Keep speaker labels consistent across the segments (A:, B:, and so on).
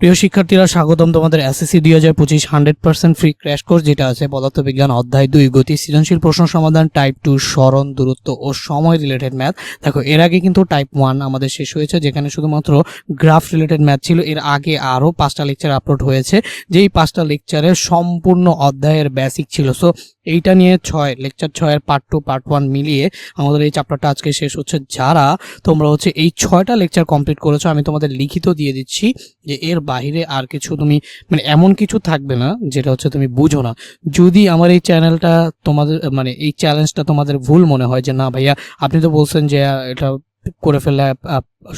A: প্রিয় শিক্ষার্থীরা, স্বাগতম তোমাদের এসএসসি 2025 100% ফ্রি ক্র্যাশ কোর্স, যেটা আছে পদার্থবিজ্ঞান অধ্যায় 2 গতি, সৃজনশীল প্রশ্ন সমাধান, টাইপ 2 সরণ, দূরত্ব ও সময় রিলেটেড ম্যাথ। দেখো, এর আগে কিন্তু টাইপ 1 আমাদের শেষ হয়েছে, যেখানে শুধুমাত্র গ্রাফ রিলেটেড ম্যাথ ছিল। এর আগে আরও 5টা লেকচার আপলোড হয়েছে, যেই 5টা লেকচারের সম্পূর্ণ অধ্যায়ের বেসিক ছিল। সো এইটা নিয়ে লেকচার 6 এর পার্ট 2 পার্ট 1 মিলিয়ে আমাদের এই চ্যাপ্টারটা আজকে শেষ হচ্ছে। যারা তোমরা এই 6টা লেকচার কমপ্লিট করেছো, আমি তোমাদের লিখিত দিয়ে দিচ্ছি যে এর বাইরে আর কিছু তুমি এমন কিছু থাকবে না যেটা তুমি বুঝো না। যদি আমার এই চ্যানেলটা তোমাদের এই চ্যালেঞ্জটা তোমাদের ভুল মনে হয় যে না ভাইয়া আপনি তো বলছেন যে এটা করে ফেললে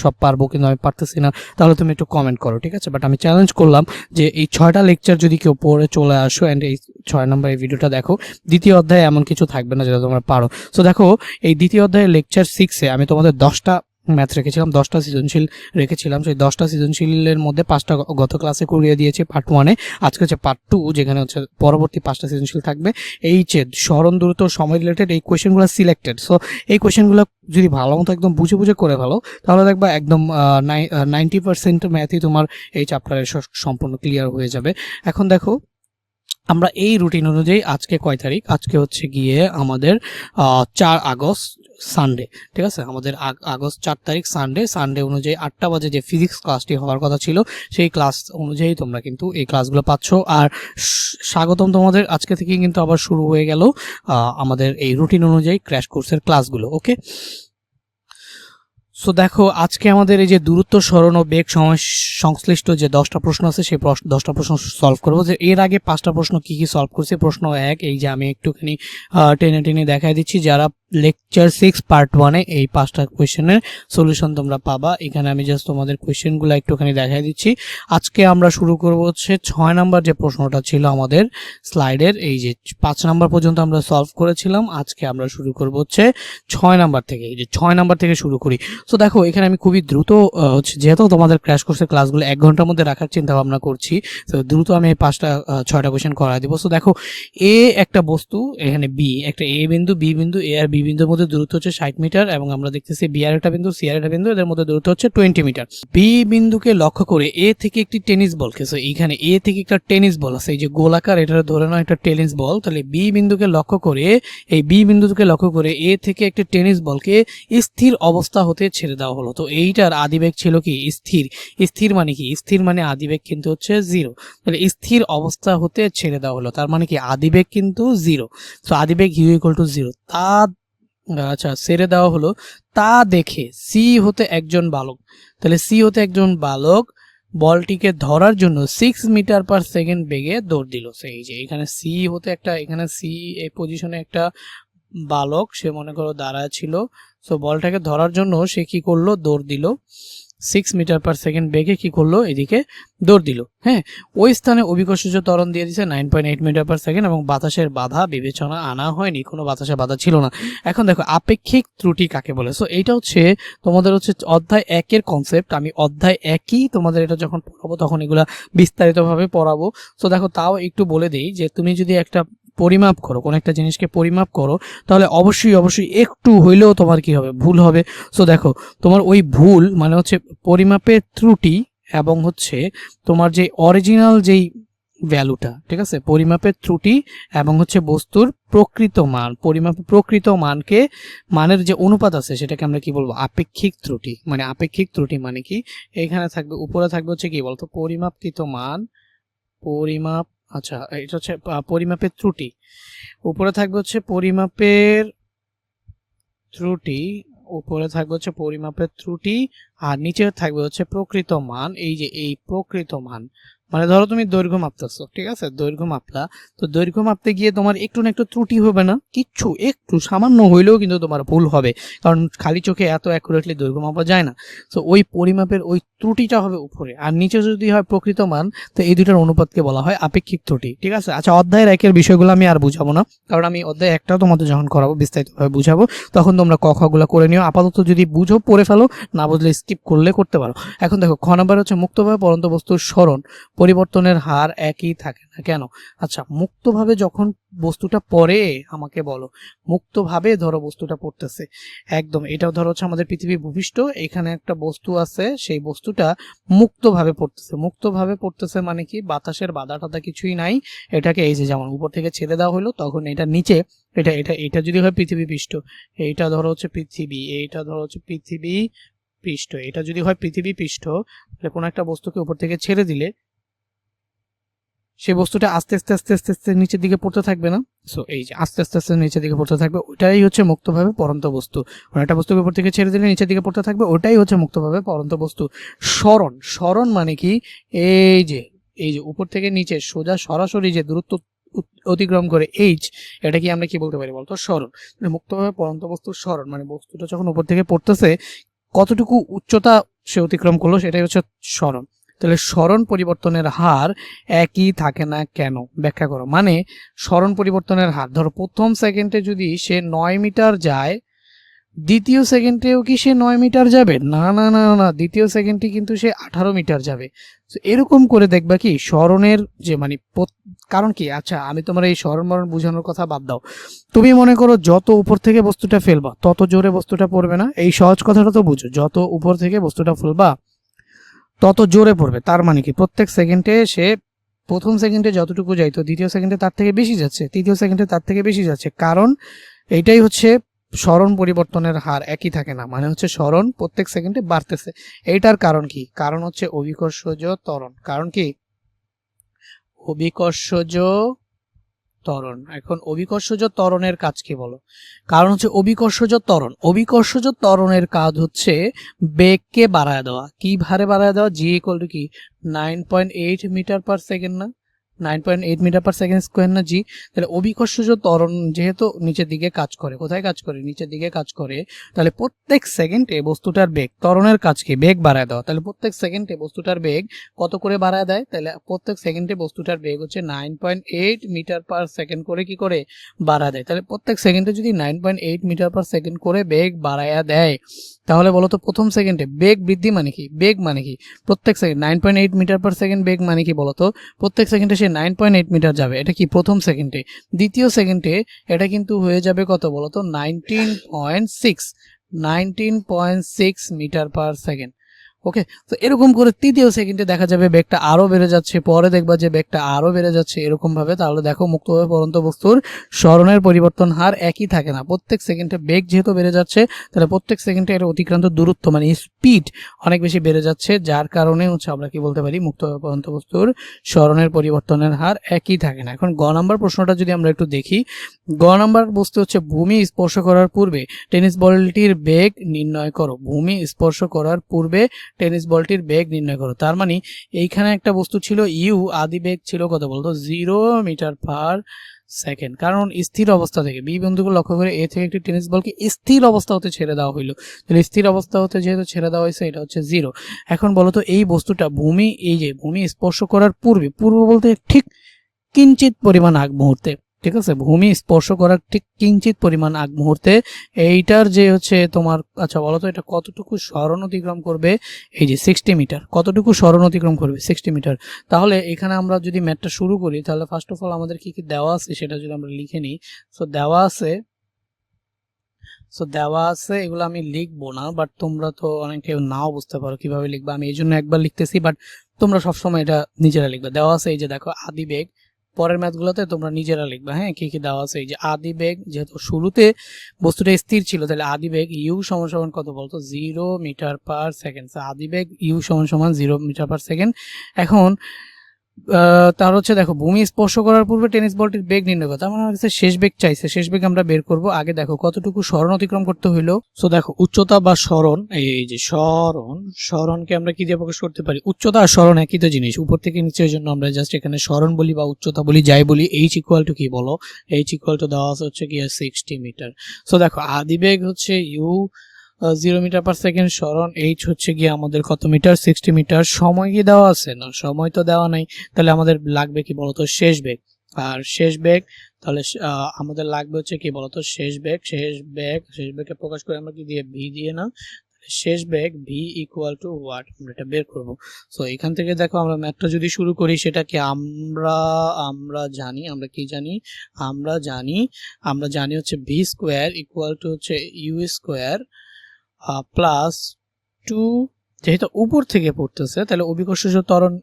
A: সব পারবো কিন্তু আমি পারতেছি না, তাহলে তুমি একটু কমেন্ট করো, ঠিক আছে? বাট আমি চ্যালেঞ্জ করলাম যে এই 6টা লেকচার যদি কেউ পড়ে চলে আসো অ্যান্ড এই 6 নম্বর এই ভিডিওটা দেখো, দ্বিতীয় অধ্যায়ে এমন কিছু থাকবে না যেটা তোমরা পারো। সো দেখো, এই দ্বিতীয় অধ্যায়ের লেকচার 6-এ আমি তোমাদের 10টা ম্যাথ রেখেছিলাম, 10টা সৃজনশীল রেখেছিলাম। সেই 10টা সৃজনশীলের মধ্যে 5টা গত ক্লাসে করিয়ে দিয়েছি পার্ট 1-এ। আজকে হচ্ছে পার্ট 2, যেখানে পরবর্তী 5টা সৃজনশীল থাকবে। এই সরণ, দূরত্ব, সময় রিলেটেড এই কোয়েশ্চেনগুলো সিলেক্টেড। সো এই কোয়েশ্চেনগুলো যদি ভালো মতো একদম বুঝে বুঝে করে ভালো, তাহলে দেখবা একদম 90% ম্যাথই তোমার এই চ্যাপ্টারের সম্পূর্ণ ক্লিয়ার হয়ে যাবে। এখন দেখো, আমরা এই রুটিন অনুযায়ী আজকে কয় তারিখ? আজকে হচ্ছে গিয়ে আমাদের 4 আগস্ট সানডে, ঠিক আছে? আমাদের আগস্ট 4 তারিখ সানডে অনুযায়ী 8টা বাজে যে ফিজিক্স ক্লাসটি হওয়ার কথা ছিল, সেই ক্লাস অনুযায়ী তোমরা কিন্তু এই ক্লাসগুলো পাচ্ছ। আর স্বাগতম তোমাদের, আজকে থেকে কিন্তু আবার শুরু হয়ে গেল আমাদের এই রুটিন অনুযায়ী ক্র্যাশ কোর্সের ক্লাসগুলো। ওকে, সো দেখো, আজকে আমাদের এই যে দূরত্ব, সরণ ও বেগ সময় সংশ্লিষ্ট যে 10টা প্রশ্ন আছে, সেই 10টা প্রশ্ন সলভ করবো। যে এর আগে 5টা প্রশ্ন কি সলভ করছি। প্রশ্ন 1, এই যে আমি একটুখানি টেনে দেখাই দিচ্ছি। যারা লেকচার 6 পার্ট 1-এ এই 5টা কোয়েশ্চেনের সলিউশন তোমরা পাবা। এখানে আমি জাস্ট তোমাদের কোয়েশ্চেনগুলো একটুখানি দেখাই দিচ্ছি। আজকে আমরা শুরু করবো 6 নাম্বার যে প্রশ্নটা ছিল আমাদের স্লাইডের, এই যে 5 নাম্বার পর্যন্ত আমরা সলভ করেছিলাম। আজকে আমরা শুরু করবো 6 নাম্বার থেকে। এই যে 6 নাম্বার থেকে শুরু করি। সো দেখো, এখানে আমি খুবই দ্রুত যেহেতু তোমাদের ক্র্যাশ কোর্সের ক্লাসগুলো 1 ঘন্টার মধ্যে রাখার চিন্তা ভাবনা করছি, তো দ্রুত আমি এই 6টা কোয়েশ্চেন করাই দিব। সো দেখো, এ একটা বস্তু, এখানে বি একটা এ বিন্দু, বি বিন্দু, এ আর বি বিন্দুর মধ্যে দূরত্ব হচ্ছে 60 মিটার, এবং আমরা দেখতেছি বি আর একটা বিন্দু, সি আর একটা বিন্দু, এদের মধ্যে দূরত্ব হচ্ছে 20 মিটার। বি বিন্দুকে লক্ষ্য করে এ থেকে একটি টেনিস বল, সো এইখানে এ থেকে একটা টেনিস বল আছে, এই যে গোলাকার, এটা ধরে নাও একটা টেনিস বল। তাহলে বি বিন্দুকে লক্ষ্য করে, এই বি বিন্দুকে লক্ষ্য করে এ থেকে একটা টেনিস বলকে স্থির অবস্থা হতে ছেড়ে দেওয়া হলো। তো এইটার আদিবেগ ছিল কি? স্থির। স্থির মানে কি? স্থির মানে আদিবেগ কিন্তু হচ্ছে 0। তাহলে স্থির অবস্থা হতে ছেড়ে দেওয়া হলো, তার মানে কি? আদিবেগ কিন্তু 0। সো আদিবেগ u = 0। ছেড়ে দেওয়া হলো। তা দেখে সি হতে একজন বালক, তাহলে সি হতে একজন বালক বলটিকে ধরার জন্য 6 মিটার পার সেকেন্ড বেগে দৌড় দিল। সেই যে এখানে সি হতে এখানে সি এই পজিশনে একটা বালক, সে মনে করো দাঁড়ায় ছিল। সো বলটাকে ধরার জন্য সে কি করলো? দৌড় দিল। 6 মিটার পার সেকেন্ড বেগে কি করলো? এদিকে দৌড় দিল। হ্যাঁ, ওই স্থানে অভিকর্ষজ ত্বরণ দিয়ে দিছে 9.8 মিটার পার সেকেন্ড, এবং বাতাসের বাধা বিবেচনা আনা হয়নি, কোনো বাতাসের বাধা ছিল না। এখন দেখো, আপেক্ষিক ত্রুটি কাকে বলে? সো এইটা তোমাদের অধ্যায় 1-এর কনসেপ্ট। আমি অধ্যায় 1-ই তোমাদের এটা যখন পড়াবো তখন এগুলা বিস্তারিতভাবে পড়াবো। সো দেখো, তাও একটু বলে দিই যে তুমি যদি একটা পরিমাপ করো, কোন একটা জিনিসকে পরিমাপ করো, তাহলে অবশ্যই একটু হইলেও তোমার কি হবে? ভুল হবে। সো দেখো, তোমার ওই ভুল মানে পরিমাপের ত্রুটি এবং তোমার যে অরিজিনাল যেই ভ্যালুটা, ঠিক আছে? পরিমাপের ত্রুটি এবং বস্তুর প্রকৃত মান, পরিমাপের প্রকৃত মানের যে অনুপাত আছে, সেটাকে আমরা কি বলবো? আপেক্ষিক ত্রুটি। মানে আপেক্ষিক ত্রুটি মানে কি? এখানে থাকবে, উপরে থাকবে কি বলতো? পরিমাপকৃত মান, এটা পরিমাপের ত্রুটি। উপরে থাকবে পরিমাপের ত্রুটি, উপরে থাকবে পরিমাপের ত্রুটি, আর নিচে থাকবে প্রকৃত মান। এই যে এই প্রকৃত মান মানে ধরো তুমি দৈর্ঘ্য মাপতেছো, ঠিক আছে? দৈর্ঘ্য মাপলা, তো দৈর্ঘ্য মাপতে গিয়ে তোমার একটু না একটু ত্রুটি হবে না? কিচ্ছু, একটু সামান্য হইলেও কিন্তু তোমার ভুল হবে, কারণ খালি চোখে এত অ্যাকুরেটলি দৈর্ঘ্য মাপা যায় না। তো ওই পরিমাপের ওই ত্রুটিটা হবে উপরে, আর নিচে যদি হয় প্রকৃত মান, তো এই দুটার অনুপাতকে বলা হয় আপেক্ষিক ত্রুটি, ঠিক আছে? আচ্ছা, অধ্যায়ের 1-এর বিষয়গুলো আমি আর বুঝাবো না, কারণ আমি অধ্যায় 1টাও তোমাদের যখন করাবো বিস্তারিতভাবে বুঝাবো, তখন তোমরা ক খ গুলো করে নিও। আপাতত যদি বুঝো পড়ে ফেলো, না বুঝলে স্কিপ করলে করতে পারো। এখন দেখো খ নাম্বার হচ্ছে মুক্তভাবে পড়ন্ত বস্তুর সরণ পরিবর্তনের হার একই থাকে না কেন? আচ্ছা, মুক্তভাবে যখন বস্তুটা পড়ে, আমাকে বলো, মুক্তভাবে ধরো বস্তুটা পড়তেছে একদম, এটাও ধরো হচ্ছে আমাদের পৃথিবী ভূপৃষ্ঠ, এখানে একটা বস্তু আছে, সেই বস্তুটা মুক্তভাবে পড়তেছে। মুক্তভাবে পড়তেছে মানে কি, বাতাসের বাধা টাধা কিছুই নাই, এটাকে এই যে যেমন উপর থেকে ছেড়ে দেওয়া হলো, তখন এটা নিচে, এটা এটা এটা যদি হয় পৃথিবী পৃষ্ঠ, এইটা ধরো হচ্ছে পৃথিবী, এইটা ধরো হচ্ছে পৃথিবী পৃষ্ঠ, এটা যদি হয় পৃথিবী পৃষ্ঠ, তাহলে কোনো একটা বস্তুকে উপর থেকে ছেড়ে দিলে সেই বস্তুটা আস্তে আস্তে আস্তে আস্তে আস্তে নিচের দিকে পড়তে থাকবে না? সো এই যে আস্তে আস্তে আস্তে নিচের দিকে পড়তে থাকবে, ওটাই হচ্ছে মুক্তভাবে পড়ন্ত বস্তু। কোনো একটা বস্তুকে উপর থেকে ছেড়ে দিলে নিচের দিকে পড়তে থাকবে, ওটাই হচ্ছে মুক্তভাবে পড়ন্ত বস্তু। সরণ, সরণ মানে কি, এই যে উপর থেকে নিচে সোজা সরাসরি যে দূরত্ব অতিক্রম করে এইচ, এটা কি আমরা কি বলতে পারি বলতো? সরণ। মুক্তভাবে পড়ন্ত বস্তুর সরণ মানে বস্তুটা যখন উপর থেকে পড়তেছে কতটুকু উচ্চতা সে অতিক্রম করলো, সেটাই হচ্ছে সরণ। তাহলে সরণ পরিবর্তনের হার একই থাকে না কেন? ব্যাখ্যা করো। মানে সরণ পরিবর্তনের হার, ধরো প্রথম সেকেন্ডে যদি সে 9 মিটার যায়, দ্বিতীয় সেকেন্ডেও কি সে 9 মিটার যাবে? না না না না, দ্বিতীয় সেকেন্ডে কিন্তু সে 18 মিটার যাবে। এরকম করে দেখবা কি সরণের যে মানে কারণ কি, আচ্ছা আমি তোমার এই সরণ মরণ বোঝানোর কথা বাদ দাও, তুমি মনে করো যত উপর থেকে বস্তুটা ফেলবা তত জোরে বস্তুটা পড়বে না? এই সহজ কথাটা তো বুঝো, যত উপর থেকে বস্তুটা ফেলবা তত জোরে পড়বে। তার মানে কি, প্রত্যেক সেকেন্ডে সে প্রথম সেকেন্ডে যতটুকু যাইতো দ্বিতীয় সেকেন্ডে তার থেকে বেশি যাচ্ছে, তৃতীয় সেকেন্ডে তার থেকে বেশি যাচ্ছে, কারণ এইটাই হচ্ছে সরণ পরিবর্তনের হার একই থাকে না, মানে হচ্ছে সরণ প্রত্যেক সেকেন্ডে বাড়তেছে। এইটার কারণ কি? কারণ হচ্ছে অভিকর্ষজ ত্বরণ। কারণ কি? অভিকর্ষজ ত্বরণ। এখন অভিকর্ষজ ত্বরণের কাজ কি বলো? কারণ হচ্ছে অভিকর্ষজ ত্বরণ, অভিকর্ষজ ত্বরণের কাজ হচ্ছে বেগকে বাড়ায় দেওয়া। কি ভারে বাড়ায় দেওয়া? জি ইকুয়াল টু কি 9.8 মিটার পার সেকেন্ড না? 9.8 মিটার পার সেকেন্ড স্কোয়ার না? জি। তাহলে অভিকর্ষজ ত্বরণ যেহেতু নিচের দিকে কাজ করে, কোথায় কাজ করে? নিচের দিকে কাজ করে, তাহলে প্রত্যেক সেকেন্ডে বস্তুটার বেগ, ত্বরণের কাজ কি? বেগ বাড়ায় দেওয়া। তাহলে প্রত্যেক সেকেন্ডে বস্তুটার বেগ কত করে বাড়ায় দেয়? তাহলে প্রত্যেক সেকেন্ডে বস্তুটার বেগ হচ্ছে 9.8 মিটার পার সেকেন্ড করে কি করে বাড়ায় দেয়। তাহলে প্রত্যেক সেকেন্ডে যদি 9.8 মিটার পার সেকেন্ড করে বেগ বাড়ায়া দেয়, তাহলে বলো তো প্রথম সেকেন্ডে বেগ বৃদ্ধি মানে কি? বেগ মানে কি? প্রত্যেক সেকেন্ড 9.8 মিটার পার সেকেন্ড বেগ মানে কি বলো তো? প্রত্যেক সেকেন্ডে সে 9.8 মিটার যাবে, এটা কি প্রথম সেকেন্ডে। দ্বিতীয় সেকেন্ডে এটা কিন্তু হয়ে যাবে কত বলো তো? 19.6 মিটার পার সেকেন্ড। ওকে, তো এরকম করে তৃতীয় সেকেন্ডে দেখা যাবে বেগটা আরো বেড়ে যাচ্ছে, পরে দেখবা যে বেগটা আরো বেড়ে যাচ্ছে, এরকম ভাবে। তাহলে দেখো মুক্তভাবে পড়ন্ত বস্তুর সরণের পরিবর্তন হার একই থাকে না। প্রত্যেক সেকেন্ডে বেগ যেহেতু বেড়ে যাচ্ছে, তাহলে প্রত্যেক সেকেন্ডে এর অতিক্রান্ত দূরত্ব মানে স্পিড অনেক বেশি বেড়ে যাচ্ছে, যার কারণে হচ্ছে আমরা কি বলতে পারি, মুক্তভাবে পড়ন্ত বস্তুর সরণের পরিবর্তনের হার একই থাকে না। এখন গ নাম্বার প্রশ্নটা যদি আমরা একটু দেখি, গ নাম্বার বস্তু হচ্ছে ভূমি স্পর্শ করার পূর্বে টেনিস বলটির বেগ নির্ণয় করো। ভূমি স্পর্শ করার পূর্বে টেনিস বলটির বেগ নির্ণয় করো। তার মানে এইখানে একটা বস্তু ছিল ইউ, আদি বেগ ছিল কত বলতো? 0 মিটার পার সেকেন্ড। কারণ স্থির অবস্থা থেকে, বি বিন্দুকে লক্ষ্য করে এ থেকে একটি টেনিস বলকে স্থির অবস্থা হতে ছেড়ে দেওয়া হইলো, তাহলে স্থির অবস্থা হতে যেহেতু ছেড়ে দেওয়া হয়েছে, এটা হচ্ছে 0। এখন বলতো এই বস্তুটা ভূমি, এই যে ভূমি স্পর্শ করার পূর্বে, পূর্ব বলতে ঠিক কিঞ্চিত পরিমাণ আগ মুহূর্তে, ঠিক আছে, ভূমি স্পর্শ করার ঠিক কিঞ্চিত পরিমাণ আগ মুহূর্তে এইটার যে হচ্ছে তোমার, আচ্ছা বলো তো এটা কতটুকু সরণ অতিক্রম করবে? এই যে 60 মিটার। কতটুকু সরণ অতিক্রম করবে? 60 মিটার। তাহলে এখানে আমরা যদি ম্যাথটা শুরু করি, তাহলে ফার্স্ট অফ অল আমাদের কি কি দেওয়া আছে সেটা যদি আমরা লিখে নিই। দেওয়া আছে এগুলো আমি লিখবো না, বাট তোমরা তো অনেকে নাও বুঝতে পারো কিভাবে লিখবা, আমি এই জন্য একবার লিখতেছি, বাট তোমরা সবসময় এটা নিজেরা লিখবা। দেওয়া আছে এই যে দেখো আদি বেগ, পরের ম্যাথগুলোতে তোমরা নিজেরা লিখবা, হ্যাঁ, কি কি দেওয়া আছে। এই যে আদি বেগ, যেহেতু শুরুতে বস্তুটা স্থির ছিল, তাহলে আদি বেগ ইউ সমান সমান কত বলতো? 0 মিটার পার সেকেন্ড। আদি বেগ ইউ সমান সমান 0 মিটার পার সেকেন্ড। এখন তার হচ্ছে দেখো ভূমি স্পর্শ করার পূর্বে টেনিস বলটির বেগ নির্ণয় করতে, আমার কাছে শেষ বেগ চাইছে, শেষ বেগ আমরা বের করব। আগে দেখো কতটুকু সরণ অতিক্রম করতে হইলো। সো দেখো উচ্চতা বা সরণ, এই যে সরণকে আমরা কি দিয়ে প্রকাশ করতে পারি? উচ্চতা আর সরণ একই তো জিনিস, উপর থেকে নিচের জন্য আমরা জাস্ট এখানে সরণ বলি বা উচ্চতা বলি, যাই বলি। এইচ ইকুয়াল টু কি বলো? এইচ ইকুয়াল টু দেওয়া আছে হচ্ছে কি 60 মিটার। সো দেখো আদি বেগ হচ্ছে ইউ 0 মিটার পার সেকেন্ড, সরণ এইচ হচ্ছে গিয়ে আমাদের কত মিটার? 60 মিটার। সময় কি দেওয়া আছে? না, সময় তো দেওয়া নাই। তাহলে আমাদের লাগবে কি বলতো? শেষ বেগ। আর শেষ বেগ, তাহলে আমাদের লাগবে হচ্ছে কি বলতো? শেষ বেগকে প্রকাশ করে আমরা কি দিয়ে? ভি দিয়ে না, শেষ বেগ ভি ইকুয়াল টু হোয়াট, আমরা এটা বের করব। সো এখান থেকে দেখো আমরা ম্যাথটা যদি শুরু করি সেটা কি আমরা জানি, আমরা কি জানি, আমরা জানি হচ্ছে ভি স্কোয়ার ইকুয়াল টু হচ্ছে ইউ স্কোয়ার প্লাস 2, যেহেতু উপর থেকে পড়তেছে তাহলে অভিকর্ষজ ত্বরণ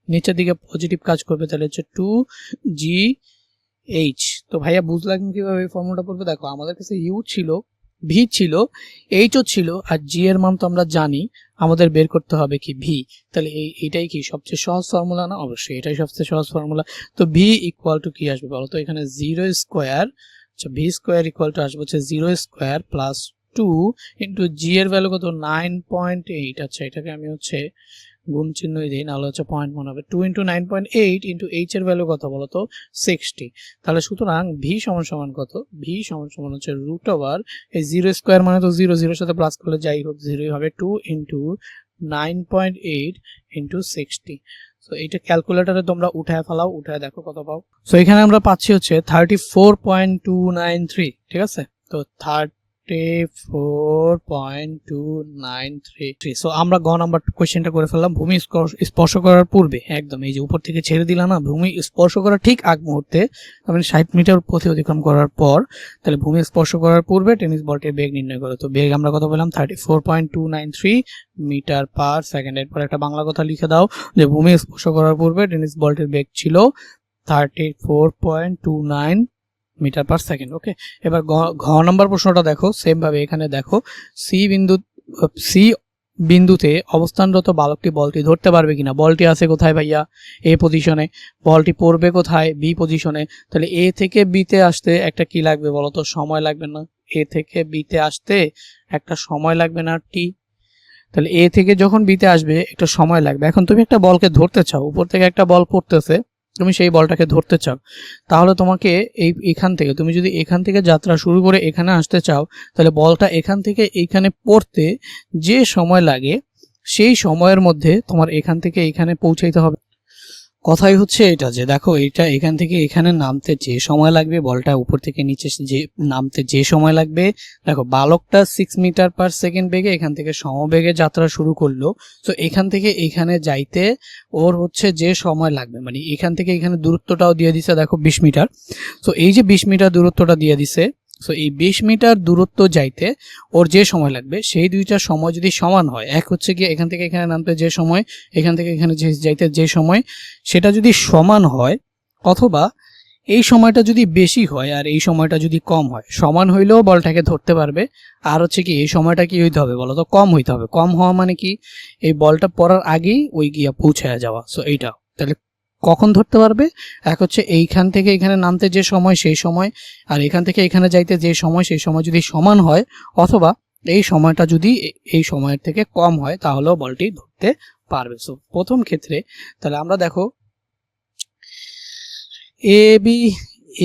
A: নিচের দিকে পজিটিভ কাজ করবে, তাহলে হচ্ছে 2GH। তো ভাইয়া বুঝলাম কিভাবে এই ফর্মুলাটা পড়বে। দেখো আমাদের কাছে ইউ ছিল, ভি ছিল, এইচও ছিল, আর জি এর মান তো আমরা জানি, আমাদের বের করতে হবে কি ভি। তাহলে এইটাই কি সবচেয়ে সহজ ফর্মুলা না? অবশ্যই এটাই সবচেয়ে সহজ ফর্মুলা। তো ভি ইকুয়াল টু কি আসবে বলো তো? এখানে 0 স্কোয়ার, আচ্ছা ভি স্কোয়ার ইকুয়াল টু আসবে হচ্ছে 0 স্কোয়ার প্লাস 2 ইন্টু জি এর ভ্যালু কত 9.8। আচ্ছা এটাকে আমি হচ্ছে গুণ চিহ্নই দিই, নাহলে হচ্ছে পয়েন্ট মনে হবে। 2 ইন্টু 9.8 ইন্টু এইচ এর ভ্যালু কত বলো তো? 60। তাহলে সুতরাং ভি সমান সমান কত? ভি সমান সমান হচ্ছে রুট ওভার এই 0 স্কোয়ার মানে তো 0, 0 সাথে প্লাস করলে যাই হোক 0 হবে, 2 ইন্টু 9.8 ইন্টু 60। সো এইটা ক্যালকুলেটরে তোমরা উঠায় ফেলাও, উঠায় দেখো কত পাও। সো এখানে আমরা পাচ্ছি হচ্ছে 34.293, ঠিক আছে? তো 34.293। সো আমরা গ নাম্বার কোয়েশ্চেনটা করে ফেললাম। ভূমি স্পর্শ করার পূর্বে, একদম এই যে উপর থেকে ছেড়ে দিলাম না, ভূমি স্পর্শ করার ঠিক আগ মুহূর্তে, মানে 60 মিটার পথে অতিক্রম করার পর, তাহলে ভূমি স্পর্শ করার পূর্বে টেনিস বলটির বেগ নির্ণয় করো। তো বেগ আমরা কত পেলাম? 34.293 মিটার পার সেকেন্ড। এরপর একটা বাংলা কথা লিখে দাও যে ভূমি স্পর্শ করার পূর্বে টেনিস বলটির বেগ ছিল 34.29 মিটার পার সেকেন্ড। ওকে, এবার ঘ নাম্বার প্রশ্নটা দেখো, সেম ভাবে এখানে দেখো সি বিন্দুতে অবস্থানরত বালকটি বলটি ধরতে পারবে কিনা। বলটি আছে কোথায় ভাইয়া? এ পজিশনে। বলটি পড়বে কোথায়? বি পজিশনে। তাহলে এ থেকে বিতে আসতে একটা কি লাগবে বলো তো? সময় লাগবে না? এ থেকে বিতে আসতে একটা সময় লাগবে না? টি। তাহলে এ থেকে যখন বিতে আসবে একটা সময় লাগবে। এখন তুমি একটা বলকে ধরতে চাও, উপর থেকে একটা বল পড়তেছে, তুমি সেই বলটাকে ধরতে চাও, তাহলে তোমাকে এখান থেকে, তুমি যদি এখান থেকে যাত্রা শুরু করে এখানে আসতে চাও, তাহলে বলটা এখান থেকে এইখানে পড়তে যে সময় লাগে সেই সময়ের মধ্যে তোমার এখান থেকে এখানে পৌঁছাইতে হবে। কথাই হচ্ছে এটা যে দেখো, এটা এখান থেকে এখানে নামতে যে সময় লাগবে, বলটা উপর থেকে নিচে যে নামতে যে সময় লাগবে, দেখো বালকটা 6 মিটার পার সেকেন্ড বেগে এখান থেকে সমবেগে যাত্রা শুরু করলো। তো এখান থেকে এখানে যাইতে ওর হচ্ছে যে সময় লাগবে, মানে এখান থেকে এখানে দূরত্বটাও দিয়ে দিছে দেখো 20 মিটার। তো এই যে 20 মিটার দূরত্বটা দিয়ে দিছে, সো এই 20 মিটার দূরত্ব যাইতে ওর যে সময় লাগবে সেই দুইটার সময় যদি সমান হয়, এক হচ্ছে গিয়ে এখান থেকে এখানে নামতে যে সময়, এখান থেকে এখানে যাইতে যে সময়, সেটা যদি সমান হয়, অথবা এই সময়টা যদি বেশি হয় আর এই সময়টা যদি কম হয়, সমান হইলেও বলটাকে ধরতে পারবে। আর হচ্ছে কি এই সময়টা কি হইতে হবে বলো তো? কম হইতে হবে। কম হওয়া মানে কি? এই বলটা পড়ার আগেই ওই গিয়া পৌঁছায় যাওয়া। সো এইটা তাহলে কখন ধরতে পারবে? এক হচ্ছে এইখান থেকে এখানে নামতে যে সময় সেই সময়, আর এখান থেকে এখানে যাইতে যে সময় সেই সময় যদি সমান হয়, অথবা এই সময়টা যদি এই সময়ের থেকে কম হয়, তাহলেও বলটি ধরতে পারবে। সো প্রথম ক্ষেত্রে তাহলে আমরা দেখো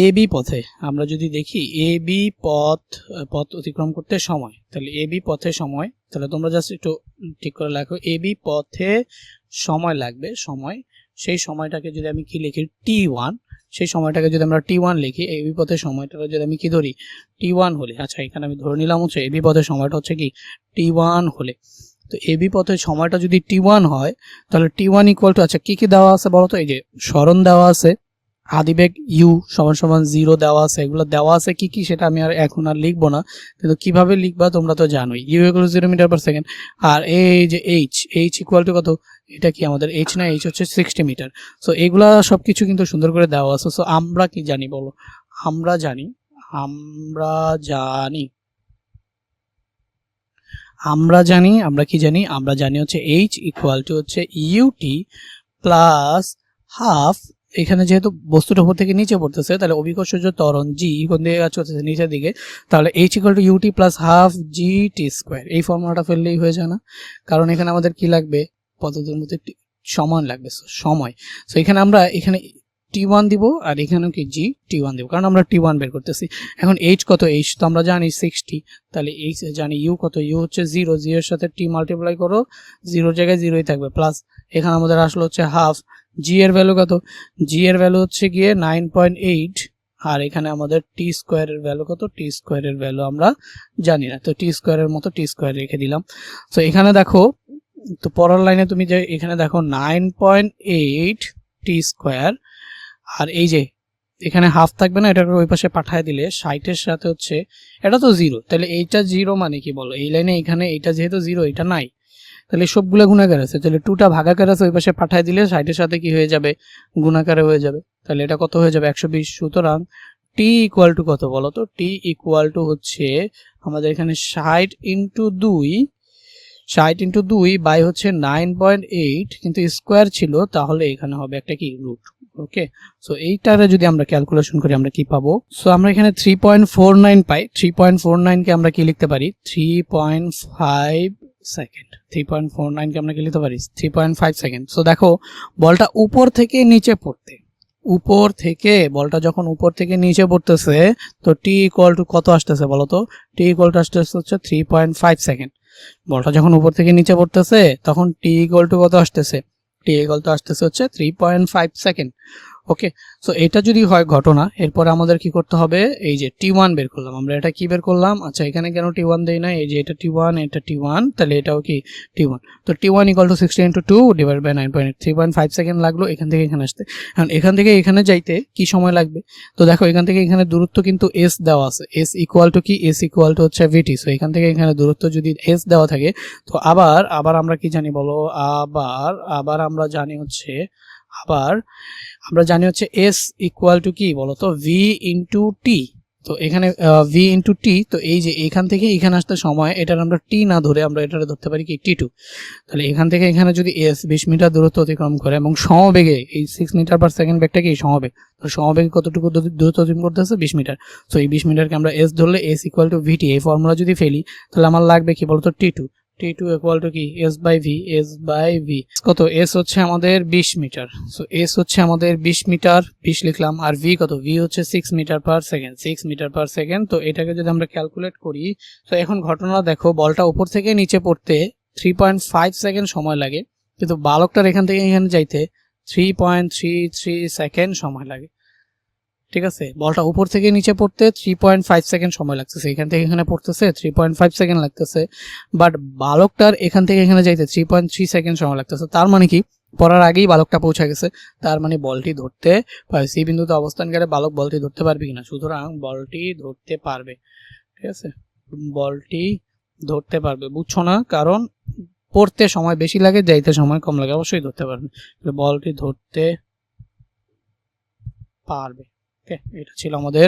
A: এ বি পথে আমরা যদি দেখি এ বি পথ অতিক্রম করতে সময়, তাহলে এ বি পথে সময়, তাহলে তোমরা জাস্ট একটু ঠিক করে লেখো এ বি পথে সময় লাগবে, সময়, সেই সময়টাকে যদি আমি কি লিখি T1, সেই সময়টাকে যদি আমরা T1 লিখি, এ বি পথের সময়টা যদি আমি কি ধরি T1 হলে, আচ্ছা এখানে আমি ধরে নিলাম হচ্ছে এ বি পথের সময়টা হচ্ছে কি T1 হলে। তো এ বি পথের সময়টা যদি T1 হয়, তাহলে T1 ইকুয়াল টু, আচ্ছা কি কি দেওয়া আছে বলো তো? এই যে সরণ দেওয়া আছে, আদিবেগ ইউ সমান সমান 0 দেওয়া আছে, এগুলো দেওয়া আছে কি কি সেটা আমি আর এখন আর লিখবো না, কিন্তু কিভাবে লিখবা তোমরা তো জানোই। U equal to 0 metre per second. আর এই যে এইচ ইকুয়াল টু কত? এটা কি আমাদের এইচ না? এইচ হচ্ছে 60 মিটার। সো এগুলা সবকিছু কিন্তু সুন্দর করে দেওয়া আছে। সো আমরা কি জানি বলো? আমরা জানি আমরা কি জানি? আমরা জানি হচ্ছে এইচ ইকুয়াল টু হচ্ছে ইউটি প্লাস হাফ, এখানে যেহেতু বস্তুটা উপর থেকে নিচে পড়তেছে, তাহলে অভিকর্ষজ ত্বরণ জি কোন দিকে কাজ করতেছে? নিচের দিকে। তাহলে H equal to UT plus half G T square. এই ফর্মুলাটা ফেললেই হয়ে যায় না? কারণ এখানে আমাদের কি লাগবে? পদ্ধতির মধ্যে সমান লাগবে, সময়। সো এখানে আমরা এখানে T1 দিব, আর এখানেও কি জি T1 দিব, কারণ আমরা T1 বের করতেছি। এখন এইচ কত? এইচ তো আমরা জানি 60, তাহলে এইচ জানি। ইউ কত? ইউ হচ্ছে 0, 0 এর সাথে টি মাল্টিপ্লাই করো, 0 জায়গায় 0ই থাকবে, প্লাস এখানে আমাদের আসলে হচ্ছে হাফ। জি এর ভ্যালু কত? জি এর ভ্যালু হচ্ছে গিয়ে 9.8, আর এখানে আমাদের টি স্কোয়ারের ভ্যালু কত, টি স্কোয়ারের ভ্যালু আমরা জানি না, তো টি স্কোয়ারের মতো টি স্কোয়ার রেখে দিলাম। তো এখানে দেখো, তো পরের লাইনে তুমি যে এখানে দেখো 9.8 টি স্কোয়ার, আর এই যে এখানে হাফ থাকবে না, এটাকে ওই পাশে পাঠায় দিলে 60-এর সাথে হচ্ছে এটা তো জিরো, তাহলে এইটা জিরো মানে কি বলো, এই লাইনে এখানে এইটা যেহেতু জিরো, এটা নাই, তাহলে সবগুলো গুণাকার আছে, তাহলে 2টা ভাগাকার আছে, ওই পাশে পাঠায় দিলে 60-এর সাথে কি হয়ে যাবে, গুণাকারে হয়ে যাবে, তাহলে এটা কত হয়ে যাবে 120। সুতরাং টি ইকুয়াল টু কত বলো তো, টি ইকুয়াল টু হচ্ছে আমাদের এখানে 60 × 2 বাই হচ্ছে 9.8, কিন্তু স্কোয়ার ছিল, তাহলে এখানে হবে একটা কি রুট। ওকে, সো এইটারে যদি আমরা ক্যালকুলেশন করি আমরা কি পাবো, সো আমরা এখানে 3.49 পাই। 3.49 কে আমরা কি লিখতে পারি, 3.5 সেকেন্ড। 3.49 কে আমরা কি লিখতে পারি, 3.5 সেকেন্ড। সো দেখো বলটা উপর থেকে নিচে পড়তে, উপর থেকে বলটা যখন উপর থেকে নিচে পড়তেছে, তো টি ইকুয়াল টু কত আসতেছে বলো তো, টি ইকুয়াল টু আসতেছে হচ্ছে 3.5 সেকেন্ড। বলটা যখন উপর থেকে নিচে পড়তেছে তখন টি ইকুয়াল টু কত আসতেছে, টি ইকুয়াল টু আসতেছে হচ্ছে 3.5 সেকেন্ড। ওকে, সো এটা যদি হয় ঘটনা, এরপরে আমাদের কি করতে হবে, এই যে টি1 বের করলাম আমরা, এটা কি বের করলাম, আচ্ছা এখানে কেন টি1 দেই না, এই যে এটা টি1, এটা টি1, তাহলে এটাও কি টি1, তো টি1 equal to 60 × 2 divide by 9.8, 3.5 second লাগলো এখান থেকে এখানে আসতে। এখন এখান থেকে এখানে যাইতে কি সময় লাগবে, তো দেখো এখান থেকে এখানে দূরত্ব কিন্তু এস দেওয়া আছে, এস ইকুয়াল টু কি, এস ইকুয়াল টু হচ্ছে ভিটি। সো এখান থেকে এখানে দূরত্ব যদি এস দেওয়া থাকে, তো আবার আমরা কি জানি বলো, আবার আমরা জানি হচ্ছে, আমরা জানি হচ্ছে এস ইকুয়াল টু কি বলতো, ভি ইন্টু টি। তো এখানে ভি ইন্টু টি, তো এই যে এখান থেকে এখানে আসতে সময়, এটার আমরা টি না ধরে আমরা এটারে ধরতে পারি কি টি2। তাহলে এখান থেকে এখানে যদি এস 20 মিটার দূরত্ব অতিক্রম করে এবং সমবেগে, এই 6 মিটার পার সেকেন্ড বেগটা কি সমবেগ, তো সমবেগে কতটুকু দূরত্ব অতিক্রম করতেছে, 20 মিটার। তো এই 20 মিটারকে আমরা এস ধরলে এস ইকুয়াল টু ভিটি, এই ফর্মুলা যদি ফেলি তাহলে আমার লাগবে কি বলতো, টি2 ইকুয়াল টু কি, এস বাই ভি, কত, এস হচ্ছে আমাদের 20 মিটার, সো এস হচ্ছে আমাদের 20 মিটার, 20 লিখলাম, আর ভি কত, ভি হচ্ছে 6 metre per second, 6 metre per second. তো এটাকে যদি আমরা ক্যালকুলেট করি, তো এখন ঘটনা দেখো, বলটা উপর থেকে নিচে পড়তে 3.5 সেকেন্ড সময় লাগে, কিন্তু বালকটার এখান থেকে এখানে যাইতে 3.33 সেকেন্ড সময় লাগে। ঠিক আছে, বলটা উপর থেকে নিচে পড়তে 3.5 সেকেন্ড সময় লাগতেছে, এখান থেকে এখানে পড়তেছে 3.5 সেকেন্ড লাগতেছে, বাট বালকটার এখান থেকে এখানে যাইতে 3.3 সেকেন্ড সময় লাগতেছে। তার মানে কি, পড়ার আগেই বালকটা পৌঁছে গেছে, তার মানে বলটি ধরতে পারে, সি বিন্দুতে অবস্থানকালে বালক বলটি ধরতে পারবে কিনা, সুতরাং বলটি ধরতে পারবে। ঠিক আছে, বলটি ধরতে পারবে, বুঝছো না, কারণ পড়তে সময় বেশি লাগে, যাইতে সময় কম লাগে, অবশ্যই ধরতে পারবে, বলটি ধরতে পারবে। ওকে, এটা ছিল আমাদের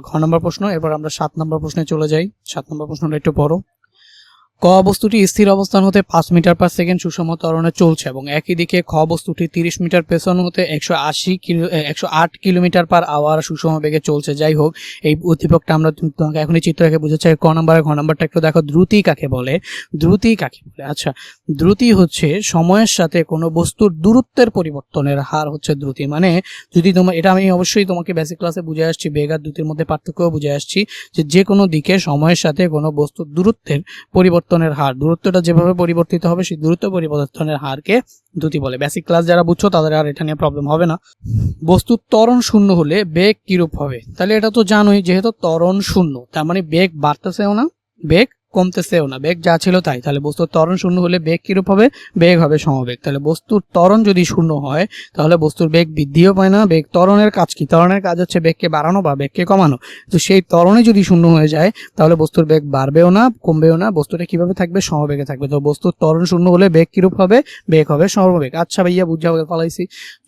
A: ঘ নম্বর প্রশ্ন। এরপর আমরা 7 নম্বর প্রশ্নে চলে যাই। 7 নম্বর প্রশ্নটা একটু পড়ো। ক বস্তুটি স্থির অবস্থান হতে 5 মিটার পার সেকেন্ড সুষম ত্বরণে চলছে এবং একই দিকে খ বস্তুটি 30 মিটার পেছন হতে 108 কিলোমিটার পার আওয়ার সুষম বেগে চলছে। যাই হোক, এই উদ্দীপকটা আমরা তোমাকে এখনই চিত্র রেখে বোঝাচ্ছি। ক নাম্বারটা একটু দেখো, দ্রুতি কাকে বলে। আচ্ছা, দ্রুতি হচ্ছে সময়ের সাথে কোনো বস্তুর দূরত্বের পরিবর্তনের হার হচ্ছে দ্রুতি। মানে যদি তোমার, এটা আমি অবশ্যই তোমাকে বেসিক ক্লাসে বুঝে আসছি, বেগ আর দ্রুতির মধ্যে পার্থক্যও বুঝে আসছি, যে কোনো দিকে সময়ের সাথে কোনো বস্তুর দূরত্বের পরিবর্তনের হার, দূরত্বটা যেভাবে পরিবর্তিত হবে সেই দূরত্ব পরিবর্তনের হারকে দ্রুতি বলে। বেসিক ক্লাস যারা বুঝছো তাদের আর এটা নিয়ে প্রবলেম হবে না। বস্তুর ত্বরণ শূন্য হলে বেগ কিরূপ হবে, তাহলে এটা তো জানোই, যেহেতু ত্বরণ শূন্য তার মানে বেগ বাড়তেছেও না, বেগ কমতেছেও না, বেগ যা ছিল তাই। তাহলে বস্তুর ত্বরণ শূন্য হলে বেগ কিরূপ হবে, বেগ হবে সমবেগ। তাহলে বস্তুর ত্বরণ যদি শূন্য হয় তাহলে বস্তুর বেগ বৃদ্ধিও পায় না। বেগ ত্বরণের কাজ কি, ত্বরণের কাজ হচ্ছে বেগকে বাড়ানো বা বেগকে কমানো। তো সেই ত্বরণে যদি শূন্য হয়ে যায় তাহলে বস্তুর বেগ বাড়বেও না, কমবেও না, বস্তুটা কিভাবে থাকবে, সমবেগে থাকবে। তো বস্তুর ত্বরণ শূন্য হলে বেগ কিরূপ হবে, বেগ হবে সমবেগ। আচ্ছা ভাইয়া, বুঝা ফেলাইছি।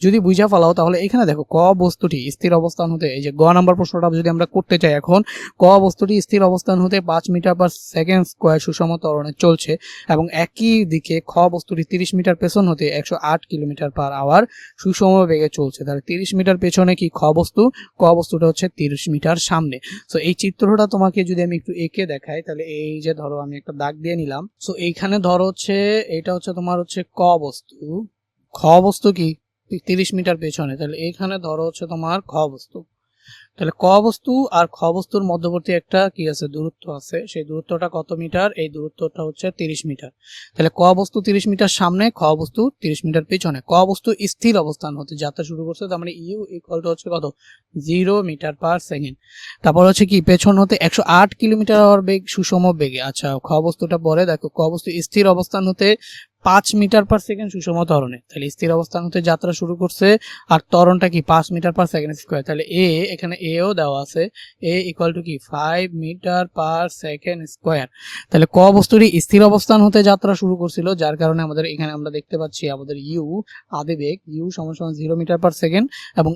A: যদি বুঝা ফেলাও তাহলে এখানে দেখো, ক বস্তুটি স্থির অবস্থান হতে, এই যে গ নাম্বার প্রশ্নটা যদি আমরা করতে চাই এখন, ক বস্তুটি স্থির অবস্থান হতে 5 মিটার পার সেকেন্ড স্কয়ার সুষম ত্বরণে চলছে এবং একই দিকে খ বস্তুটি 30 মিটার পেছন হতে 108 কিলোমিটার পার আওয়ার সুষম বেগে চলছে। তাহলে 30 মিটার পেছনে কি খ বস্তু, ক বস্তুটা হচ্ছে 30 মিটার সামনে। সো এই চিত্রটা তোমাকে যদি আমি একটু এঁকে দেখাই, তাহলে এই যে ধরো আমি একটা দাগ দিয়ে নিলাম। সো এইখানে ধরো হচ্ছে, এটা হচ্ছে তোমার হচ্ছে ক বস্তু, খ বস্তু কি 30 মিটার পেছনে, তাহলে এইখানে ধরো হচ্ছে তোমার খ বস্তু। তাহলে ক বস্তু আর খ বস্তুর মধ্যবর্তী একটা কি আছে, দূরত্ব আছে। সেই দূরত্বটা কত মিটার? এই দূরত্বটা হচ্ছে 30 মিটার। তাহলে ক বস্তু 30 মিটার সামনে, খ বস্তু 30 মিটার পিছনে। ক বস্তু স্থির অবস্থান হতে যাত্রা শুরু করছে, তার মানে ইউ ইকুয়াল টু হচ্ছে কত, 0 মিটার পার সেকেন্ড। তারপর হচ্ছে কি, পেছন হতে 108 কিলোমিটার আওয়ার বেগ সুষম বেগে। আচ্ছা, খ বস্তুটা পরে দেখো, ক বস্তু স্থির অবস্থান হতে 5 মিটার পার সেকেন্ড সুষম ত্বরণে। তাহলে স্থির অবস্থান হতে যাত্রা শুরু করছে, আর ত্বরণটা কি 5 মিটার পার সেকেন্ড স্কোয়ার। তাহলে এখানে এও দেওয়া আছে, এ ইকুয়াল টু কি 5 মিটার পার সেকেন্ড স্কোয়ার। তাহলে ক বস্তুটি স্থির অবস্থান হতে যাত্রা শুরু করছিল, যার কারণে আমাদের এখানে আমরা দেখতে পাচ্ছি আমাদের ইউ আদিবেগ, ইউ সমান সমান 0 মিটার পার সেকেন্ড, এবং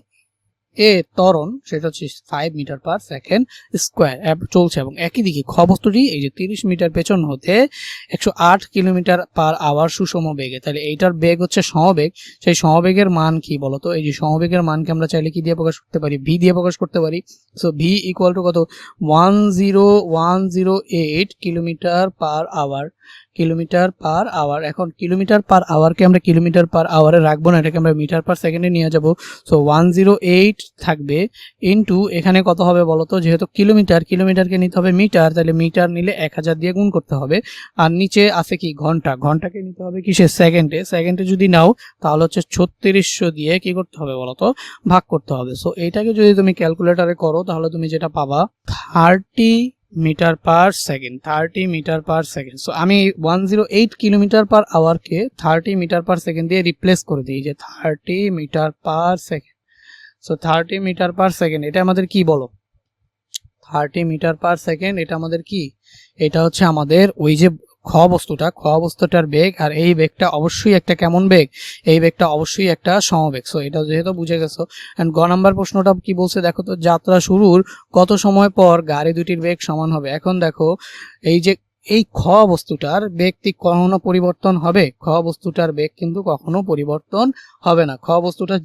A: এ ত্বরণ সেটা হচ্ছে 5 মিটার পার সেকেন্ড স্কোয়ার চলছে। এবং একই দিকে খ বস্তুটি এই যে 30 মিটার পেছন হতে 108 কিলোমিটার পার আওয়ার সুষম বেগে। তাহলে এইটার বেগ হচ্ছে সমবেগ। সেই সমবেগের মান কি বলতো? এই যে সমবেগের মানকে আমরা চাইলে কি দিয়ে প্রকাশ করতে পারি? ভি দিয়ে প্রকাশ করতে পারি। সো ভি ইকুয়াল টু কত, 10108 kilometre per hour. Kilometre per hour. এখন কিলোমিটার পার আওয়ারকে আমরা কিলোমিটার পার আওয়ারে রাখবো না, এটাকে আমরা মিটার পার সেকেন্ডে নিয়ে যাব। সো 108 থাকবে ইনটু এখানে কত হবে বলতো? যেহেতু কিলোমিটারকে নিতে হবে মিটার, তাহলে মিটার নিলে 1000 দিয়ে গুণ করতে হবে। আর নিচে আছে কি ঘন্টা, ঘন্টাকে নিতে হবে কিসে? সেকেন্ডে। সেকেন্ডে যদি নাও তাহলে হচ্ছে 3600 দিয়ে কি করতে হবে বলতো? ভাগ করতে হবে। সো এইটাকে যদি তুমি ক্যালকুলেটারে করো তাহলে তুমি যেটা পাবা 30 metre per second, 30 metre per second. So আমি 108 কিলোমিটার পার আওয়ারকে 30 মিটার পার সেকেন্ড দিয়ে রিপ্লেস করে দিই, যে 30 metre per second. So 30 metre per second এটা আমাদের কি বলো? 30 মিটার পার সেকেন্ড এটা আমাদের কি? এটা হচ্ছে আমাদের ওই যে খ বস্তুটার বেগ। আর এই বেগটা অবশ্যই একটা কেমন বেগ? এই বেগটা অবশ্যই একটা সমবেগ। সো এটা যেহেতু বুঝে গেছো। এন্ড গ নাম্বার প্রশ্নটা কি বলছে দেখো তো, যাত্রা শুরুর কত সময় পর গাড়ি দুটির বেগ সমান হবে। এখন দেখো এই যে এই খ বস্তুটার বেগ কি কখনো পরিবর্তন হবে? খ বস্তুটার বেগ কিন্তু কখনো পরিবর্তন হবে না। খ বস্তুটা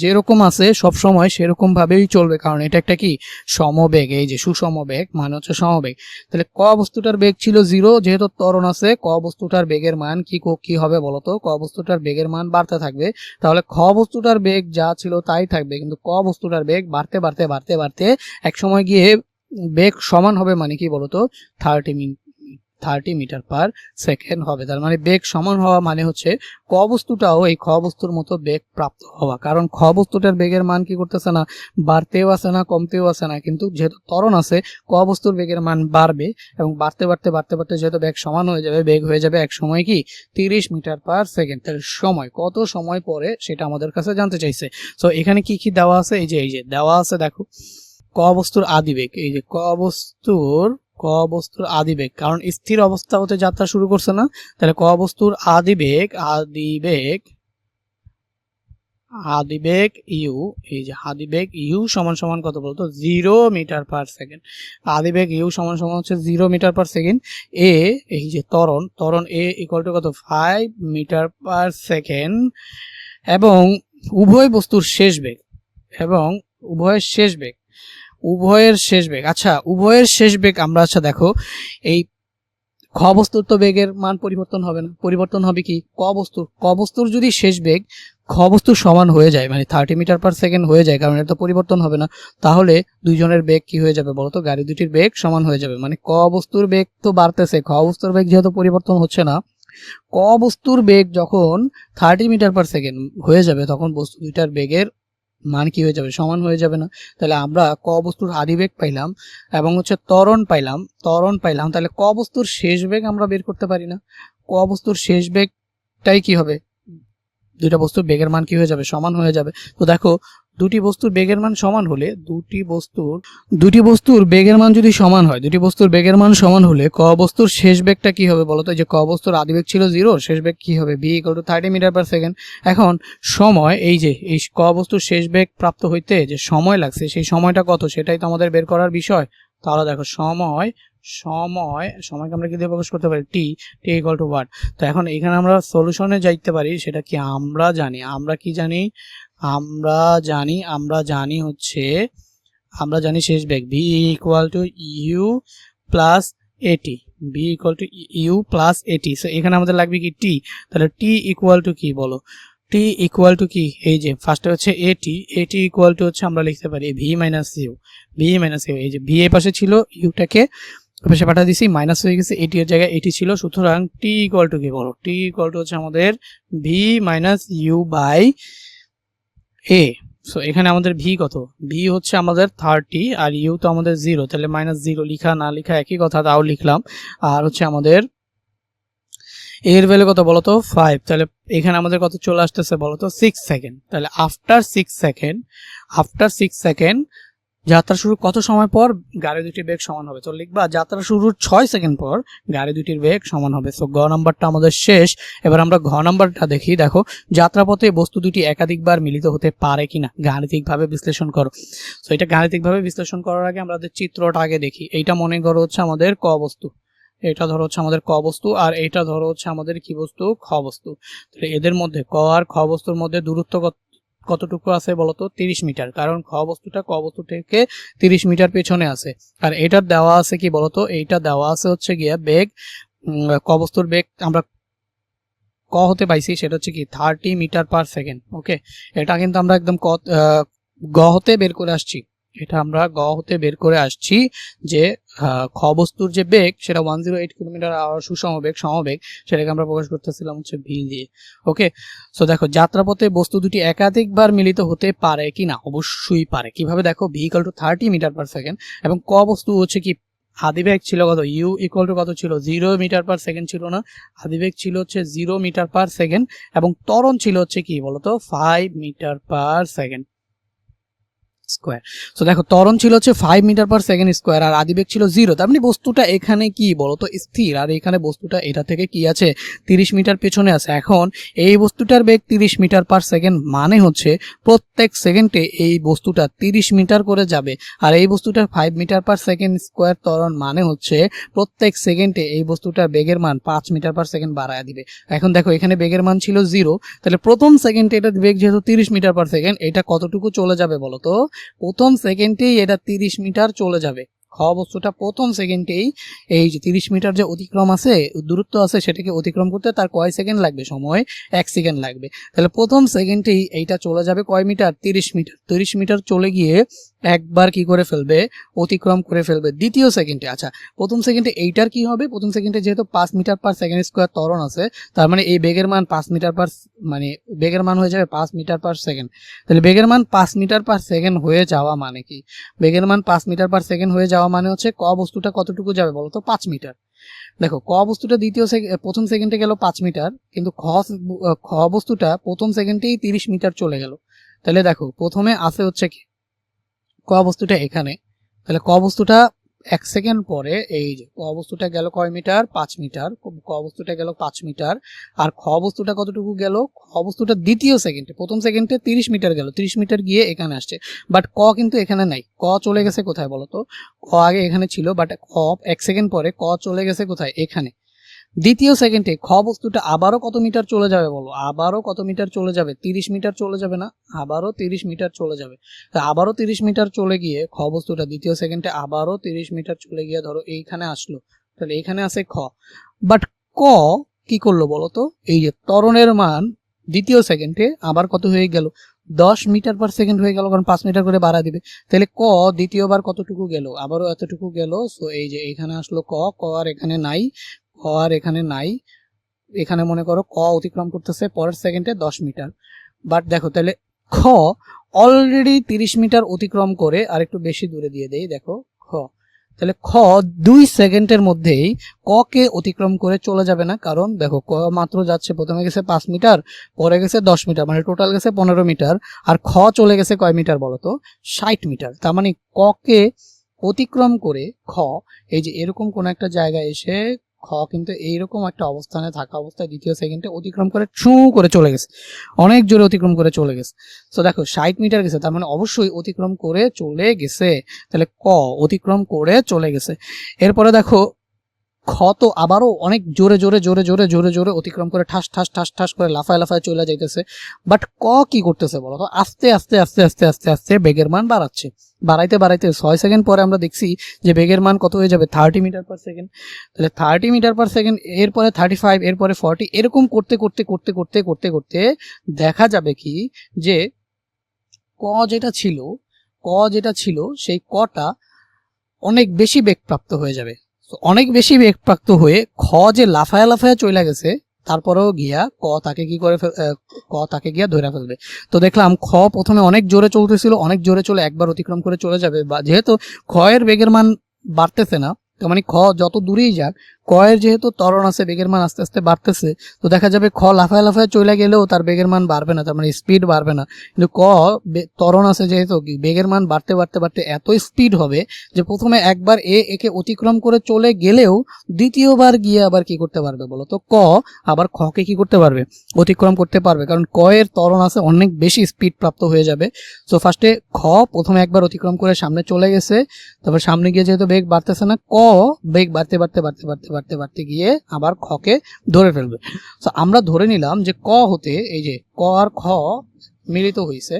A: যেরকম আছে সব সময় সেরকম ভাবেই চলবে, কারণ এটা একটা কি সমবেগ। এই যে সুষম বেগ মানে হচ্ছে সমবেগ। তাহলে ক বস্তুটার বেগ ছিল 0, যেহেতু ত্বরণ আছে ক বস্তুটার বেগের মান কি হবে বলতো? ক বস্তুটার বেগের মান বাড়তে থাকবে। তাহলে খ বস্তুটার বেগ যা ছিল তাই থাকবে, কিন্তু ক বস্তুটার বেগ বাড়তে বাড়তে বাড়তে বাড়তে এক সময় গিয়ে বেগ সমান হবে, মানে কি বলতো? 30 মিটার পার সেকেন্ড হবে। তার মানে বেগ সমান হওয়া মানে হচ্ছে ক বস্তুটাও এই খ বস্তুর মতো বেগ প্রাপ্ত হওয়া, কারণ খ বস্তুটার বেগের মান কি করতেছে না? বাড়তেও আছে না, কমতেও আছে না, কিন্তু যেহেতু ত্বরণ আছে ক বস্তুর বেগের মান বাড়বে, এবং বাড়তে বাড়তে বাড়তে বাড়তে যেহেতু বেগ সমান হয়ে যাবে, বেগ হয়ে যাবে এক সময় কি 30 মিটার পার সেকেন্ড। তাহলে সময় কত সময় পরে সেটা আমাদের কাছে জানতে চাইছে। সো এখানে কি কি দেওয়া আছে? এই যে দেওয়া আছে দেখো, ক বস্তুর আদিবেগ। এই যে ক বস্তুর আদিবেগ, কারণ স্থির অবস্থা হতে যাত্রা শুরু করছে না। তাহলে ক বস্তুর আদিবেগ ইউ, এই যে আদিবেগ ইউ সমান সমান কত বলতো? 0 মিটার পার সেকেন্ড। আদিবেগ ইউ সমান সমান হচ্ছে 0 মিটার পার সেকেন্ড। এই যে ত্বরণ এ ইকুয়াল টু কত? 5 মিটার পার সেকেন্ড। এবং উভয় বস্তুর শেষ বেগ, উভয়ের শেষ বেগ। আচ্ছা, উভয়ের শেষ বেগ আমরা, আচ্ছা দেখো, এই খ বস্তুর তো বেগের মান পরিবর্তন হবে না, পরিবর্তন হবে কি ক বস্তুর যদি শেষ বেগ খ বস্তুর সমান হয়ে যায়, মানে 30 মিটার পার সেকেন্ড হয়ে যায়, কারণ এটা তো পরিবর্তন হবে না, তাহলে দুইজনের বেগ কি হয়ে যাবে বলতো? গাড়ি দুটির বেগ সমান হয়ে যাবে। মানে ক বস্তুর বেগ তো বাড়তেছে, খ বস্তুর বেগ যেহেতু পরিবর্তন হচ্ছে না, ক বস্তুর বেগ যখন 30 মিটার পার সেকেন্ড হয়ে যাবে তখন বস্তু দুইটার বেগের মান কি হয়ে যাবে? সমান হয়ে যাবে না। তাহলে আমরা ক বস্তুর আদিবেগ পাইলাম এবং হচ্ছে ত্বরণ পাইলাম। তাহলে ক বস্তুর শেষ বেগ আমরা বের করতে পারি না। ক বস্তুর শেষ বেগটাই কি হবে? দুইটা বস্তুর বেগের মান কি হয়ে যাবে? সমান হয়ে যাবে। তো দেখো, দুটি বস্তুর বেগের মান সমান হলে দুটি বস্তুর বেগের মান যদি সমান হয়, ক বস্তুর শেষ বেগটা কি হবে বলতো? যে ক বস্তুর আদিবেগ ছিল 0, শেষ বেগ কি হবে? b = 30 metre per second. এখন সময়, এই যে এই ক বস্তুর শেষ বেগ প্রাপ্ত হইতে যে সময় লাগছে সেই সময়টা কত, সেটাই তো আমাদের বের করার বিষয়। তাহলে দেখো, সময়কে আমরা কি দিয়ে প্রকাশ করতে পারি? t = what। তো এখন এখানে আমরা সলিউশনে যাইতে পারি, সেটা কি আমরা জানি? আমরা জানি শেষ বেগ v = u plus at। So এখানে আমাদের লাগবে কি? t। তাহলে t = কি বলো? টি ইকুয়াল টু কি, এই যে ফার্স্টে হচ্ছে এটি, এটি ইকুয়াল টু হচ্ছে আমরা লিখতে পারি V minus U, V minus U, এই যে ভি এর পাশে ছিল, ইউটাকে পাশে পাঠা দিছি, মাইনাস হয়ে গেছে, এটি এর জায়গায় এটি ছিল, সুতরাং টি ইকুয়াল টু কি বলো, টি ইকুয়াল টু হচ্ছে আমাদের V minus U by A. So এখানে আমাদের ভি কত, ভি হচ্ছে আমাদের 30 আর ইউ তো আমাদের 0, তাহলে মাইনাস 0 লিখা না লিখা একই কথা, তাও লিখলাম। আর হচ্ছে আমাদের এর ভ্যালু কত বলতো 5, তাহলে এখানে আমাদের কত চলে আসতেছে বলতো 6 সেকেন্ড। তাহলে আফটার 6 সেকেন্ড যাত্রা শুরু কত সময় পর গাড়ি দুটির বেগ সমান হবে, তো লিখবা যাত্রা শুরুর 6 সেকেন্ড পর গাড়ি দুটির বেগ সমান হবে। সো গ নাম্বারটা আমাদের শেষ। এবার আমরা ঘ নাম্বারটা দেখি। দেখো, যাত্রাপথে বস্তু দুটি একাধিকবার মিলিত হতে পারে কিনা গাণিতিকভাবে বিশ্লেষণ করো। সো এটা গাণিতিকভাবে বিশ্লেষণ করার আগে আমরা চিত্রটা আগে দেখি। এইটা মনে করো হচ্ছে আমাদের ক বস্তু, এটা ধরো হচ্ছে আমাদের ক বস্তু, আর এটা ধরো হচ্ছে আমাদের কি বস্তু, খ বস্তু। তাহলে এদের মধ্যে ক আর খ বস্তুর মধ্যে দূরত্ব কতটুকু আছে বলতো 30 মিটার, কারণ খ বস্তুটা ক বস্তু থেকে 30 মিটার পেছনে আছে। আর এটার দেওয়া আছে কি বলতো, এইটা দেওয়া আছে হচ্ছে গিয়ে বেগ, ক বস্তুর বেগ আমরা ক হতে পাইছি সেটা হচ্ছে কি 30 মিটার পার সেকেন্ড। ওকে, এটা কিন্তু আমরা একদম গ হতে বের করে আসছি, এটা আমরা গ হতে বের করে আসছি যে খ বস্তুর যে বেগ সেটা 108 কিলোমিটার আওয়ার সুষম বেগ, সমবেগ, সেটাকে আমরা প্রকাশ করতেছিলাম হচ্ছে ভি দিয়ে। ওকে, সো দেখো যাত্রাপথে বস্তু দুটি একাধিকবার মিলিত হতে পারে কিনা, অবশ্যই পারে। কিভাবে দেখো, V equal to 30 metre per second এবং ক বস্তু হচ্ছে কি আদিবেগ ছিল কত, ইউ ইকুয়াল টু কত ছিল 0 মিটার পার সেকেন্ড ছিল না, আদিবেগ ছিল হচ্ছে 0 মিটার পার সেকেন্ড এবং ত্বরণ ছিল হচ্ছে কি বলতো 5 metre per second square. So দেখো ত্বরণ ছিল হচ্ছে 5 মিটার পার সেকেন্ড স্কোয়ার আর আদিবেগ ছিল 0, তার মানে বস্তুটা এখানে কি বলতো স্থির, আর এখানে বস্তুটা এটা থেকে কি আছে 30 মিটার পেছনে আছে। এখন এই বস্তুটার বেগ 30 মিটার পার সেকেন্ড, মানে হচ্ছে প্রত্যেক সেকেন্ডে এই বস্তুটা 30 মিটার করে যাবে, আর এই বস্তুটার 5 মিটার পার সেকেন্ড স্কোয়ার ত্বরণ, মানে হচ্ছে প্রত্যেক সেকেন্ডে এই বস্তুটার বেগের মান 5 মিটার পার সেকেন্ড বাড়ায় দিবে। এখন দেখো এখানে বেগের মান ছিল 0, তাহলে প্রথম সেকেন্ডে এটার বেগ যেহেতু 30 মিটার পার সেকেন্ড, এটা কতটুকু চলে যাবে বলতো, প্রথম সেকেন্ডেই এটা 30 মিটার চলে যাবে। খ বস্তুটা প্রথম সেকেন্ডেই এই যে 30 মিটার যে অতিক্রম আছে, দূরত্ব আছে, সেটাকে অতিক্রম করতে তার কয় সেকেন্ড লাগবে, সময় 1 সেকেন্ড লাগবে। তাহলে প্রথম সেকেন্ডেই এইটা চলে যাবে কয় মিটার, 30 মিটার। 30 মিটার চলে গিয়ে একবার কি করে ফেলবে, অতিক্রম করে ফেলবে দ্বিতীয় সেকেন্ডে। আচ্ছা, প্রথম সেকেন্ডে এইটার কি হবে, প্রথম সেকেন্ডে যেহেতু 5 মিটার পার সেকেন্ড স্কোয়ার ত্বরণ আছে, তার মানে এই বেগের মান 5 মিটার পার, মানে বেগের মান হয়ে যাবে 5 মিটার পার সেকেন্ড। তাহলে বেগের মান 5 মিটার পার সেকেন্ড হয়ে যাওয়া মানে কি, বেগের মান 5 মিটার পার সেকেন্ড হয়ে যাওয়া মানে হচ্ছে ক বস্তুটা কতটুকু যাবে বলতো 5 মিটার। দেখো ক বস্তুটা প্রথম সেকেন্ডে গেল 5 মিটার, কিন্তু খ বস্তুটা প্রথম সেকেন্ডেই 30 মিটার চলে গেল। তাহলে দেখো প্রথমে আছে হচ্ছে কি ক বস্তুটা এখানে, তাহলে ক বস্তুটা 1 সেকেন্ড পরে এই যে ক বস্তুটা গেল কয় মিটার, 5 মিটার, ক বস্তুটা গেল 5 মিটার। আর খ বস্তুটা কতটুকু গেল, খ বস্তুটা দ্বিতীয় সেকেন্ডে, প্রথম সেকেন্ডে 30 মিটার গেল, 30 মিটার গিয়ে এখানে আসছে, বাট ক কিন্তু এখানে নাই, ক চলে গেছে কোথায় বলতো, ক আগে এখানে ছিল, বাট ক 1 সেকেন্ড পরে ক চলে গেছে কোথায়, এখানে। দ্বিতীয় সেকেন্ডে খ বস্তুটা আবারও কত মিটার চলে যাবে বলো, আবারও কত মিটার চলে যাবে, 30 মিটার চলে যাবে না, আবারও 30 মিটার চলে যাবে। তা আবারও 30 মিটার চলে গিয়ে খ বস্তুটা দ্বিতীয় সেকেন্ডে আবারও 30 মিটার চলে গিয়ে ধরো এইখানে আসলো, তাহলে এখানে আছে খ। বাট ক কি করলো বলো তো, এই যে ত্বরণের মান দ্বিতীয় সেকেন্ডে আবার কত হয়ে গেল, 10 মিটার পার সেকেন্ড হয়ে গেল, কারণ 5 মিটার করে বাড়া দিবে। তাহলে ক দ্বিতীয়বার কতটুকু গেল, আবারও এতটুকু গেল। সো এই যে এখানে আসলো ক, ক আর এখানে নাই, ক আর এখানে নাই, এখানে মনে করো ক অতিক্রম করতেছে পরের সেকেন্ডে 10 মিটার। বাট দেখো তাহলে খ অলরেডি 30 মিটার অতিক্রম করে আর একটু বেশি দূরে দিয়ে দেই, দেখো খ, তাহলে খ 2 সেকেন্ডের মধ্যেই ক কে অতিক্রম করে চলে যাবে না, কারণ দেখো ক মাত্র যাচ্ছে, প্রথমে গেছে 5 মিটার, পরে গেছে 10 মিটার, মানে টোটাল গেছে 15 মিটার, আর খ চলে গেছে কয় মিটার বলতো 60 মিটার। তার মানে ক কে অতিক্রম করে খ এই যে এরকম কোন একটা জায়গায় এসে খ কিন্তু এইরকম একটা অবস্থানে থাকা অবস্থায় দ্বিতীয় সেকেন্ডে অতিক্রম করে ছু করে চলে গেছে, অনেক জোরে অতিক্রম করে চলে গেছে। তো দেখো 60 মিটার গেছে, তার মানে অবশ্যই অতিক্রম করে চলে গেছে। তাহলে ক অতিক্রম করে চলে গেছে। এরপরে দেখো খ খ তো আবারও অনেক জোরে জোরে জোরে জোরে জোরে জোরে অতিক্রম করে ঠাস ঠাস ঠাস ঠাস করে লাফায় লাফায় চলে যাইতেছে। বাট ক কি করতেছে বলো তো, আস্তে আস্তে আস্তে আস্তে আস্তে আস্তে বেগের মান বাড়াচ্ছে। বাড়াইতে বাড়াইতে 6 সেকেন্ড পরে আমরা দেখছি যে বেগের মান কত হয়ে যাবে, 30 মিটার পার সেকেন্ড। তাহলে 30 মিটার পার সেকেন্ড, এরপরে 35, এরপরে 40, এরকম করতে করতে করতে করতে করতে করতে দেখা যাবে কি যে ক যেটা ছিল সেই কটা অনেক বেশি বেগপ্রাপ্ত হয়ে যাবে। অনেক বেশি বেগপ্রাপ্ত হয়ে খ যে লাফায়া লাফায়া চলে গেছে, তারপরেও গিয়া ক তাকে কি করে ক তাকে গিয়া ধরে ফেলবে। তো দেখলাম খ প্রথমে অনেক জোরে চলতেছিল, অনেক জোরে চলে একবার অতিক্রম করে চলে যাবে, বা যেহেতু খ এর বেগের মান বাড়তেছে না, তার মানে খ যত দূরেই যাক ক এর যেহেতু ত্বরণ আছে, বেগের মান আস্তে আস্তে বাড়তেছে, তো দেখা যাবে খ লাফায় লাফায় চলে গেলেও তার বেগের মান বাড়বে না, তার মানে স্পিড বাড়বে না। কিন্তু ক ত্বরণ আছে যেহেতু, বেগের মান বাড়তে বাড়তে বাড়তে এত স্পিড হবে যে প্রথমে একবার একে অতিক্রম করে চলে গেলেও দ্বিতীয়বার গিয়ে আবার কি করতে পারবে বলো তো, ক আবার খকে কি করতে পারবে, অতিক্রম করতে পারবে, কারণ ক এর ত্বরণ আছে অনেক বেশি স্পিড প্রাপ্ত হয়ে যাবে। সো ফার্স্টে খ প্রথমে একবার অতিক্রম করে সামনে চলে গেছে, তারপর সামনে গিয়ে যেহেতু বেগ বাড়তেছে না, ক বেগ বাড়তে বাড়তে বাড়তে বাড়তে বাড়তে বাড়তে গিয়ে আবার খকে ধরে ফেলবে। তো আমরা ধরে নিলাম যে ক হতে এই যে ক আর খ মিলিত হয়েছে,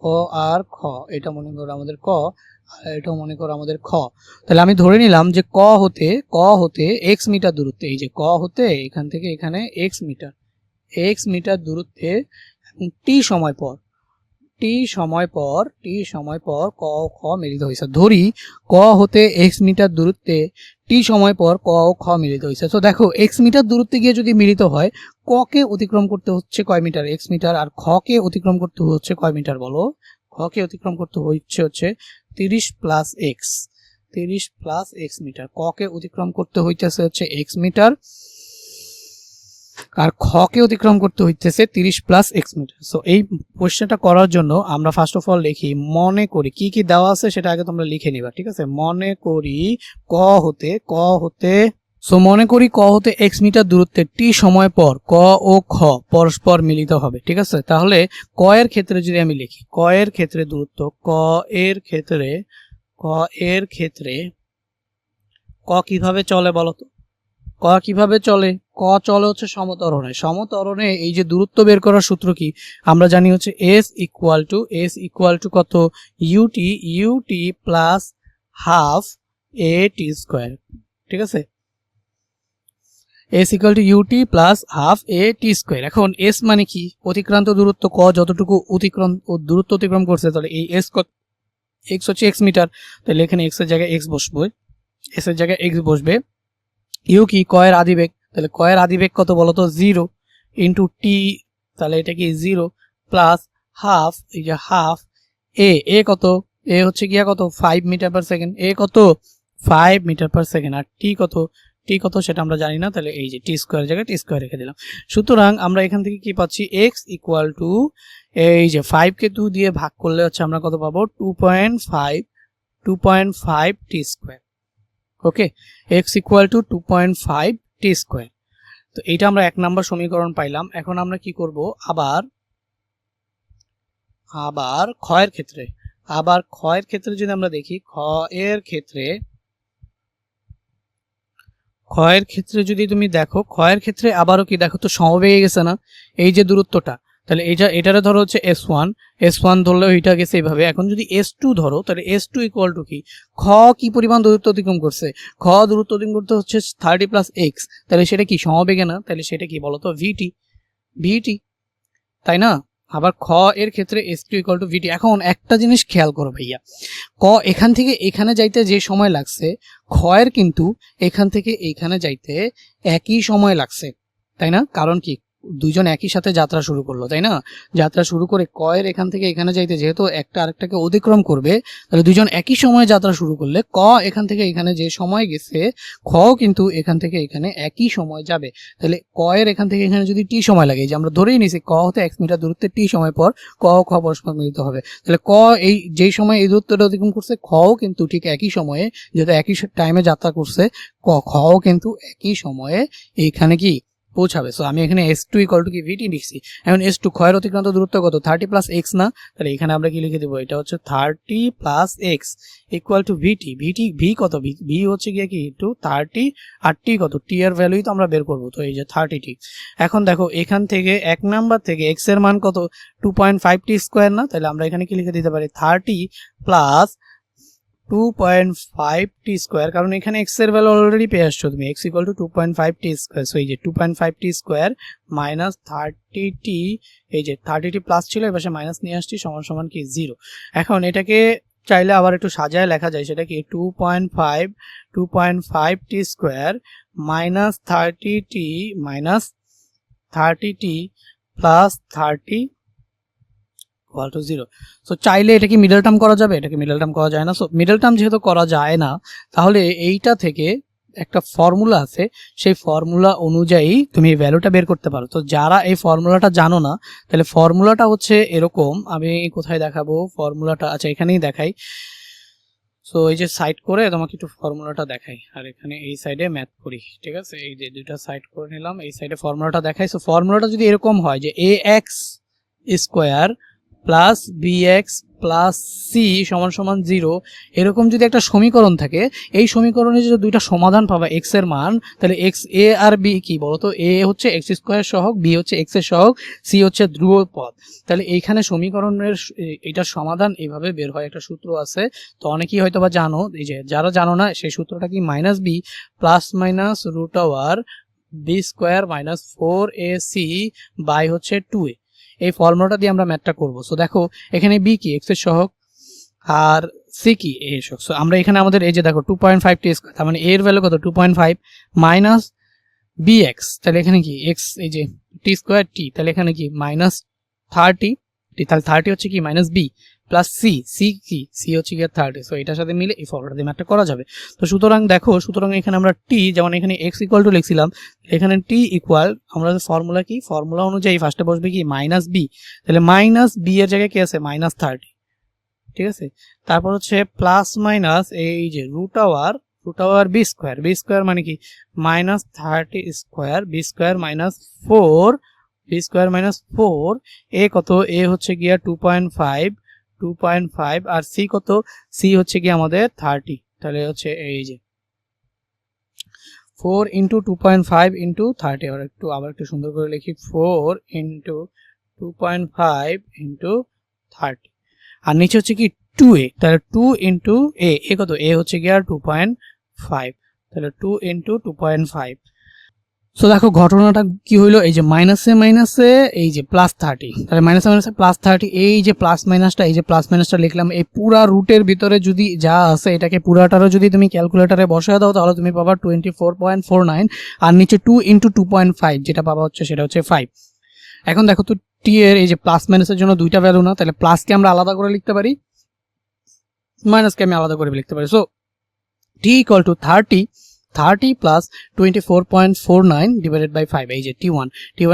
A: ক আর খ, এটা মনে করো আমাদের ক, আর এটাও মনে করো আমাদের খ। তাহলে আমি ধরে নিলাম যে ক হতে এক্স মিটার দূরত্বে, এই যে ক হতে এখান থেকে এখানে এক্স মিটার দূরত্বে টি সময় পর ক ও খ মিলিত হয়েছে। ধরি ক হতে এক্স মিটার দূরত্বে টি সময় পর ক ও খ মিলিত হয়েছে। তো দেখো এক্স মিটার দূরত্বে গিয়ে যদি মিলিত হয়, ক কে অতিক্রম করতে হচ্ছে কয় মিটার, এক্স মিটার, আর খ কে অতিক্রম করতে হচ্ছে কয় মিটার বলো, খ কে অতিক্রম করতে হচ্ছে 30 প্লাস এক্স মিটার, ক কে অতিক্রম করতে হইতেছে হচ্ছে এক্স মিটার, আর খ কে অতিক্রম করতে হইতেছে 30 প্লাস এক্স মিটার। সো এই কোশ্চেনটা করার জন্য আমরা ফার্স্ট অফ অল লিখি, মনে করি কি কি দেওয়া আছে সেটা আগে তোমরা লিখে নিবা, ঠিক আছে। মনে করি ক হতে এক্স মিটার দূরত্বে টি সময় পর ক ও খ পরস্পর মিলিত হবে, ঠিক আছে। তাহলে ক এর ক্ষেত্রে যদি আমি লিখি, ক এর ক্ষেত্রে দূরত্ব, ক কিভাবে চলে বলো তো, ক কিভাবে চলে, ক চলে হচ্ছে সমতরণে। এই যে দূরত্ব বের করার সূত্র কি, আমরা জানি হচ্ছে এস ইকুয়াল টু কত, UT plus half A T square, ঠিক আছে। S equal to UT plus half A T square. এখন এস মানে কি, অতিক্রান্ত দূরত্ব, ক যতটুকু দূরত্ব অতিক্রম করছে, তাহলে এই এস এক্স হচ্ছে এক্স মিটার, তাহলে এখানে এক্স এর জায়গায় এক্স বসবে। ইউ কি, ক এর আদিবেগ, তাহলে ক এর আদিবেগ কত বলতো, 0 ইন্টু টি, তাহলে এটা কি 0 প্লাস হাফ, এই যে হাফ এ কত, এ হচ্ছে গিয়া কত 5 মিটার পার সেকেন্ড, এ কত 5 মিটার পার সেকেন্ড, আর টি কত সেটা আমরা জানি না, তাহলে এই যে টি স্কোয়ার জায়গায় টি স্কোয়ার রেখে দিলাম। সুতরাং আমরা এখান থেকে কি পাচ্ছি, এক্স ইকুয়াল টু এই যে 5 কে 2 দিয়ে ভাগ করলে হচ্ছে আমরা কত পাবো, 2.5 T square. Okay, x equal to 2.5 T square. তো এইটা আমরা 1 নাম্বার সমীকরণ পাইলাম। এখন আমরা কি করব, আবার খ এর ক্ষেত্রে যদি আমরা দেখি, খ এর ক্ষেত্রে যদি তুমি দেখো, খ এর ক্ষেত্রে আবারও কি দেখো তো, সমবেগে গেছে না এই যে দূরত্বটা, তাহলে এটারে ধরো হচ্ছে S1 ধরলে ওইটা গেছে এইভাবে। এখন যদি S2 ধরো, তাহলে S2 ইকুয়াল টু কি, খ কি পরিমাণ দূরত্ব অতিক্রম করছে, খ দূরত্ব অতিক্রম করতে হচ্ছে 30 প্লাস এক্স, তাহলে সেটা কি সমবেগে না, তাহলে সেটা কি বলতো, ভিটি, তাই না। আবার খ এর ক্ষেত্রে S2 ইকুয়াল টু ভিটি। এখন একটা জিনিস খেয়াল করো ভাইয়া, ক এখান থেকে এখানে যাইতে যে সময় লাগছে, খ এর কিন্তু এখান থেকে এখানে যাইতে একই সময় লাগছে, তাই না। কারণ কি, দুইজন একই সাথে যাত্রা শুরু করলো, তাই না। যাত্রা শুরু করে ক এর এখান থেকে এখানে যাইতে যেহেতু একটা আরেকটাকে অতিক্রম করবে, তাহলে দুইজন একই সময়ে যাত্রা শুরু করলে ক এখান থেকে এখানে যে সময় গেছে, খ কিন্তু এখান থেকে এখানে একই সময় যাবে। তাহলে ক এর এখান থেকে এখানে যদি টি সময় লাগে, যে আমরা ধরেই নিছি ক হতে 1 মিটার দূরত্বে টি সময় পর ক ও খ পরস্পর মিলিত হবে, তাহলে ক এই যেই সময় এই দূরত্বটা অতিক্রম করছে, খও কিন্তু ঠিক একই সময়ে, যেহেতু একই টাইমে যাত্রা করছে, খও কিন্তু একই সময়ে এইখানে কি পৌঁছাবে। সো আমি এখানে s2 ইকুয়াল টু কি vt লিখছি। এখন s2 ক্ষয়ের অতিক্রান্ত দূরত্ব কত 30 প্লাস x না, তাহলে এখানে আমরা কি লিখে দেবো, এটা হচ্ছে 30 plus x equal two vt। v কত, v হচ্ছে গিয়ে কি টু 30 আর t কত, t এর ভ্যালুই তো আমরা বের করবো, তো এই যে 30t। এখন দেখো এখান থেকে 1 নাম্বার থেকে x এর মান কত 2.5t স্কোয়ার না, তাহলে আমরা এখানে কি লিখে দিতে পারি 30 প্লাস 2.5t স্কোয়ার, কারণ এখানে x এর ভ্যালু অলরেডি পেয়ে আসছো তুমি, x equal two 2.5t square. So এই যে 2.5t স্কোয়ার মাইনাস 30t, এই যে 30t প্লাস ছিল এবার মাইনাস নিয়ে আসছি, সমান সমান কি 0। এখন এটাকে চাইলে আবার একটু সাজায় লেখা যায়, সেটা কি 2.5t square minus 30t minus 30t plus 30 equal to 0। So চাইলে এটা কি মিডল টার্ম করা যাবে, এটাকে মিডল টার্ম করা যায় না। সো মিডল টার্ম যেহেতু করা যায় না, তাহলে এইটা থেকে একটা ফর্মুলা আছে, সেই ফর্মুলা অনুযায়ী তুমি এই ভ্যালুটা বের করতে পারো। তো যারা এই ফর্মুলাটা জানো না, তাহলে ফর্মুলাটা হচ্ছে এরকম, আমি কোথায় দেখাবো ফর্মুলাটা, আচ্ছা এখানেই দেখাই। সো এই যে সাইড করে তোমাকে একটু ফর্মুলাটা দেখাই, আর এখানে এই সাইডে ম্যাথ করি, ঠিক আছে। এই যে দুইটা সাইড করে নিলাম, এই সাইডে ফর্মুলাটা দেখাই। সো ফর্মুলাটা যদি এরকম হয় যে ax square plus bx plus c সমান সমান 0, এরকম যদি একটা সমীকরণ থাকে, এই সমীকরণে যদি দুইটা সমাধান পাবা x এর মান, তাহলে x a আর b কি বলতো, a হচ্ছে x স্কোয়ার সহগ, b হচ্ছে x এর সহগ, c হচ্ছে ধ্রুব পদ। তাহলে এইখানে সমীকরণের এটার সমাধান এইভাবে বের হয়, একটা সূত্র আছে। তো অনেকেই হয়তো বা জানো, এই যে যারা জানো না সেই সূত্রটা কি minus b plus minus root over b square minus 4ac by হচ্ছে 2a। এই ফর্মুলাটা দিয়ে আমরা ম্যাথটা করব। সো দেখো এখানে b কি x এর সহগ আর c কি a এর সহগ। সো আমরা এখানে আমাদের এই যে দেখো 2.5t স্কয়ার, তার মানে a এর ভ্যালু কত 2.5 মাইনাস bx, তাহলে এখানে কি x এই যে t স্কয়ার t, তাহলে এখানে কি মাইনাস 30t, তাহলে 30 হচ্ছে কি মাইনাস b প্লাস c কি c হচ্ছে কি 30। সো এটার সাথে মিলে এই ফর্মুলাটা দিয়ে ম্যাথটা করা যাবে। তো সুতরাং দেখো, সুতরাং এখানে আমরা t যেমন এখানে x ইকুয়াল টু লিখছিলাম, এখানে t ইকুয়াল আমরা ফর্মুলা কি, ফর্মুলা অনুযায়ী ফার্স্টে বসবে কি মাইনাস b, তাহলে মাইনাস b এর জায়গায় কি আছে মাইনাস 30, ঠিক আছে। তারপর হচ্ছে প্লাস মাইনাস এই যে রুট ওভার বি স্কোয়ার মানে কি minus 30 square, B square minus 4 A কত, এ হচ্ছে গিয়া 2.5 আর সি কত, সি হচ্ছে কি আমাদের 30, তাহলে হচ্ছে এই যে 4 ইন্টু 2.5 ইন্টু 30, আবার একটু সুন্দর করে লিখি 4 ইন্টু 2.5 ইন্টু 30, আর নিচে হচ্ছে কি 2a, তাহলে 2 ইন্টু এ কত, এ হচ্ছে গিয়া 2.5, তাহলে 2 ইন্টু 2.5। সো দেখো ঘটনাটা কি হইলো, এই যে মাইনাসে এই যে প্লাস 30, তাহলে মাইনাসে প্লাস 30, এই যে প্লাস মাইনাসটা লিখলাম, এই পুরা রুটের ভিতরে যদি যা আছে এটাকে পুরাটারও যদি তুমি ক্যালকুলেটরে বসায় দাও, তাহলে তুমি পাবা 24.49, আর নিচে 2 ইন্টু 2.5 যেটা পাবা হচ্ছে সেটা হচ্ছে 5। এখন দেখো তো টি এর এই যে প্লাস মাইনাসের জন্য দুইটা ভ্যালু না, তাহলে প্লাসকে আমরা আলাদা করে লিখতে পারি, মাইনাসকে আমি আলাদা করে লিখতে পারি। সো টি ইকুয়াল টু 30 প্লাস 24.49 ডিভাইডেড বাই 5, এই যে t1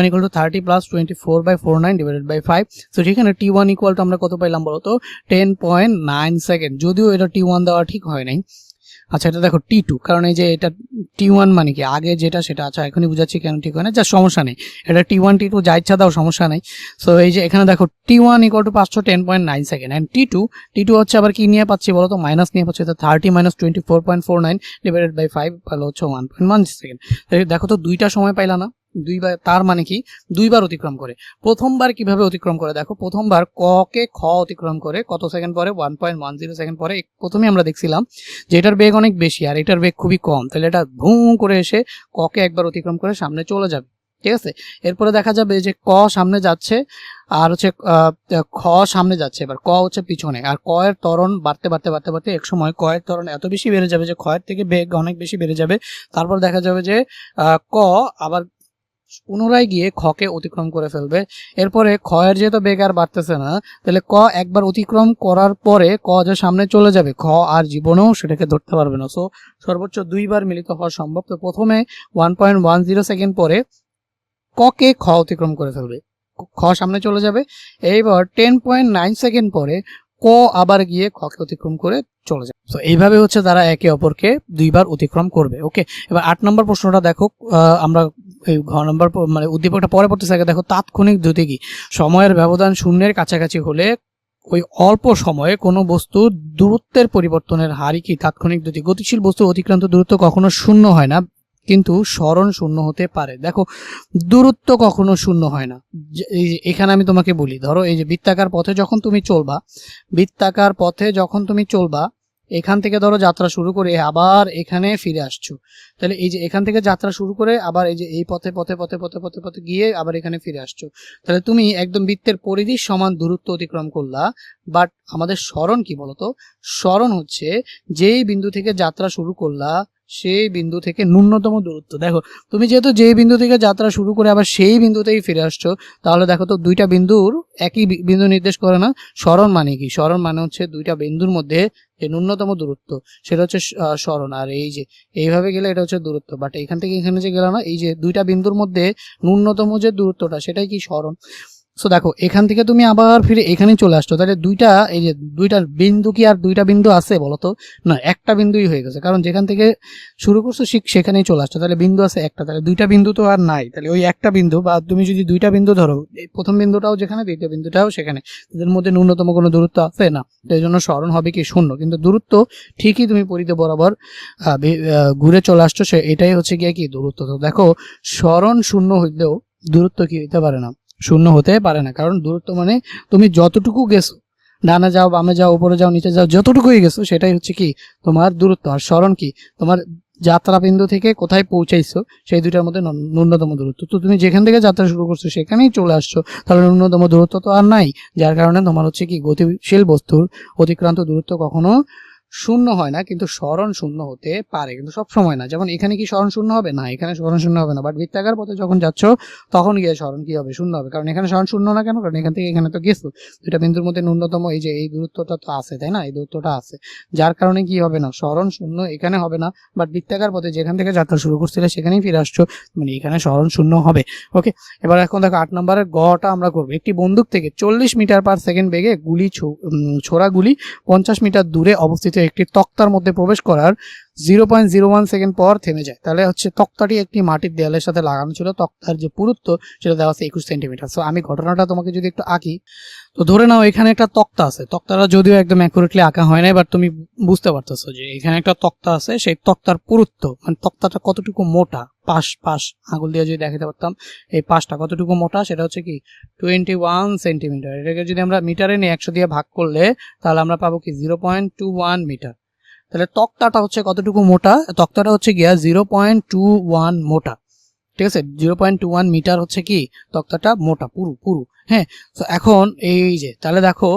A: ইকুয়াল টু 30 প্লাস 24/49 ডিভাইডেড বাই 5। সো সেখানে t1 ইকুয়াল টু আমরা কত পাইলাম বলো তো 10.9 সেকেন্ড, যদিও এটা t1 দেওয়া ঠিক হয় নাই। আচ্ছা এটা দেখো t2, কারণ এই যে এটা t1 মানে কি আগে যেটা সেটা, আচ্ছা এখনই বুঝাচ্ছি কেন ঠিক হয় না, যা সমস্যা নেই, এটা t1 t2 যা ইচ্ছা দাও সমস্যা নেই। সো এই যে এখানে দেখো t1 equal two 510.9 second, and t2 হচ্ছে আবার কি নিয়ে পাচ্ছি বলো তো, মাইনাস নিয়ে পাচ্ছি, 30 মাইনাস 24.49 ডিভাইডেড বাই 5 তাহলে হচ্ছে 1.1 সেকেন্ড। দেখো তো দুইটা সময় পাইলা না, দুইবার, তার মানে কি দুইবার অতিক্রম করে। প্রথমবার কিভাবে অতিক্রম করে দেখো, প্রথমবার ক কে খ অতিক্রম করে কত সেকেন্ড পরে, 1.10 সেকেন্ড পরে। প্রথমে আমরা দেখছিলাম যে এটার বেগ অনেক বেশি আর এটার বেগ খুবই কম, তাহলে এটা ভুঁ করে এসে ক কে একবার অতিক্রম করে সামনে চলে যাবে, ঠিক আছে। এরপরে দেখা যাবে যে ক সামনে যাচ্ছে আর হচ্ছে খ সামনে যাচ্ছে, এবার ক হচ্ছে পিছনে, আর ক এর ত্বরণ বাড়তে এক সময় ক এর ত্বরণ এত বেশি বেড়ে যাবে যে খ এর থেকে বেগ অনেক বেশি বেড়ে যাবে। তারপর দেখা যাবে যে ক আবার পুনরায় গিয়ে খকে অতিক্রম করে ফেলবে। এরপরে খ এর যেহেতু বেগ আর বাড়তেছে না, তাহলে ক একবার অতিক্রম করার পরে ক যে সামনে চলে যাবে, খ আর জীবনেও সেটাকে ধরতে পারবে না। সো সর্বোচ্চ দুইবার মিলিত হওয়া সম্ভব। তো প্রথমে 1.10 সেকেন্ড পরে ক কে খ অতিক্রম করে ফেলবে, খ সামনে চলে যাবে। এইবার 10.9 সেকেন্ড পরে ক আবার গিয়ে খকে অতিক্রম করে চলে যায়। তো এইভাবে হচ্ছে তারা একে অপরকে দুইবার অতিক্রম করবে। ওকে, এবার 8 নম্বর প্রশ্নটা দেখো, আমরা এই ঘ নম্বর মানে উদ্দীপকটা পরে পড়তেছে, আগে দেখো তাৎক্ষণিক দ্রুতি কি? সময়ের ব্যবধান শূন্যের কাছাকাছি হলে ওই অল্প সময়ে কোনো বস্তুর দূরত্বের পরিবর্তনের হারই কি তাৎক্ষণিক দ্রুতি। গতিশীল বস্তুর অতিক্রান্ত দূরত্ব কখনো শূন্য হয় না, কিন্তু সরণ শূন্য হতে পারে। দেখো দূরত্ব কখনো শূন্য হয় না। এখানে আমি তোমাকে বলি, ধরো এই যে বৃত্তাকার পথে যখন তুমি চলবা, এখান থেকে ধরো যাত্রা শুরু করে আবার এখানে ফিরে আসছো, তাহলে এই যে এখান থেকে যাত্রা শুরু করে আবার এই যে এই পথে পথে পথে পথে পথে পথে গিয়ে আবার এখানে ফিরে আসছো, তাহলে তুমি একদম বৃত্তের পরিধির সমান দূরত্ব অতিক্রম করলা। বাট আমাদের সরণ কি বলতো? সরণ হচ্ছে যেই বিন্দু থেকে যাত্রা শুরু করলা সেই বিন্দু থেকে ন্যূনতম দূরত্ব। দেখো তুমি যেহেতু যেই বিন্দু থেকে যাত্রা শুরু করে আবার সেই বিন্দুতেই ফিরে আসছো, তাহলে দেখো তো দুইটা বিন্দুর একই বিন্দু নির্দেশ করে না। সরণ মানে কি? সরণ মানে হচ্ছে দুইটা বিন্দুর মধ্যে যে ন্যূনতম দূরত্ব সেটা হচ্ছে সরণ। আর এই যে এইভাবে গেলে এটা হচ্ছে দূরত্ব। বাট এখান থেকে এখানে যে গেল না, এই যে দুইটা বিন্দুর মধ্যে ন্যূনতম যে দূরত্বটা সেটাই কি? সরণ। সো দেখো এখান থেকে তুমি আবার ফিরে এখানে চলে আসছো, তাহলে দুইটা এই যে দুইটার বিন্দু কি আর দুইটা বিন্দু আছে বলতো? না, একটা বিন্দুই হয়ে গেছে, কারণ যেখান থেকে শুরু করছো ঠিক সেখানেই চলে আসছো, তাহলে বিন্দু আছে একটা, তাহলে দুইটা বিন্দু তো আর নাই। তাহলে ওই একটা বিন্দু, বা তুমি যদি দুইটা বিন্দু ধরো, প্রথম বিন্দুটাও যেখানে দ্বিতীয় বিন্দুটাও সেখানে, তাদের মধ্যে ন্যূনতম কোনো দূরত্ব আছে না, এই জন্য সরণ হবে কি? শূন্য। কিন্তু দূরত্ব ঠিকই তুমি পরিধি বরাবর ঘুরে চলে আসছো, এটাই হচ্ছে গিয়ে কি? দূরত্ব। তো দেখো সরণ শূন্য হইলেও দূরত্ব কি হইতে পারে না? শূন্য হতে পারে না, কারণ দূরত্ব মানে তুমি যতটুকু গেছো, ডানে যাও বামে যাও উপরে যাও নিচে যাও, যতটুকুই গেছো সেটাই হচ্ছে কি? তোমার দূরত্ব। আর সরণ কি? তোমার যাত্রা বিন্দু থেকে কোথায় পৌঁছাইছো সেই দুইটার মধ্যে ন্যূনতম দূরত্ব। তো তুমি যেখান থেকে যাত্রা শুরু করছো সেখানেই চলে আসছো, তাহলে ন্যূনতম দূরত্ব তো আর নাই, যার কারণে তোমার হচ্ছে কি? গতিশীল বস্তুর অতিক্রান্ত দূরত্ব কখনো শূন্য হয় না, কিন্তু সরণ শূন্য হতে পারে, কিন্তু সব সময় না। যেমন এখানে কি সরণ শূন্য হবে? না, এখানে সরণ শূন্য হবে না। বাট বৃত্তাকার পথে যখন যাচ্ছ তখন গিয়ে সরণ কি হবে? শূন্য হবে। কারণ এখানে সরণ শূন্য না কেন? কারণ এখান থেকে এখানে তো গেছো, দুটা বিন্দুর মধ্যে ন্যূনতম এই যে এই দূরত্বটা তো আছে, তাই না? এই দূরত্বটা আছে, যার কারণে কি হবে না? সরণ শূন্য এখানে হবে না। বাট বৃত্তাকার পথে যেখান থেকে যাত্রা শুরু করছিলে সেখানেই ফিরে আসছো, মানে এখানে সরণ শূন্য হবে। ওকে, এবার এখন দেখো 8 নম্বরের গটা আমরা করবো। একটি বন্দুক থেকে 40 মিটার পার সেকেন্ড বেগে ছোড়া গুলি 50 মিটার দূরে অবস্থিত একটি তক্তার মধ্যে প্রবেশ করার 0.01 সেকেন্ড পর থেমে যায়। তাহলে হচ্ছে তক্তাটি একটি মাটির দেয়ালের সাথে লাগানো ছিল, তক্তার যে পুরুত্ব সেটা দেওয়া আছে 21 সেন্টিমিটার। সো আমি ঘটনাটা তোমাকে যদি একটু আঁকি, তো ধরে নাও এখানে একটা তক্তা আছে, তক্তাটা যদিও একদম অ্যাকুরেটলি আঁকা হয় না, এবার তুমি বুঝতে পারতেছো যে এখানে একটা তক্তা আছে, সেই তক্তার পুরুত্ব মানে তক্তাটা কতটুকু মোটা, পাশ আঙুল দিয়ে যদি দেখাতে পারতাম এই পাশটা কতটুকু মোটা, সেটা হচ্ছে কি 21 সেন্টিমিটার। এটাকে যদি আমরা মিটারে নিয়ে 100 দিয়ে ভাগ করলে তাহলে আমরা পাবো কি 0.21 মিটার। তাহলে তক্তাটা হচ্ছে কতটুকু মোটা? তক্তাটা হচ্ছে গিয়া 0.21 মোটা, ঠিক আছে? 0.21 মিটার হচ্ছে কি তক্তাটা মোটা পুরু। হ্যাঁ, তো এখন এই যে তাহলে দেখো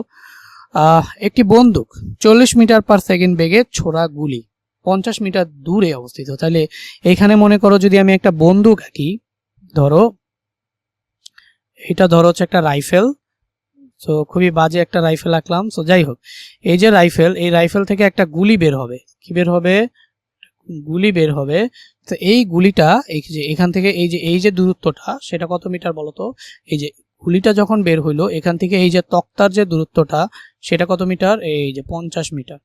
A: একটি বন্দুক 40 মিটার পার সেকেন্ড বেগে ছোড়া গুলি 50 মিটার দূরে অবস্থিত। তাহলে এখানে মনে করো যদি আমি একটা বন্দুক আঁকি, ধরো এটা ধরো হচ্ছে একটা রাইফেল, সো খুবই বাজে একটা রাইফেল আঁকলাম। সো যাই হোক, এই যে রাইফেল, এই রাইফেল থেকে একটা গুলি বের হবে। কি বের হবে? গুলি বের হবে। তো এই গুলিটা এই যে এখান থেকে এই যে দূরত্বটা সেটা কত মিটার বলো তো? এই যে গুলিটা যখন বের হইলো এখান থেকে এই যে তক্তার যে দূরত্বটা সেটা কত মিটার? এই যে 50 মিটার।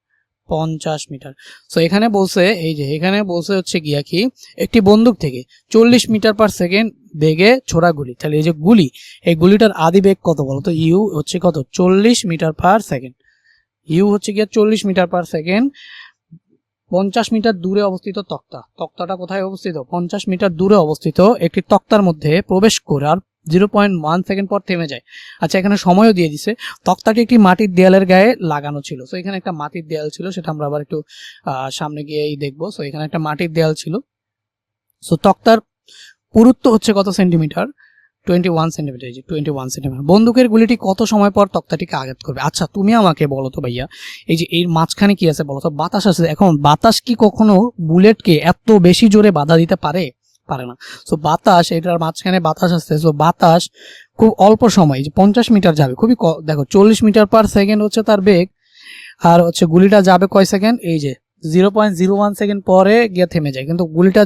A: 50 মিটার। সো এখানে বলছে হচ্ছে গিয়া কি একটি বন্দুক থেকে 40 মিটার পার সেকেন্ড বেগে ছোড়া গুলি। তাহলে এই যে গুলি, এই গুলিটার আদি বেগ কত বলো তো? ইউ হচ্ছে কত? 40 মিটার পার সেকেন্ড। ইউ হচ্ছে গিয়া 40 মিটার পার সেকেন্ড। 50 মিটার দূরে অবস্থিত তক্তাটা কোথায় অবস্থিত? 50 মিটার দূরে অবস্থিত একটি তক্তার মধ্যে প্রবেশ করার 0.1 সেকেন্ড পর থেমে যায়। আচ্ছা, এখানে সময়ও দিয়ে দিছে। তক্তাটি একটি মাটির দেয়ালের গায়ে লাগানো ছিল। সো এখানে একটা মাটির দেয়াল ছিল, সেটা আমরা আবার একটু সামনে গিয়েই দেখবো। সো এখানে একটা মাটির দেয়াল ছিল। সো তক্তার পুরুত্ব হচ্ছে কত সেন্টিমিটার? 21 সেন্টিমিটার। 21 সেন্টিমিটার। বন্দুকের গুলিটি কত সময় পর তক্তাটিকে আঘাত করবে? আচ্ছা, তুমি আমাকে বলো তো ভাইয়া, এই যে এর মাঝখানে কি আছে বলো তো? বাতাস আছে। এখন বাতাস কি কখনো বুলেটকে এত বেশি জোরে বাধা দিতে পারে? পারে না। সো বাতাস, এটার মাঝখানে বাতাস আসছে, সো বাতাস খুব অল্প সময়, যে 50 মিটার যাবে খুবই দেখো 40 মিটার পার সেকেন্ড হচ্ছে তার বেগ, আর হচ্ছে গুলিটা যাবে কয় সেকেন্ড? এই যে 0.01 সেকেন্ড পরে গিয়ে থেমে যায়, কিন্তু গুলিটা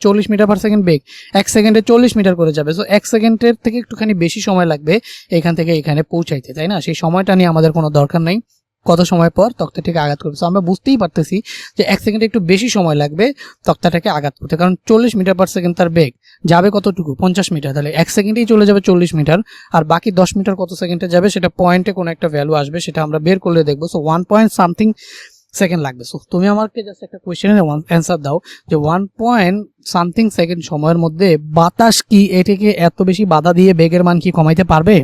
A: 40 মিটার পার সেকেন্ড বেগ, 1 সেকেন্ডে 40 মিটার করে যাবে। সো 1 সেকেন্ডের থেকে একটুখানি বেশি সময় লাগবে এখান থেকে এখানে পৌঁছাইতে, তাই না? সেই সময়টা নিয়ে আমাদের কোনো দরকার নেই কত সময় পর তক্তাটিকে আঘাত করবে। সো আমরা বুঝতেই পারতেছি যে 1 সেকেন্ডে একটু বেশি সময় লাগবে তক্তাটাকে আঘাত করতে, কারণ 40 মিটার পার সেকেন্ড তার বেগ, যাবে কতটুকু 50 মিটার, তাহলে 1 সেকেন্ডেই চলে যাবে 40 মিটার, আর বাকি 10 মিটার কত সেকেন্ডে যাবে সেটা পয়েন্টে কোনো একটা ভ্যালু আসবে, সেটা আমরা বের করলে দেখবো। সো 1 পয়েন্ট সামথিং সেকেন্ড লাগবে। সো তুমি আমাকে জাস্ট একটা কোয়েশ্চেনের অ্যান্সার দাও যে 1 পয়েন্ট সামথিং সেকেন্ড সময়ের মধ্যে বাতাস কি এটাকে এত বেশি বাধা দিয়ে বেগের মান কি কমাইতে পারবে?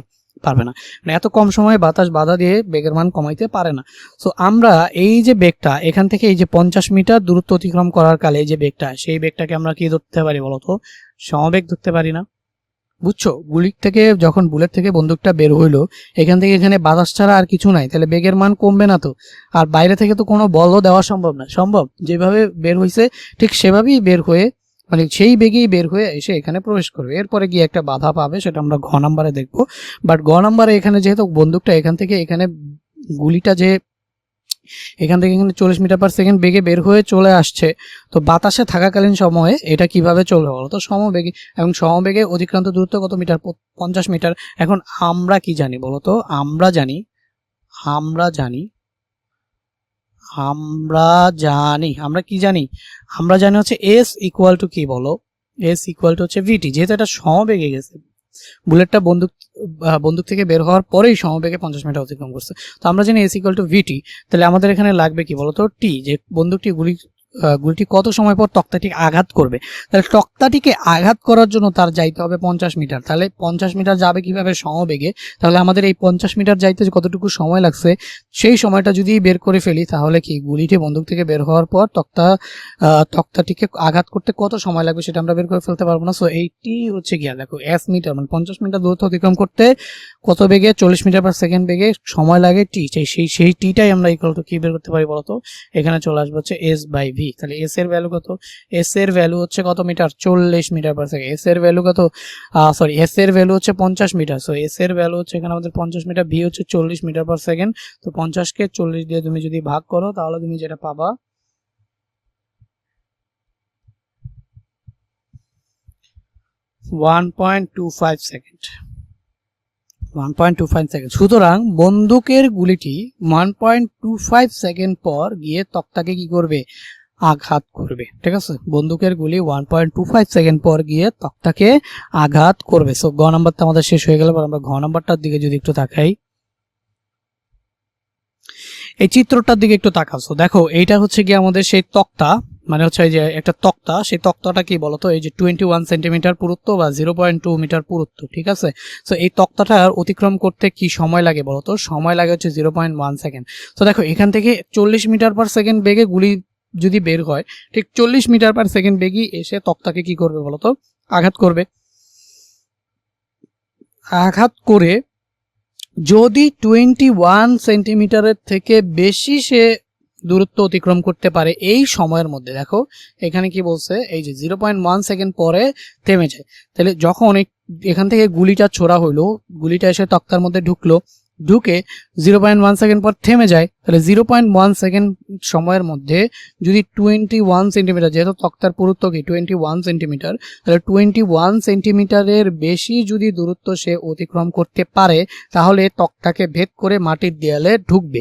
A: পারবে না। মানে এত কম সময়ে বাতাস বাধা দিয়ে বেগের মান কমাইতে পারে না। সো আমরা এই যে বেগটা এখান থেকে এই যে 50 মিটার দূরত্ব অতিক্রম করার কালে এই যে বেগটা, সেই বেগটাকে আমরা কি ধরতে পারি বলতো? সমবেগ ধরতে পারি না? বুঝছো? বুলেট থেকে যখন বুলেট থেকে বন্দুকটা বের হইলো, এখান থেকে এখানে বাতাস ছাড়া আর কিছু নাই, তাহলে বেগের মান কমবে না তো। আর বাইরে থেকে তো কোনো বলও দেওয়া সম্ভব না, সম্ভব যেভাবে বের হয়েছে ঠিক সেভাবেই বের হয়ে, মানে সেই বেগেই বের হয়ে এসে এখানে প্রবেশ করবে। এরপরে গিয়ে একটা বাধা পাবে, সেটা আমরা ঘ নাম্বারে দেখবো। বাট ঘ নাম্বারে এখানে যেহেতু বন্দুকটা এখান থেকে এখানে গুলিটা যে এখান থেকে এখানে 40 মিটার পার সেকেন্ড বেগে বের হয়ে চলে আসছে, তো বাতাসে থাকাকালীন সময়ে এটা কিভাবে চলবে বলো তো? সমবেগে, এবং সমবেগে অতিক্রান্ত দূরত্ব কত মিটার? 50 মিটার। এখন আমরা কি জানি বলো তো? আমরা জানি আমরা কি জানি? আমরা জানি হচ্ছে এস ইকুয়াল টু কি বলো? এস ইকুয়াল টু হচ্ছে ভিটি। যেহেতু এটা সমবেগে গেছে, বুলেটটা বন্দুক থেকে বের হওয়ার পরেই সমবেগে 50 মিটার অতিক্রম করছে, তো আমরা জানি এস ইকুয়াল টু ভিটি। তাহলে আমাদের এখানে লাগবে কি বলতো? টি, যে বন্দুকটি গুলিটি কত সময় পর তক্তাটিকে আঘাত করবে। তাহলে তক্তাটিকে আঘাত করার জন্য তার যাইতে হবে 50 মিটার। তাহলে 50 মিটার যাবে কিভাবে? সমবেগে। তাহলে আমাদের এই 50 মিটার যাইতে কতটুকু সময় লাগছে সেই সময়টা যদি বের করে ফেলি, তাহলে কি গুলিটি বন্দুক থেকে বের হওয়ার পর তক্তাটিকে আঘাত করতে কত সময় লাগবে সেটা আমরা বের করে ফেলতে পারবো না। সো এইটি হচ্ছে গিয়া দেখো এস মিটার, মানে 50 মিটার দূরত্ব অতিক্রম করতে কত বেগে? 40 মিটার পার সেকেন্ড বেগে সময় লাগে টি। সেই টিটাই আমরা ইকুয়াল টু কি বের করতে পারি বলতো? এখানে চলে আসবে হচ্ছে এস বাই ভি। তাহলে এস এর ভ্যালু কত? এস এর ভ্যালু হচ্ছে কত metre? 40 metre per second. S এর ভ্যালু কত? এস এর ভ্যালু হচ্ছে 50 মিটার। সো এস এর ভ্যালু হচ্ছে এখানে আমাদের 50 মিটার, ভি হচ্ছে 40 মিটার পার সেকেন্ড। তো 50 কে 40 দিয়ে তুমি যদি ভাগ করো, তাহলে তুমি যেটা পাবা 1.25 সেকেন্ড। 1.25 সেকেন্ড। সুতরাং বন্দুকের গুলিটি 1.25 সেকেন্ড পর গিয়ে তক্তাকে কি করবে? আঘাত করবে। ঠিক আছে, বন্দুকের গুলি 1.25 সেকেন্ড পর গিয়ে তক্তাকে আঘাত করবে। সো গ নাম্বারটা আমাদের শেষ হয়ে গেল। আমরা ঘ নাম্বারটার দিকে যদি একটু তাকাই, এই চিত্রটার দিকে একটু তাকাচ্ছো, দেখো এইটা হচ্ছে গিয়ে আমাদের সেই তক্তা, মানে হচ্ছে এই যে একটা তক্তা, সেই তক্তাটা কি বলতো? এই যে 21 সেন্টিমিটার পুরুত্ব বা 0.2 মিটার পুরুত্ব। ঠিক আছে, তো এই তক্তাটার অতিক্রম করতে কি সময় লাগে বলতো? সময় লাগে হচ্ছে 0.1 সেকেন্ড। তো দেখো এখান থেকে 40 মিটার পার সেকেন্ড বেগে গুলি যদি বের হয়, ঠিক 40 মিটার পার সেকেন্ড বেগই এসে তক্তাকে কি করবে বলতো? আঘাত করবে। আঘাত করে যদি 21 সেন্টিমিটারের থেকে বেশি সে দূরত্ব অতিক্রম করতে পারে এই সময়ের মধ্যে, দেখো এখানে কি বলছে? এই যে 0.1 সেকেন্ড পরে থেমে যায়। তাহলে যখন এখান থেকে গুলিটা ছোড়া হইলো, গুলিটা এসে তক্তার মধ্যে ঢুকে 0.1 সেকেন্ড পর থেমে যায়, তাহলে 0.1 সেকেন্ড সময়ের মধ্যে যদি 21 সেন্টিমিটার, যেহেতু তক্তার পুরুত্ব কি 21 সেন্টিমিটার, তাহলে 21 সেন্টিমিটারের বেশি যদি দূরত্ব সে অতিক্রম করতে পারে, তাহলে তক্তাকে ভেদ করে মাটির দেয়ালে ঢুকবে।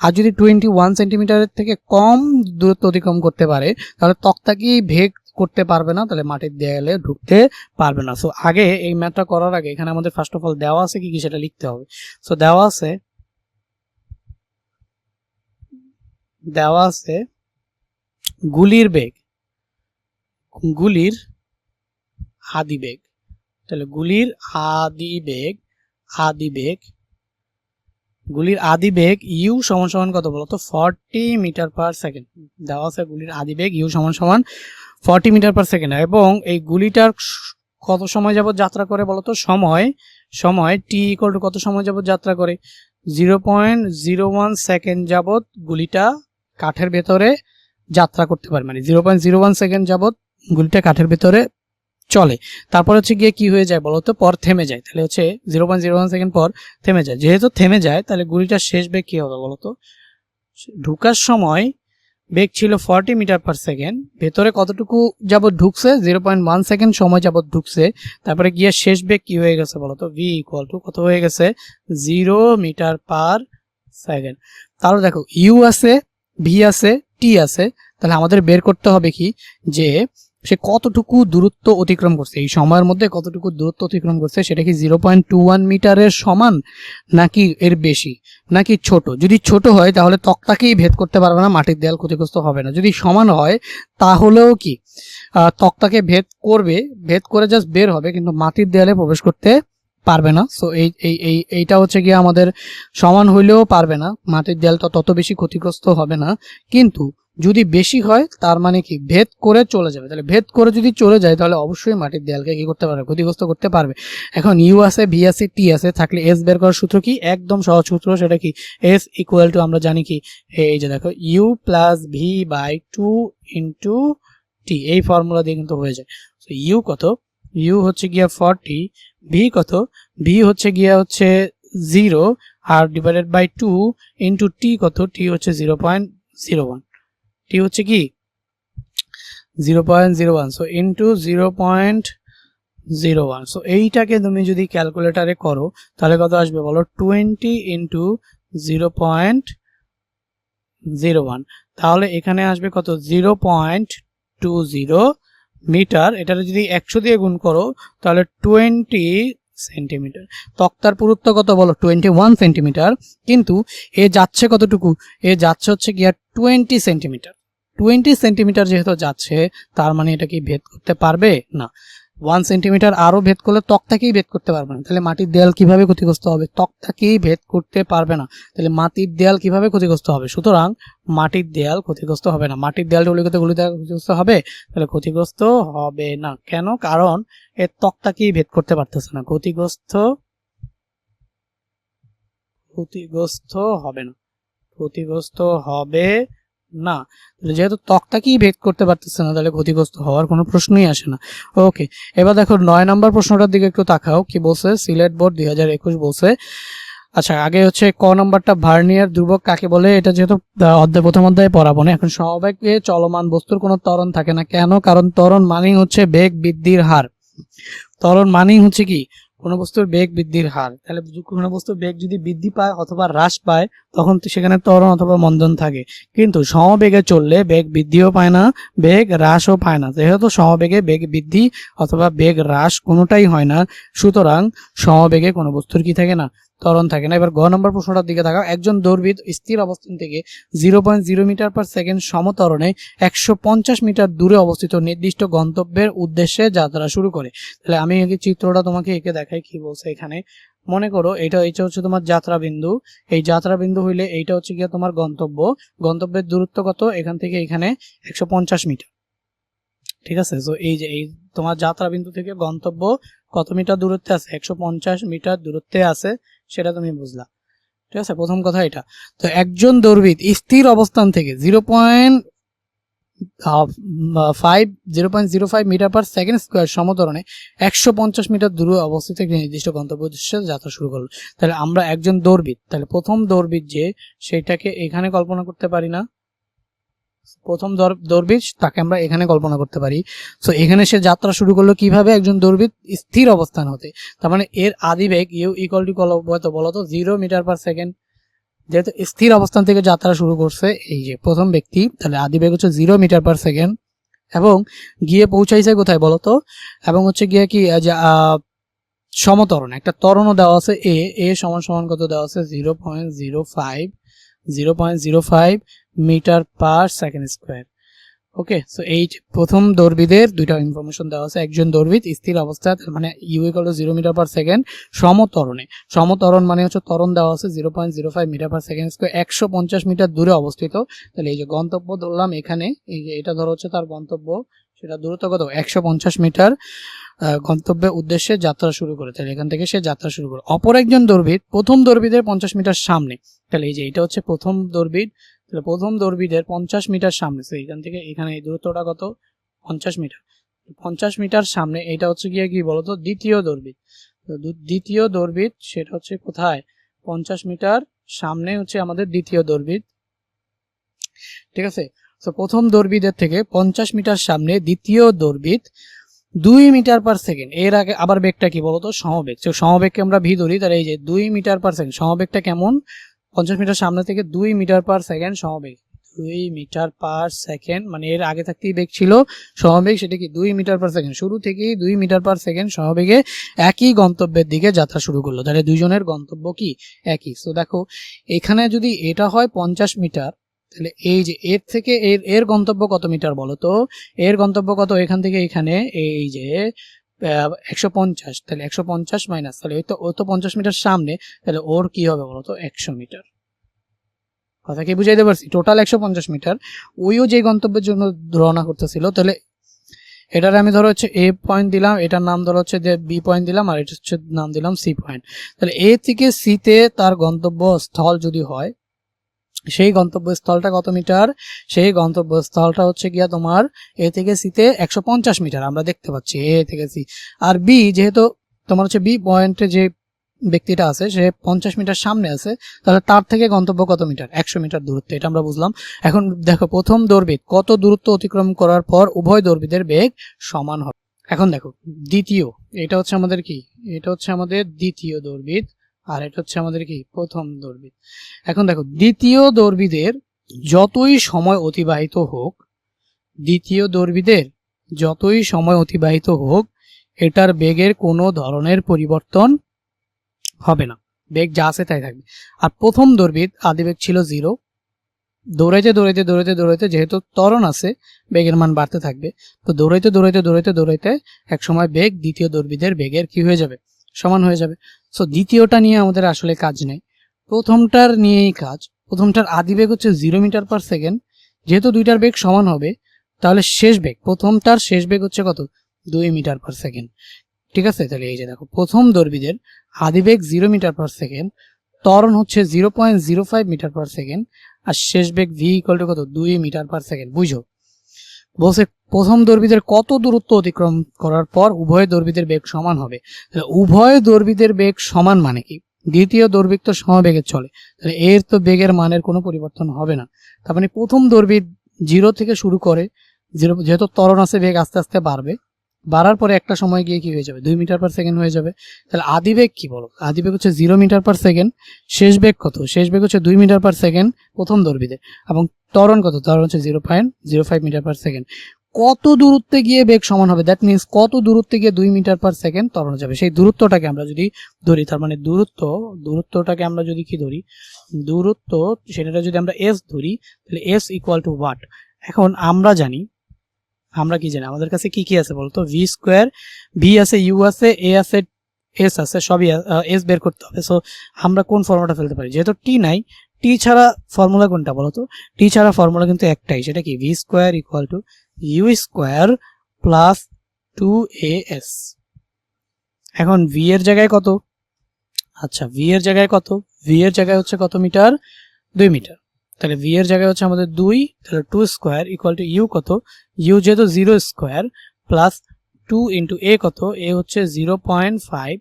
A: আর যদি 21 সেন্টিমিটারের থেকে কম দূরত্ব অতিক্রম করতে পারে, তাহলে তক্তাকেই ভেদ করতে পারবে না, তাহলে মাটির দেয়ালে ঢুকতে পারবে না। সো আগে এই ম্যাথটা করার আগে এখানে আমাদের ফার্স্ট অফ অল দেওয়া আছে কি সেটা লিখতে হবে। সো দেওয়া আছে গুলির আদি বেগ। তাহলে গুলির আদি বেগ ইউ সমান সমান কত বলতো? 40 মিটার পার সেকেন্ড। দেওয়া আছে গুলির আদি বেগ ইউ সমান সমান 40 মিটার পার সেকেন্ড, এবং এই গুলিটার কত সময় যাবত যাত্রা করে বলতো? সময় টি ইকুয়াল টু কত সময় যাবত যাত্রা করে? 0.01 সেকেন্ড যাবত গুলিটা কাঠের ভেতরে যাত্রা করতে পারে, মানে 0.01 সেকেন্ড যাবত গুলিটা কাঠের ভেতরে চলে। তারপর হচ্ছে গিয়ে কি হয়ে যায় বলতো? পর থেমে যায়। তাহলে হচ্ছে 0.01 সেকেন্ড পর থেমে যায়। যেহেতু থেমে যায়, তাহলে গুলিটার শেষ বেগ কি হবে বলতো? ঢুকার সময় বেগ ছিল 40 মিটার পার সেকেন্ড, ভেতরে কতটুকু যাবত ঢুকছে 0.1 সেকেন্ড সময় যাবত ঢুকছে, তারপরে গিয়ে শেষ বেগ কি হয়ে গেছে বলতো, ভি ইকুয়াল টু কত হয়ে গেছে 0 মিটার পার সেকেন্ড। তাহলে দেখো ইউ আছে, ভি আছে, টি আছে, তাহলে আমাদের বের করতে হবে কি যে সে কতটুকু দূরত্ব অতিক্রম করছে, এই সময়ের মধ্যে কতটুকু দূরত্ব অতিক্রম করছে, সেটা কি 0.21 মিটারের সমান নাকি এর বেশি নাকি ছোট। যদি ছোট হয় তাহলে তক্তাকেই ভেদ করতে পারবে না, মাটির দেয়াল ক্ষতিগ্রস্ত হবে না। যদি সমান হয় তাহলেও কি তক্তাকে ভেদ করবে, ভেদ করে জাস্ট বের হবে, কিন্তু মাটির দেয়ালে প্রবেশ করতে পারবে না। সো এইটা হচ্ছে গিয়ে আমাদের সমান হইলেও পারবে না, মাটির দেয়ালটা তত বেশি ক্ষতিগ্রস্ত হবে না। কিন্তু যদি বেশি হয় তার মানে কি ভেদ করে চলে যাবে, তাহলে ভেদ করে যদি চলে যায় তাহলে অবশ্যই মাটির দেয়ালকে কি করতে পারবে, ক্ষতিগ্রস্ত করতে পারবে। এখন ইউ আছে, ভি আছে, টি আছে, থাকলে এস বের করার সূত্র কি, একদম সহজ সূত্র, সেটা কি এস ইকুয়াল টু আমরা জানি কি, এই যে দেখো U plus V by 2 into T, এই ফর্মুলা দিয়ে কিন্তু হয়ে যায়। তো ইউ কত, ইউ হচ্ছে গিয়া 40, ভি কত, ভি হচ্ছে গিয়া হচ্ছে 0 আর ডিভাইডেড বাই 2 ইন্টু টি কত, টি হচ্ছে 0.01, টি হচ্ছে কি 0.01, সো ইন্টু 0.01। সো এইটাকে তুমি যদি ক্যালকুলেটারে করো তাহলে কত আসবে বলো, 20 ইন্টু 0.01, তাহলে এখানে আসবে কত 0.20 মিটার। এটারে যদি 100 দিয়ে গুণ করো তাহলে 20 সেন্টিমিটার। তক্তার পুরুত্ব কত বলো, 21 সেন্টিমিটার, কিন্তু এ যাচ্ছে কতটুকু, এ যাচ্ছে হচ্ছে গিয়া 20 সেন্টিমিটার। 20 সেন্টিমিটার যেহেতু যাচ্ছে তার মানে এটা কি ভেদ করতে পারবে না। 1 সেন্টিমিটার আরো ভেদ করলে তক্তাকেই ভেদ করতে পারবে না, তাহলে মাটির দেয়াল কিভাবে ক্ষতিগ্রস্ত হবে, তক্তাকেই ভেদ করতে পারবে না, তাহলে মাটির দেয়াল কিভাবে ক্ষতিগ্রস্ত হবে। সুতরাং মাটির দেয়াল ক্ষতিগ্রস্ত হবে না, মাটির দেয়াল গুলি দেয়াল ক্ষতিগ্রস্ত হবে, তাহলে ক্ষতিগ্রস্ত হবে না। কেন, কারণ এর তক্তাকেই ভেদ করতে পারতেছে না, ক্ষতিগ্রস্ত হবে না, ক্ষতিগ্রস্ত হবে না। যেহেতু তক্তাকেই ভেদ করতে পারতেছে না তাহলে ক্ষতিগ্রস্ত হওয়ার কোনো প্রশ্নই আসে না। ওকে, এবার দেখো 9 নম্বর প্রশ্নটার দিকে একটু তাকাও, কি বলছে, সিলেট বোর্ড 2021 বলছে। আচ্ছা, আগে হচ্ছে ক নম্বরটা, ভার্নিয়ার ধ্রুবক কাকে বলে, এটা যেহেতু প্রথম অধ্যায়ে পড়াবো না। এখন সমবেগে চলমান বস্তুর কোনো ত্বরণ থাকে না, কেন, কারণ ত্বরণ মানেই হচ্ছে বেগ বৃদ্ধির হার, ত্বরণ মানেই হচ্ছে কি কোনো বস্তুর বেগ বৃদ্ধির হার। তাহলে কোনো বস্তুর বেগ যদি বৃদ্ধি পায় অথবা হ্রাস পায় তখন সেখানে ত্বরণ অথবা মন্দন থাকে, কিন্তু সমবেগে চললে বেগ বৃদ্ধিও পায় না, বেগ হ্রাসও পায় না। যেহেতু সমবেগে বেগ বৃদ্ধি অথবা বেগ হ্রাস কোনোটাই হয় না, সুতরাং সমবেগে কোনো বস্তুর কি থাকে না, ত্বরণ থাকে না। এবার গ নম্বর প্রশ্নটার দিকে তাকাও, একজন দৌড়বিদ স্থির অবস্থান থেকে 0.0 মিটার পার সেকেন্ড সমত্বরণে 150 মিটার দূরে অবস্থিত নির্দিষ্ট গন্তব্যের উদ্দেশ্যে যাত্রা শুরু করে। তাহলে আমি এই চিত্রটা তোমাকে এঁকে দেখাই, কি বলছে এখানে। মনে করো এটা হচ্ছে তোমার যাত্রা বিন্দু, এই যাত্রা বিন্দু হইলে এইটা হচ্ছে গিয়ে তোমার গন্তব্য, গন্তব্যের দূরত্ব কত, এখান থেকে এখানে 150 মিটার, ঠিক আছে। তো এই যে এই তোমার যাত্রা বিন্দু থেকে গন্তব্য কত মিটার দূরত্বে আছে, 150 মিটার দূরত্বে আছে, সেটা তুমি বুঝলা, ঠিক আছে। প্রথম কথা এটা। তো একজন দৌড়বিদ স্থির অবস্থান থেকে 0.05 মিটার পার সেকেন্ড স্কোয়ার সমত্বরণে 150 মিটার দূরে অবস্থিত একটি নির্দিষ্ট গন্তব্য উদ্দেশ্যে যাত্রা শুরু করলো। তাহলে আমরা একজন দৌড়বিদ, তাহলে প্রথম দৌড়বিদ যে সেটাকে এখানে কল্পনা করতে পারি না, প্রথম দৌড়বিদ তাকে আমরা এখানে কল্পনা করতে পারি। সো এখানে সে যাত্রা শুরু করলো কিভাবে, একজন দৌড়বিদ স্থির অবস্থান হতে, তার মানে এর আদিবেগ ইউ ইকুয়াল টু বলতো 0 মিটার পার সেকেন্ড। যেহেতু স্থির অবস্থান থেকে যাত্রা শুরু করছে এই যে প্রথম ব্যক্তি, তাহলে আদিবেগ হচ্ছে 0 মিটার পার সেকেন্ড, এবং গিয়ে পৌঁছাইছে কোথায় বলতো, এবং হচ্ছে গিয়ে কি সমতরণ একটা ত্বরণও দেওয়া আছে, এ সমান সমান কত দেওয়া আছে 0.05 মিটার পার সেকেন্ড স্কোয়ার। ওকে, সো এই প্রথম দৌড়বিদের দুইটা ইনফরমেশন দেওয়া আছে, একজন দৌড়বিদ স্থির অবস্থা মানে U equal to 0 metre per second সমতরণে, সমতরণ মানে হচ্ছে ত্বরণ দেওয়া আছে 0.05 metre per second square 150 metre দূরে অবস্থিত। তাহলে এই যে গন্তব্য ধরলাম এখানে, এই যে এটা ধরো হচ্ছে তার গন্তব্য, সেটা দূরত্ব কত 150 মিটার, গন্তব্যের উদ্দেশ্যে যাত্রা শুরু করে, তাহলে এখান থেকে সে যাত্রা শুরু করে। অপর একজন দৌড়বিদ প্রথম দৌড়বিদের 50 মিটার সামনে, তাহলে এই যে এটা হচ্ছে প্রথম দৌড়বিদ, তাহলে প্রথম দৌড়বিদের 50 মিটার সামনে, এখান থেকে এখানে এই দূরত্বটা কত 50 মিটার, 50 মিটার সামনে এটা হচ্ছে গিয়ে কি বলতো দ্বিতীয় দৌড়বিদ। দ্বিতীয় দৌড়বিদ সেটা হচ্ছে কোথায়, 50 মিটার সামনে হচ্ছে আমাদের দ্বিতীয় দৌড়বিদ, ঠিক আছে। তো প্রথম দৌড়বিদের থেকে 50 মিটার সামনে দ্বিতীয় দৌড়বিদ 2 মিটার পার সেকেন্ড, এর আগে আবার বেগটা কি বলতো সমবেগ, তো সমবেগকে আমরা ভি ধরি, তাহলে এই যে 2 মিটার পার সেকেন্ড, সমবেগটা কেমন 50 মিটার সামনে থেকে 2 মিটার পার সেকেন্ড সমবেগ, 2 মিটার পার সেকেন্ড, মানে এর আগে থাকতেই বেগ ছিল সমবেগ, সেটা কি 2 মিটার পার সেকেন্ড, শুরু থেকেই 2 মিটার পার সেকেন্ড সমবেগে একই গন্তব্যের দিকে যাত্রা শুরু করলো, তাহলে দুজনের গন্তব্য কি একই। তো দেখো এখানে যদি এটা হয় 50 মিটার, তাহলে এই যে এর থেকে এর গন্তব্য কত মিটার বলো তো, এর গন্তব্য কত এখান থেকে এখানে, এই যে 150, তাহলে 150 মাইনাস, তাহলে ও তো 50 মিটার সামনে, তাহলে ওর কি হবে বলো তো 100 মিটার। কথা কি বুঝাইতে পারছি? টোটাল 150 মিটার, ওইও যে গন্তব্যের জন্য রওনা করতেছিল, তাহলে এটার আমি ধরো হচ্ছে এ পয়েন্ট দিলাম, এটার নাম ধরো হচ্ছে যে বি পয়েন্ট দিলাম, আর এটা হচ্ছে নাম দিলাম সি পয়েন্ট। তাহলে এ থেকে সিতে তার গন্তব্য স্থল যদি হয়, সেই গন্তব্যস্থলটা কত মিটার, সেই গন্তব্যস্থলটা হচ্ছে গিয়া তোমার এ থেকে সিতে 150 মিটার আমরা দেখতে পাচ্ছি এ থেকে সি। আর বি যেহেতু তোমার হচ্ছে বি পয়েন্টে যে ব্যক্তিটা আছে সে 50 মিটার সামনে আছে, তাহলে তার থেকে গন্তব্য কত মিটার, 100 মিটার দূরত্ব, এটা আমরা বুঝলাম। এখন দেখো প্রথম দৌড়বিদ কত দূরত্ব অতিক্রম করার পর উভয় দৌড়বিদের বেগ সমান হবে। এখন দেখো দ্বিতীয়, এটা হচ্ছে আমাদের কি, এটা হচ্ছে আমাদের দ্বিতীয় দৌড়বিদ, আর এটা হচ্ছে আমাদের কি প্রথম দৌড়বিদ। এখন দেখো দ্বিতীয় দৌড়বিদের যতই সময় অতিবাহিত হোক, দ্বিতীয় দৌড়বিদের যতই সময় অতিবাহিত হোক, এটার বেগের কোনো ধরনের পরিবর্তন হবে না, বেগ যা আছে তাই থাকবে। আর প্রথম দৌড়বিদ আদিবেগ ছিল 0, দৌড়াইতে দৌড়াইতে দৌড়াইতে দৌড়াইতে যেহেতু ত্বরণ আছে বেগের মান বাড়তে থাকবে, তো দৌড়াইতে দৌড়াইতে দৌড়াইতে দৌড়াইতে এক সময় বেগ দ্বিতীয় দৌড়বিদের বেগের কি হয়ে যাবে, সমান হয়ে যাবে। সো দ্বিতীয়টা নিয়ে আমাদের আসলে কাজ নেই, প্রথমটার নিয়েই কাজ। প্রথমটার আদিবেগ হচ্ছে 0 মিটার পার সেকেন্ড, যেহেতু দুইটার বেগ সমান হবে, তাহলে শেষ বেগ, প্রথমটার শেষ বেগ হচ্ছে কত 2 মিটার পার সেকেন্ড, ঠিক আছে। তাহলে এই যে দেখো প্রথম দৌড়বিদের আদিবেগ 0 মিটার পার সেকেন্ড, ত্বরণ হচ্ছে 0.05 মিটার পার সেকেন্ড, আর শেষ বেগ ভি ইকুয়াল টু কত 2 মিটার পার সেকেন্ড। বুঝো বলছে প্রথম দৌড়বিদের কত দূরত্ব অতিক্রম করার পর উভয় দৌড়বিদের বেগ সমান হবে, উভয় দৌড়বিদের বেগ সমান মানে কি, দ্বিতীয় দৌড়বিদ তো সমবেগে চলে, তাহলে এর তো বেগের মানের কোনো পরিবর্তন হবে না। তার মানে প্রথম দৌড়বিদ 0 থেকে শুরু করে, 0 যেহেতু ত্বরণ আছে বেগ আস্তে আস্তে বাড়বে, বাড়ার পরে একটা সময় গিয়ে কি হয়ে যাবে 2 মিটার পার সেকেন্ড হয়ে যাবে। তাহলে আদিবেগ কি বলো, আদিবেগ হচ্ছে 0 মিটার পার সেকেন্ড, শেষ বেগ কত, শেষ বেগ হচ্ছে 2 মিটার পার সেকেন্ড প্রথম দৌড়বিদে, এবং ত্বরণ কত, ত্বরণ হচ্ছে 0.05 মিটার পার সেকেন্ড। কত দূরত্বে গিয়ে বেগ সমান হবে, দ্যাট মিনস কত দূরত্বে গিয়ে 2 মিটার পার সেকেন্ড ত্বরণ যাবে, সেই দূরত্বটাকে আমরা যদি ধরি, তার মানে দূরত্বটাকে আমরা যদি কি ধরি, দূরত্ব সেটা যদি আমরা এস ধরি, তাহলে এস ইকুয়াল টু ওয়াট। এখন আমরা জানি, আমরা কি জানি, আমাদের কাছে কি কি আছে বলতো, ভি স্কোয়ার, ভি আছে, ইউ আছে, এ আছে, এস আছে, সবই এস বের করতে হবে। সো আমরা কোন ফর্মুলাটা ফেলতে পারি, যেহেতু টি নাই, টি ছাড়া ফর্মুলা কোনটা বলতো, টি ছাড়া ফর্মুলা কিন্তু একটাই, সেটা কি V square equal to U square plus 2as। এখন ভি এর জায়গায় কত, আচ্ছা ভি এর জায়গায় কত, ভি এর জায়গায় হচ্ছে কত মিটার, 2 মিটার, তাহলে ভি এর জায়গায় হচ্ছে আমাদের 2, তাহলে 2 স্কোয়ার ইকুয়াল টু ইউ কত, ইউ যেহেতু 0 স্কোয়ার প্লাস 2 ইন্টু এ কত, এ হচ্ছে 0.5,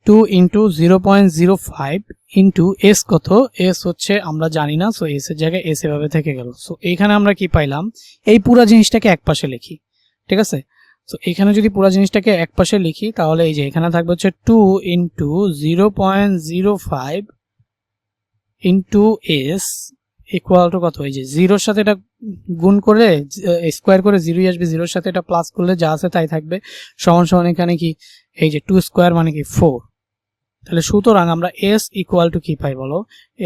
A: 2 ইন্টু 0.05 ইন্টু এস কত, এস হচ্ছে আমরা জানি না, সো এস এর জায়গায় এস এভাবে থেকে গেল। সো এইখানে আমরা কি পাইলাম, এই পুরো জিনিসটাকে এক পাশে লিখি, ঠিক আছে। তো এখানে যদি পুরো জিনিসটাকে এক পাশে লিখি, তাহলে এই যে এখানে থাকবে হচ্ছে 2 into 0.05 into S equal to কত, এই যে 0-র সাথে এটা গুণ করে স্কোয়ার করে 0ই আসবে, 0-র সাথে এটা প্লাস করলে যা আছে তাই থাকবে, সমান সমান এখানে কি এই যে 2 স্কোয়ার মানে কি 4। তাহলে সুতরাং আমরা এস ইকুয়াল টু কি পাই বলো,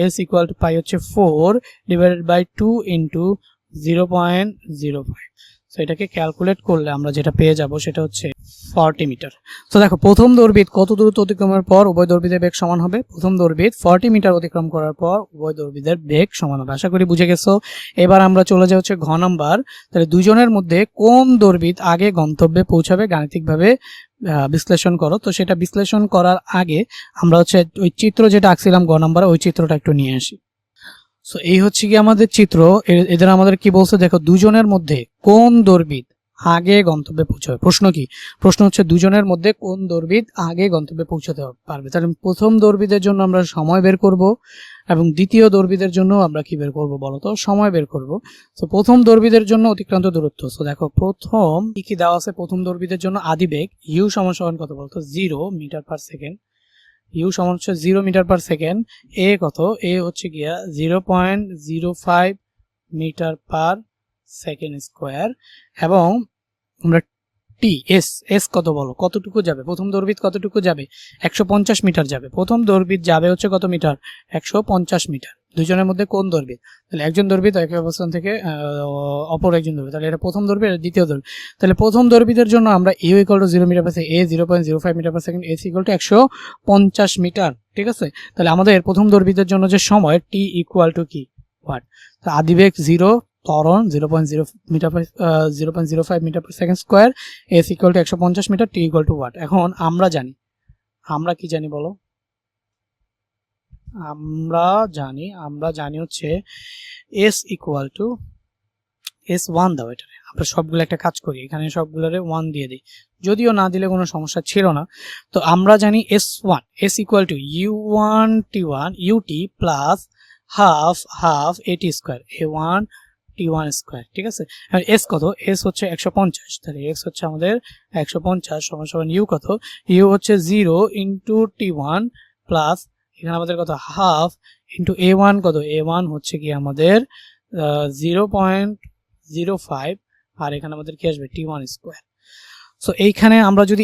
A: এস ইকুয়াল টু পাই হচ্ছে 4 ডিভাইডেড বাই 2 ইন্টু 0.05। সো এটাকে ক্যালকুলেট করলে আমরা যেটা পেয়ে যাব সেটা হচ্ছে 40 মিটার। তো দেখো প্রথম দৌড়বিদ কত দূরত্ব অতিক্রমের পর উভয় দৌড়বিদের বেগ সমান হবে, প্রথম দৌড়বিদ 40 মিটার অতিক্রম করার পর উভয় দৌড়বিদের বেগ সমান হবে। আশা করি বুঝে গেছো। এবার আমরা চলে যাই হচ্ছে ঘ নাম্বার, তাহলে দুজনের মধ্যে কোন দৌড়বিদ আগে গন্তব্যে পৌঁছাবে গাণিতিকভাবে বিশ্লেষণ করো। তো সেটা বিশ্লেষণ করার আগে আমরা হচ্ছে ওই চিত্র যেটা আঁকছিলাম গ নাম্বার, ওই চিত্রটা একটু নিয়ে আসি। সো এই হচ্ছে কি আমাদের চিত্র, এদের আমাদের কি বলছে দেখো, দুজনের মধ্যে কোন দৌড়বিদ আগে গন্তব্যে পৌঁছাবে। প্রশ্ন কি? প্রশ্ন হচ্ছে দুজনের মধ্যে কোন দৌড়বিদ আগে গন্তব্যে পৌঁছাতে পারবে। তাহলে প্রথম দৌড়বিদের জন্য আমরা সময় বের করব এবং দ্বিতীয় দৌড়বিদের জন্য আমরা কি বের করব বলো তো? সময় বের করব। তো প্রথম দৌড়বিদের জন্য অতিক্রান্ত দূরত্ব। তো দেখো প্রথম কি দেওয়া আছে প্রথম দৌড়বিদের জন্য? আদিবেগ ইউ সমান কত বলতো? 0 মিটার পার সেকেন্ড। ইউ সমান হচ্ছে 0 মিটার পার সেকেন্ড। এ কত? এ হচ্ছে গিয়া 0.05 মিটার পার সেকেন্ড স্কোয়ার। এবং আমরা টি এস এস কত বলো? কতটুকু যাবে প্রথম দৌড়বিদ? কতটুকু যাবে? 150 মিটার যাবে। প্রথম দৌড়বিদ যাবে হচ্ছে কত মিটার? 150 মিটার। দুজনের মধ্যে কোন দৌড়বিদ? তাহলে একজন দৌড়বিদ এক অবস্থান থেকে অপর একজন দৌড়বিদ। তাহলে এটা প্রথম দৌড়বিদ, এটা দ্বিতীয় দৌড়বিদ। তাহলে প্রথম দৌড়বিদের জন্য আমরা U equal to 0 metre per second, A 0.05 metre per second, S equal to 150 metre. ঠিক আছে, তাহলে আমাদের প্রথম দৌড়বিদের জন্য যে সময় টি ইকুয়াল টু কি? ওয়াট। তো আদিবেগ 0, ত্বরণ 0.05 metre per second square, S equal to 150 metre, T equal to what. এখন আমরা কি জানি বলো? আমরা জানি হচ্ছে এস ইকুয়াল টু S1 দাও। এটা আমরা সবগুলো একটা কাজ করি, এখানে সবগুলোরে 1 দিয়ে দিই, যদিও না দিলে কোনো সমস্যা ছিল না। তো আমরা জানি S1 S equal to U1 T1 UT plus half AT square A1 T1 square. ঠিক আছে, এস কত? এস হচ্ছে 150। তাহলে এক্স হচ্ছে আমাদের 150 সমান ইউ কত? ইউ হচ্ছে 0 ইন্টু T1 প্লাস এখানে আমাদের কত? হাফ ইন্টু A1 কত? A1 হচ্ছে কি আমাদের 0.05 আর এখানে আমাদের কি আসবে? T1 square. সো এইখানে আমরা যদি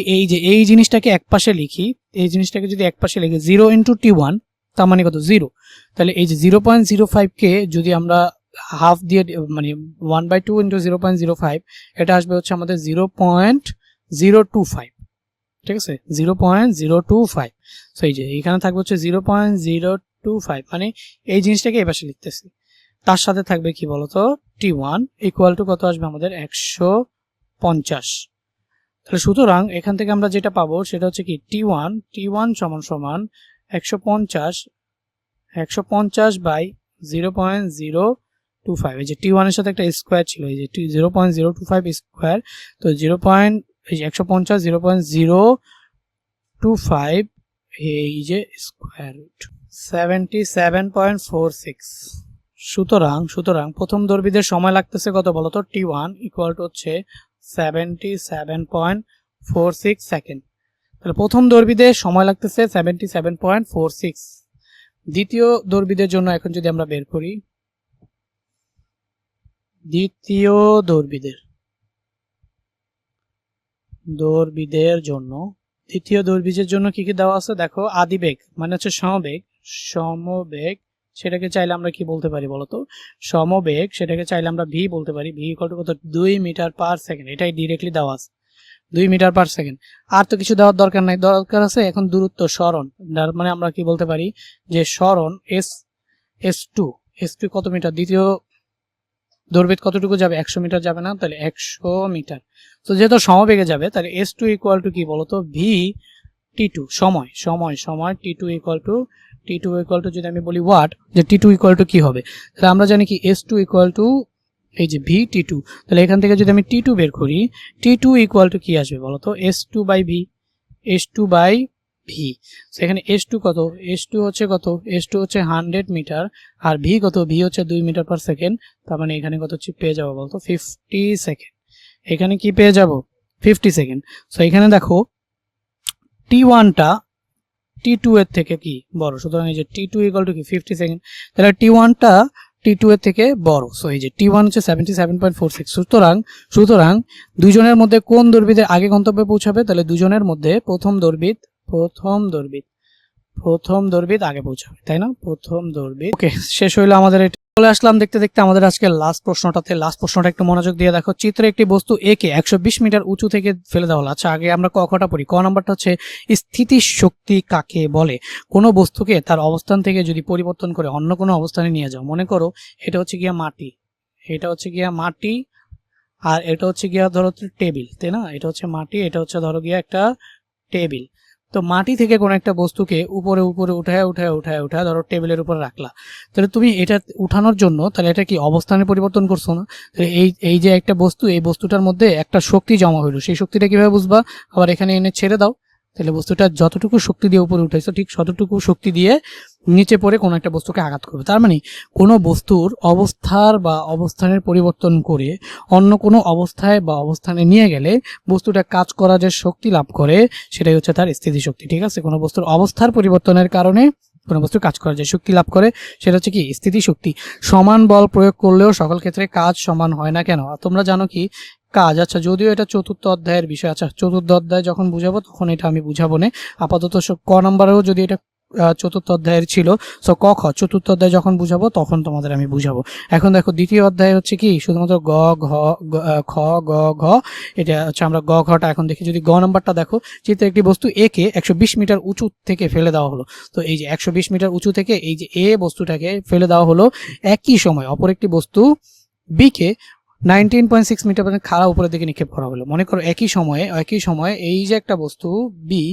A: এই জিনিসটাকে একপাশে লিখি, এই জিনিসটাকে যদি একপাশে লিখি 0 ইন্টু T1 তার মানে কত? 0। তাহলে এই যে 0.05 কে যদি আমরা হাফ দিয়ে মানে 1/2 ইন্টু 0.05 এটা আসবে হচ্ছে আমাদের 0.025। ঠিক আছে, 0.025। সো এই যে এখানে থাকবে হচ্ছে 0.025, মানে এই জিনিসটাকে এই পাশে লিখতেছি। তার সাথে থাকবে কি বলতো? T1 ইকুয়াল টু কত আসবে আমাদের? 150। তাহলে সুতরাং এখান থেকে আমরা যেটা পাবো সেটা হচ্ছে কি? T1 সমান 150 বাই 0.025। এই যে T1 এর সাথে একটা স্কোয়ার ছিল, এই যে 0.025 স্কোয়ার। তো 150 0.025 এই যে স্কোয়ার রুট 77.46। সুতরাং প্রথম দৌড়বিদের সময় লাগতেছে কত বলতো? T1 ইকুয়াল টু হচ্ছে 77.46 সেকেন্ড। তাহলে প্রথম দৌড়বিদের সময় লাগতেছে 77.46। দ্বিতীয় দৌড়বিদের জন্য এখন যদি আমরা বের করি, দ্বিতীয় দৌড়বিদের জন্য কি কি দেওয়া আছে দেখো? আদিবেগ মানে হচ্ছে সমবেগ সেটাকে চাইলে আমরা কি বলতে পারি বলতো? সমবেগ সেটাকে চাইলে আমরা ভি বলতে পারি। ভি ইকুয়াল টু কত? 2 মিটার পার সেকেন্ড। এটাই ডিরেক্টলি দেওয়া আছে 2 মিটার পার সেকেন্ড। আর তো কিছু দেওয়ার দরকার নাই, দরকার আছে এখন দূরত্ব, সরণ। মানে আমরা কি বলতে পারি যে সরণ S2 কত মিটার? দ্বিতীয় দৌড়বিদ কতটুকু যাবে? 100 মিটার যাবে না? তাহলে 100 মিটার। তো যেহেতু সমবেগে যাবে তাহলে S2 ইকুয়াল টু কি বলতো? ভি T2 সময় T2 ইকুয়াল টু যদি আমি বলি ওয়াট, যে T2 ইকুয়াল টু কি হবে? তাহলে আমরা জানি কি S2 ইকুয়াল টু এই যে ভি T2। তাহলে এখান থেকে যদি আমি T2 বের করি, T2 ইকুয়াল টু কি আসবে বলতো? S2 by V. সেখানে S2 কত? S2 হচ্ছে কত? S2 হচ্ছে 100 মিটার আর ভি কত? ভি হচ্ছে 2 মিটার পার সেকেন্ড। তার মানে এখানে কত পেয়ে যাবো বলতো? 50 সেকেন্ড। এখানে কি পেয়ে যাব? 50 সেকেন্ড। সো এখানে দেখো T1টা T2 এর থেকে কি বড়, সুতরাং এই যে T2 ইকুয়াল টু কি? 50 সেকেন্ড। তাহলে T1টা T2 এর থেকে বড়। সো এই যে T1 হচ্ছে 77.46। সুতরাং দুজনের মধ্যে কোন দৌড়বিদের আগে গন্তব্যে পৌঁছাবে? তাহলে দুজনের মধ্যে প্রথম দৌড়বিদ আগে পৌঁছাবে, তাই না? প্রথম দৌড়বিদ। ওকে, শেষ হইলো আমাদের। চলে আসলাম দেখতে আমাদের আজকে লাস্ট প্রশ্নটা একটু মনোযোগ দিয়ে দেখো। চিত্রে একটি বস্তু একে 120 মিটার উঁচু থেকে ফেলে দেওয়া হলো। আচ্ছা, আগে আমরা কটা পড়ি। ক নাম্বারটা হচ্ছে স্থিতিশক্তি কাকে বলে? কোনো বস্তুকে তার অবস্থান থেকে যদি পরিবর্তন করে অন্য কোনো অবস্থানে নিয়ে যাও, মনে করো এটা হচ্ছে গিয়া মাটি আর এটা হচ্ছে গিয়া ধরো টেবিল, তাই না? এটা হচ্ছে মাটি, এটা হচ্ছে ধরো গিয়া একটা টেবিল। তো মাটি থেকে কোনো একটা বস্তুকে উপরে উপরে উঠায় উঠায় উঠায় উঠায় ধরো টেবিলের উপরে রাখলা, তাহলে তুমি এটা উঠানোর জন্য তাহলে এটা কি অবস্থানে পরিবর্তন করছো না? তাহলে এই যে একটা বস্তু, এই বস্তুটার মধ্যে একটা শক্তি জমা হইলো, সেই শক্তিটা কিভাবে বুঝবা? আবার এখানে এনে ছেড়ে দাও, তাহলে বস্তুটা যতটুকু শক্তি দিয়ে উপরে উঠাইছো ঠিক ততটুকু শক্তি দিয়ে নিচে পড়ে কোনো একটা বস্তুকে আঘাত করবে। তার মানে কোনো বস্তুর অবস্থার বা অবস্থানের পরিবর্তন করে অন্য কোনো অবস্থায় বা অবস্থানে নিয়ে গেলে বস্তুটা কাজ করা যে শক্তি লাভ করে সেটাই হচ্ছে তার স্থিতিশক্তি। ঠিক আছে, কোনো বস্তুর অবস্থার পরিবর্তনের কারণে কোনো বস্তু কাজ করা যে শক্তি লাভ করে সেটা হচ্ছে কি স্থিতিশক্তি। সমান বল প্রয়োগ করলেও সকল ক্ষেত্রে কাজ সমান হয় না কেন? তোমরা জানো কি কাজ, আচ্ছা যদিও এটা চতুর্থ অধ্যায়ের বিষয়, আচ্ছা চতুর্থ অধ্যায় যখন বুঝাবো তখন এটা আমি বুঝাবো না, আপাতত ক নম্বরেও যদি এটা চতুর্থ অধ্যায়ের ছিল, সো ক খ চতুর্থ অধ্যায় যখন বুঝাবো তখন তোমাদের আমি বুঝাবো। এখন দেখো দ্বিতীয় অধ্যায় হচ্ছে কি শুধুমাত্র গ ঘ খ গ ঘ, এটা হচ্ছে আমরা গ ঘটা এখন দেখি। যদি গ নাম্বারটা দেখো, চিত্রে একটি বস্তু এ কে 120 মিটার উঁচু থেকে ফেলে দেওয়া হলো। তো এই যে 120 মিটার উঁচু থেকে এই যে এ বস্তুটাকে ফেলে দেওয়া হলো, একই সময় অপর একটি বস্তু বি কে 19.6 মিটার খাড়া উপরের দিকে নিক্ষেপ করা হলো। মনে করো একই সময়ে এই যে একটা বস্তু বি,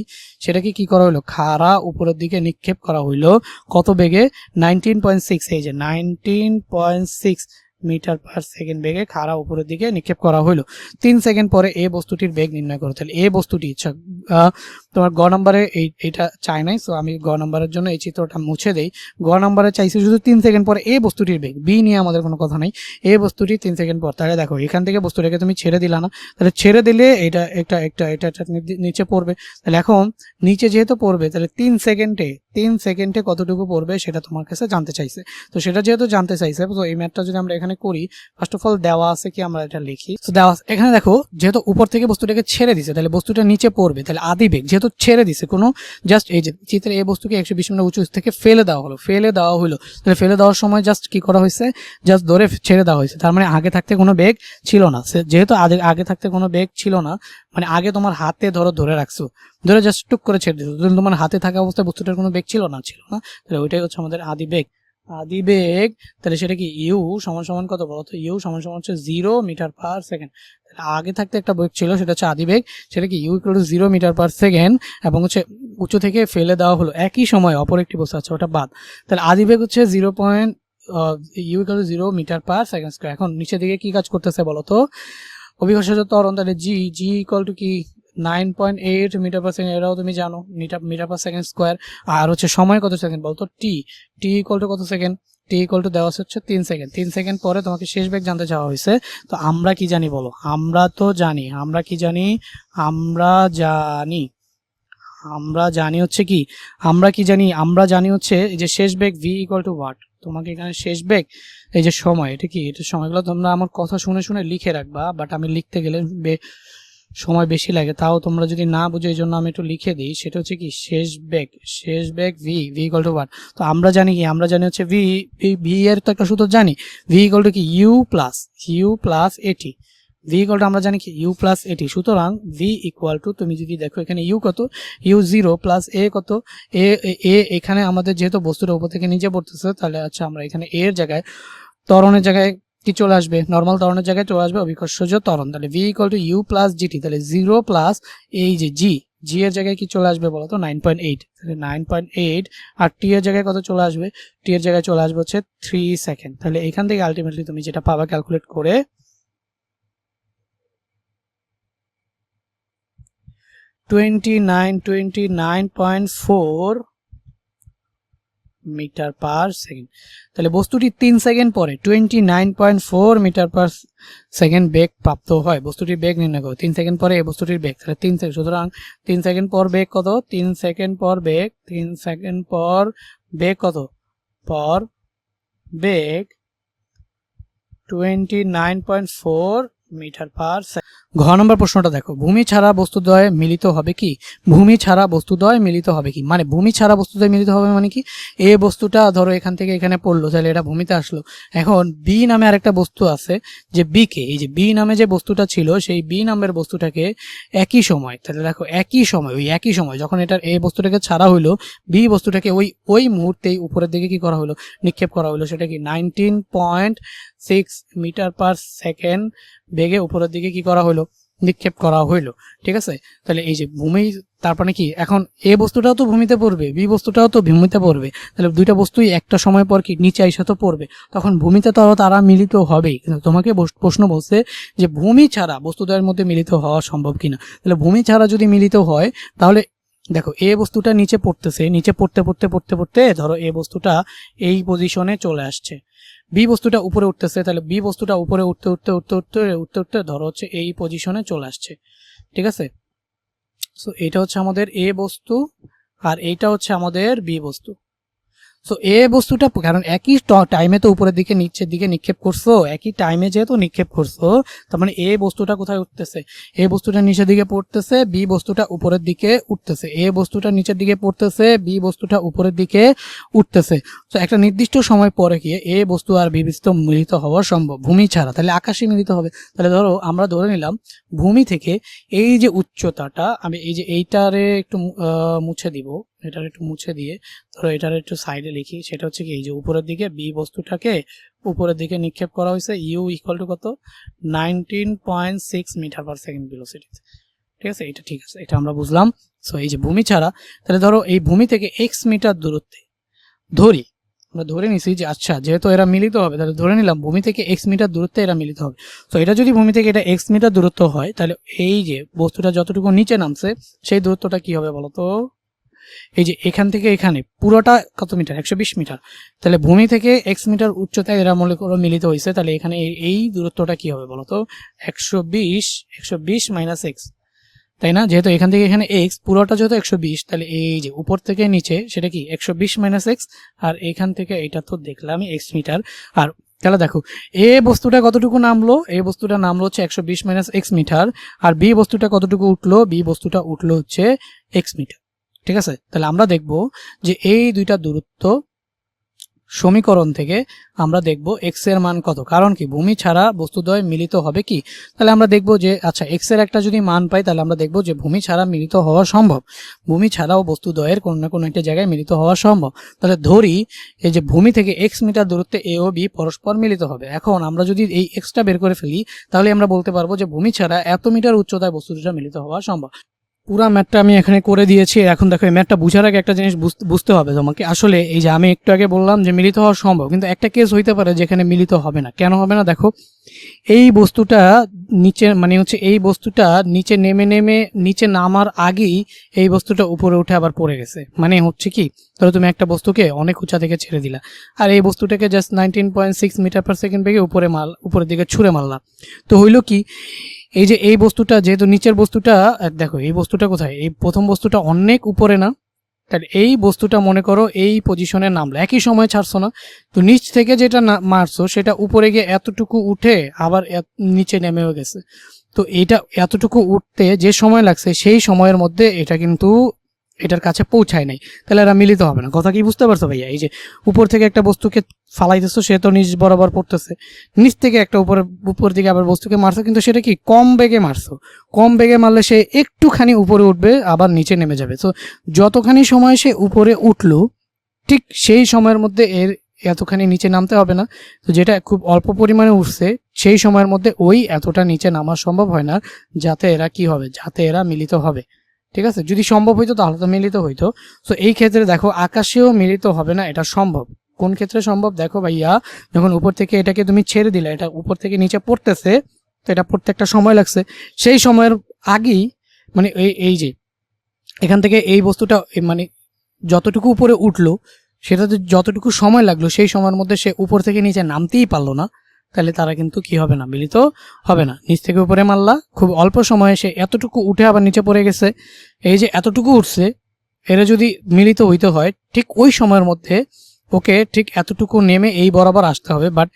A: সেটাকে কি করা হলো? খাড়া উপরের দিকে নিক্ষেপ করা হইলো কত বেগে? 19.6, এই যে 19.6 মিটার পার সেকেন্ড বেগে খাড়া উপরের দিকে নিক্ষেপ করা হইলো। 3 সেকেন্ড পরে এ বস্তুটির বেগ নির্ণয় করো। তাহলে এ বস্তুটি তোমার গ নম্বরে এইটা চাই নাই, সো আমি গ নম্বরের জন্য এই চিত্রটা মুছে দেই। গ নম্বরে চাইছে শুধু 3 সেকেন্ড পরে এ বস্তুটির বেগ, বি নিয়ে আমাদের কোনো কথা নাই। এ বস্তুটি 3 সেকেন্ড পর, তাহলে দেখো এখান থেকে বস্তুটাকে তুমি ছেড়ে দিলা না, তাহলে ছেড়ে দিলে এটা নিচে পড়বে। তাহলে এখন নিচে যেহেতু পড়বে তাহলে 3 সেকেন্ডে কতটুকু পড়বে সেটা তোমার কাছে জানতে চাইছে। তো সেটা যেহেতু জানতে চাইছে, তো এই ম্যাথটা যদি আমরা এখানে করি, ফার্স্ট অফ অল দেওয়া আছে কি, আমরা এটা লিখি। তো দেওয়া এখানে দেখো যেহেতু উপর থেকে বস্তুটাকে ছেড়ে দিছে তাহলে বস্তুটা নিচে পড়বে, তাহলে আদি বেগ যেহেতু ছেড়ে দিছে, কোনো জাস্ট এই যে চিত্রে এই বস্তুকে 120 মিটার উঁচু থেকে ফেলে দেওয়া হলো, তাহলে ফেলে দেওয়ার সময় জাস্ট কি করা হয়েছে? জাস্ট ধরে ছেড়ে দেওয়া হয়েছে। তার মানে আগে থাকতে কোনো বেগ ছিল না। যেহেতু আগে থাকতে কোনো বেগ ছিল না, মানে আগে তোমার হাতে ধরে রাখছো, ধরে জাস্ট টুক করে ছেড়ে দিছো, তোমার হাতে থাকা অবস্থায় বস্তুটার কোনো বেগ ছিল না, তাহলে ওইটাই হচ্ছে আমাদের আদি বেগ। তাহলে সেটা কি ইউ সমান সমান কত বলতো? ইউ সমান সমান হচ্ছে 0 মিটার পার সেকেন্ড। আগে থাকতে একটা বেগ ছিল সেটা হচ্ছে আদি বেগ, সেটা কি U equal to 0 metre per second, এবং হচ্ছে উঁচু থেকে ফেলে দেওয়া হলো একই সময় অপর একটি বস্তু, আছে ওটা বাদ। তাহলে আদি বেগ হচ্ছে U equal to 0 metre per second square. এখন নিচের দিকে কি কাজ করতেছে বলতো? অভিকর্ষজ ত্বরণ, তাহলে জি ইকুয়াল টু কি 9.8 মিটার পার সেকেন্ড, এটাও তুমি জানো মিটার পার সেকেন্ড স্কোয়ার। আর হচ্ছে সময় কত সেকেন্ড বলতো? টি ইকুয়াল টু কত সেকেন্ড? টি ইকুয়াল টু দেওয়া হচ্ছে 3 সেকেন্ড। 3 সেকেন্ড পরে তোমাকে শেষ বেগ জানতে চাওয়া হয়েছে। তো আমরা কি জানি বলো? আমরা জানি হচ্ছে এই যে শেষ বেগ ভি ইকুয়াল টু ওয়াট। তোমাকে এখানে শেষ বেগ, এই যে সময়, এটা কি, এটা সময়গুলো তোমরা আমার কথা শুনে শুনে লিখে রাখবা, বাট আমি লিখতে গেলে সময় বেশি লাগে, তাও তোমরা যদি না বুঝো এই জন্য আমি একটু লিখে দিই। সেটা হচ্ছে কি শেষ বেগ ভি ইকুয়াল টু ওয়াট। তো আমরা জানি হচ্ছে ভি এর তো একটা সূত্র জানি, ভি ইকুয়াল টু কি ইউ প্লাস এটি। ভি ইকুয়াল টু আমরা জানি কি ইউ প্লাস এটি। সুতরাং ভি ইকুয়াল টু, তুমি যদি দেখো এখানে ইউ কত, ইউ 0 প্লাস এ কত, এ এখানে আমাদের যেহেতু বস্তুর উপর থেকে নিচে পড়তেছে, তাহলে আচ্ছা আমরা এখানে এর জায়গায় ত্বরণের জায়গায় কি চলে আসবে? নর্মাল ত্বরণের জায়গায় চলে আসবে অভিকর্ষজ ত্বরণ। তাহলে V equal to U plus GT, তাহলে 0 প্লাস এই যে জি এর জায়গায় কি চলে আসবে বলো তো? 9.8। তাহলে 9.8, আর টি এর জায়গায় কত চলে আসবে? টি এর জায়গায় চলে আসবে হচ্ছে 3 সেকেন্ড। তাহলে এখান থেকে আলটিমেটলি তুমি যেটা পাবা ক্যালকুলেট করে, 29.4 মিটার পার সেকেন্ড। তাহলে বস্তুটি 3 সেকেন্ড পরে 29.4 মিটার পার সেকেন্ড বেগ প্রাপ্ত হয়। বস্তুটির বেগ নির্ণয় করো 3 সেকেন্ড পরে এই বস্তুটির বেগ, তাহলে 3 সেকেন্ড। সুতরাং 3 সেকেন্ড পর বেগ কত? 3 সেকেন্ড পর বেগ কত? পর বেগ 29.4 মিটার পার সেকেন্ড। ঘ নম্বর প্রশ্নটা দেখো, ভূমি ছাড়া বস্তুদ্বয় মিলিত হবে কি? মানে ভূমি ছাড়া বস্তুদ্বয় মিলিত হবে মানে কি? এ বস্তুটা ধরো এখান থেকে এখানে পড়লো, তাহলে এটা ভূমিতে আসলো। এখন বি নামে আরেকটা বস্তু আছে, যে বি কে, এই যে বি নামে যে বস্তুটা ছিল সেই বি নামের বস্তুটাকে একই সময়, তাহলে দেখো একই সময় যখন এটার এই বস্তুটাকে ছাড়া হইলো, বি বস্তুটাকে ওই মুহূর্তেই উপরের দিকে কি করা হলো? নিক্ষেপ করা হলো। সেটা কি 19.6 মিটার পার সেকেন্ড বেগে উপরের দিকে কি করা হলো? নিক্ষেপ করা হইলো, ঠিক আছে। তাহলে এই যে ভূমি, তারপরে কি এখন এ বস্তুটাও তো ভূমিতে পড়বে, বি বস্তুটাও তো ভূমিতে পড়বে, তাহলে দুইটা বস্তুই একটা সময় পর কি নিচে আইসা তো পড়বে, তখন ভূমিতে তো তারা মিলিত হবেই। কিন্তু তোমাকে প্রশ্ন বলছে যে ভূমি ছাড়া বস্তুদ্বয়ের মধ্যে মিলিত হওয়া সম্ভব কিনা। তাহলে ভূমি ছাড়া যদি মিলিত হয় তাহলে দেখো এ বস্তুটা নিচে পড়তেছে, নিচে পড়তে পড়তে পড়তে পড়তে ধরো এ বস্তুটা এই পজিশনে চলে আসছে, বি বস্তুটা উপরে উঠতেছে, তাহলে বি বস্তুটা উপরে উঠতে উঠতে উঠতে উঠতে উঠতে উঠতে ধরো হচ্ছে এই পজিশনে চলে আসছে, ঠিক আছে। সো এটা হচ্ছে আমাদের এ বস্তু আর এইটা হচ্ছে আমাদের বি বস্তু। সো এ বস্তুটা কারণ একই টাইমে তো উপরের দিকে নিচের দিকে নিক্ষেপ করছো, একই টাইমে যেহেতু নিক্ষেপ করছো, তার মানে এ বস্তুটা কোথায় উঠতেছে, এ বস্তুটা নিচের দিকে পড়তেছে, বি বস্তুটা উপরের দিকে উঠতেছে, এ বস্তুটা নিচের দিকে পড়তেছে, বি বস্তুটা উপরের দিকে উঠতেছে। তো একটা নির্দিষ্ট সময় পরে গিয়ে এ বস্তু আর বি বস্তু মিলিত হওয়া সম্ভব ভূমি ছাড়া, তাহলে আকাশে মিলিত হবে। তাহলে ধরো আমরা ধরে নিলাম ভূমি থেকে এই যে উচ্চতাটা, আমি এই যে এইটারে একটু মুছে দিব, এটার একটু মুছে দিয়ে ধরো এটার একটু সাইডে লিখি, সেটা হচ্ছে কি এই যে উপরের দিকে বি বস্তুটাকে উপরের দিকে নিক্ষেপ করা হয়েছে ইউ ইকুয়াল টু কত 19.6 মিটার পার সেকেন্ড ভেলোসিটি, ঠিক আছে। এটা ঠিক আছে, এটা আমরা বুঝলাম। সো এই যে ভূমি ছাড়া, তাহলে ধরো এই ভূমি থেকে এক্স মিটার দূরত্বে ধরি, আমরা ধরে নিছি যে আচ্ছা যেহেতু এরা মিলিত হবে, তাহলে ধরে নিলাম ভূমি থেকে এক্স মিটার দূরত্বে এরা মিলিত হবে। তো এটা যদি ভূমি থেকে এটা এক্স মিটার দূরত্ব হয়, তাহলে এই যে বস্তুটা যতটুকু নিচে নামছে সেই দূরত্বটা কি হবে বলতো, এই যে এখান থেকে এখানে পুরোটা কত মিটার, 120 মিটার। তাহলে ভূমি থেকে এক্স মিটার উচ্চতায় এরা মনে করো মিলিত হয়েছে, তাহলে এখানে এই দূরত্বটা কি হবে বলতো 120 মাইনাস এক্স, তাই না। যেহেতু এখান থেকে এখানে এক্স পুরোটা যেহেতু 120, তাহলে এই যে উপর থেকে নিচে সেটা কি 120 মাইনাস এক্স, আর এখান থেকে এটা তো দেখলাম এক্স মিটার। আর তাহলে দেখো এ বস্তুটা কতটুকু নামলো, এ বস্তুটা নামলো হচ্ছে 120 মাইনাস এক্স মিটার, আর বি বস্তুটা কতটুকু উঠলো, বি বস্তুটা উঠলো হচ্ছে এক্স মিটার, ঠিক আছে। তাহলে আমরা দেখব যে এই দুইটা দূরত্ব সমীকরণ থেকে আমরা দেখব এক্স এর মান কত, কারণ কি ভূমি ছাড়া বস্তুদ্বয় মিলিত হবে কি। তাহলে আমরা দেখব যে আচ্ছা এক্স এর একটা যদি মান পাই, তাহলে আমরা দেখব যে ভূমি ছাড়া মিলিত হওয়া সম্ভব, ভূমি ছাড়াও বস্তুদ্বয়ের কোনো না কোনো একটা জায়গায় মিলিত হওয়া সম্ভব। তাহলে ধরি এই যে ভূমি থেকে এক্স মিটার দূরত্বে এ ও বি পরস্পর মিলিত হবে। এখন আমরা যদি এই এক্সটা বের করে ফেলি, তাহলে আমরা বলতে পারবো যে ভূমি ছাড়া এত মিটার উচ্চতায় বস্তু দুটো মিলিত হওয়া সম্ভব। পুরা ম্যাথটা আমি এখানে করে দিয়েছি। এখন দেখো এই ম্যাথটা বুঝার আগে একটা জিনিস বুঝতে হবে তোমাকে। আসলে এই যে আমি একটু আগে বললাম যে মিলিত হওয়া সম্ভব, কিন্তু একটা কেস হইতে পারে যেখানে মিলিত হবে না। কেন হবে না দেখো, এই বস্তুটা নিচে মানে হচ্ছে এই বস্তুটা নিচে নেমে নেমে নিচে নামার আগেই এই বস্তুটা উপরে উঠে আবার পড়ে গেছে। মানে হচ্ছে কি, ধরো তুমি একটা বস্তুকে অনেক উঁচা থেকে ছেড়ে দিলা, আর এই বস্তুটাকে জাস্ট 19.6 মিটার পার সেকেন্ড বেগে উপরের দিকে ছুঁড়ে মারলাম। তো হইলো কি, এই যে এই বস্তুটা যেহেতু নিচের বস্তুটা, দেখো এই বস্তুটা কোথায়, এই প্রথম বস্তুটা অনেক উপরে না, তাহলে এই বস্তুটা মনে করো এই পজিশনে নামলো, একই সময় ছাড়ছো না, তো নিচ থেকে যেটা মারছো সেটা উপরে গিয়ে এতটুকু উঠে আবার নিচে নেমেও গেছে। তো এইটা এতটুকু উঠতে যে সময় লাগছে সেই সময়ের মধ্যে এটা কিন্তু এটার কাছে পৌঁছায় নাই, তাহলে এরা মিলিত হবে না। কথা কি বুঝতে পারছো ভাইয়া? এই যে উপর থেকে একটা বস্তুকে ফালাইতেছো, সে তো নিচ বরাবর পড়তেছে, নিচ থেকে একটা উপর দিকে আবার বস্তুকে মারছো, কিন্তু সেটা কি কম বেগে মারছো, কম বেগে মারলে সে একটুখানি উপরে উঠবে আবার নিচে নেমে যাবে। তো যতখানি সময় সে উপরে উঠলো ঠিক সেই সময়ের মধ্যে এর এতখানি নিচে নামতে হবে না। তো যেটা খুব অল্প পরিমাণে উঠছে সেই সময়ের মধ্যে ওই এতটা নিচে নামা সম্ভব হয় না, যাতে এরা কি হবে, যাতে এরা মিলিত হবে। ঠিক আছে, যদি সম্ভব হইতো তাহলে তো মিলিত হইতো। তো এই ক্ষেত্রে দেখো আকাশেও মিলিত হবে না, এটা সম্ভব। কোন ক্ষেত্রে সম্ভব দেখো ভাইয়া, যখন উপর থেকে এটাকে তুমি ছেড়ে দিলে, এটা উপর থেকে নিচে পড়তেছে, তো এটা পড়তে একটা সময় লাগছে, সেই সময়ের আগেই মানে এই যে এখান থেকে এই বস্তুটা মানে যতটুকু উপরে উঠলো সেটাতে যতটুকু সময় লাগলো সেই সময়ের মধ্যে সে উপর থেকে নিচে নামতেই পারলো না, তাহলে তারা কিন্তু কি হবে না, মিলিত হবে না। নিচ থেকে উপরে মারলা, খুব অল্প সময়ে সে এতটুকু উঠে আবার নিচে পড়ে গেছে, এই যে এতটুকু উঠছে, এরা যদি মিলিত হইতে হয় ঠিক ওই সময়ের মধ্যে ওকে ঠিক এতটুকু নেমে এই বরাবর আসতে হবে, বাট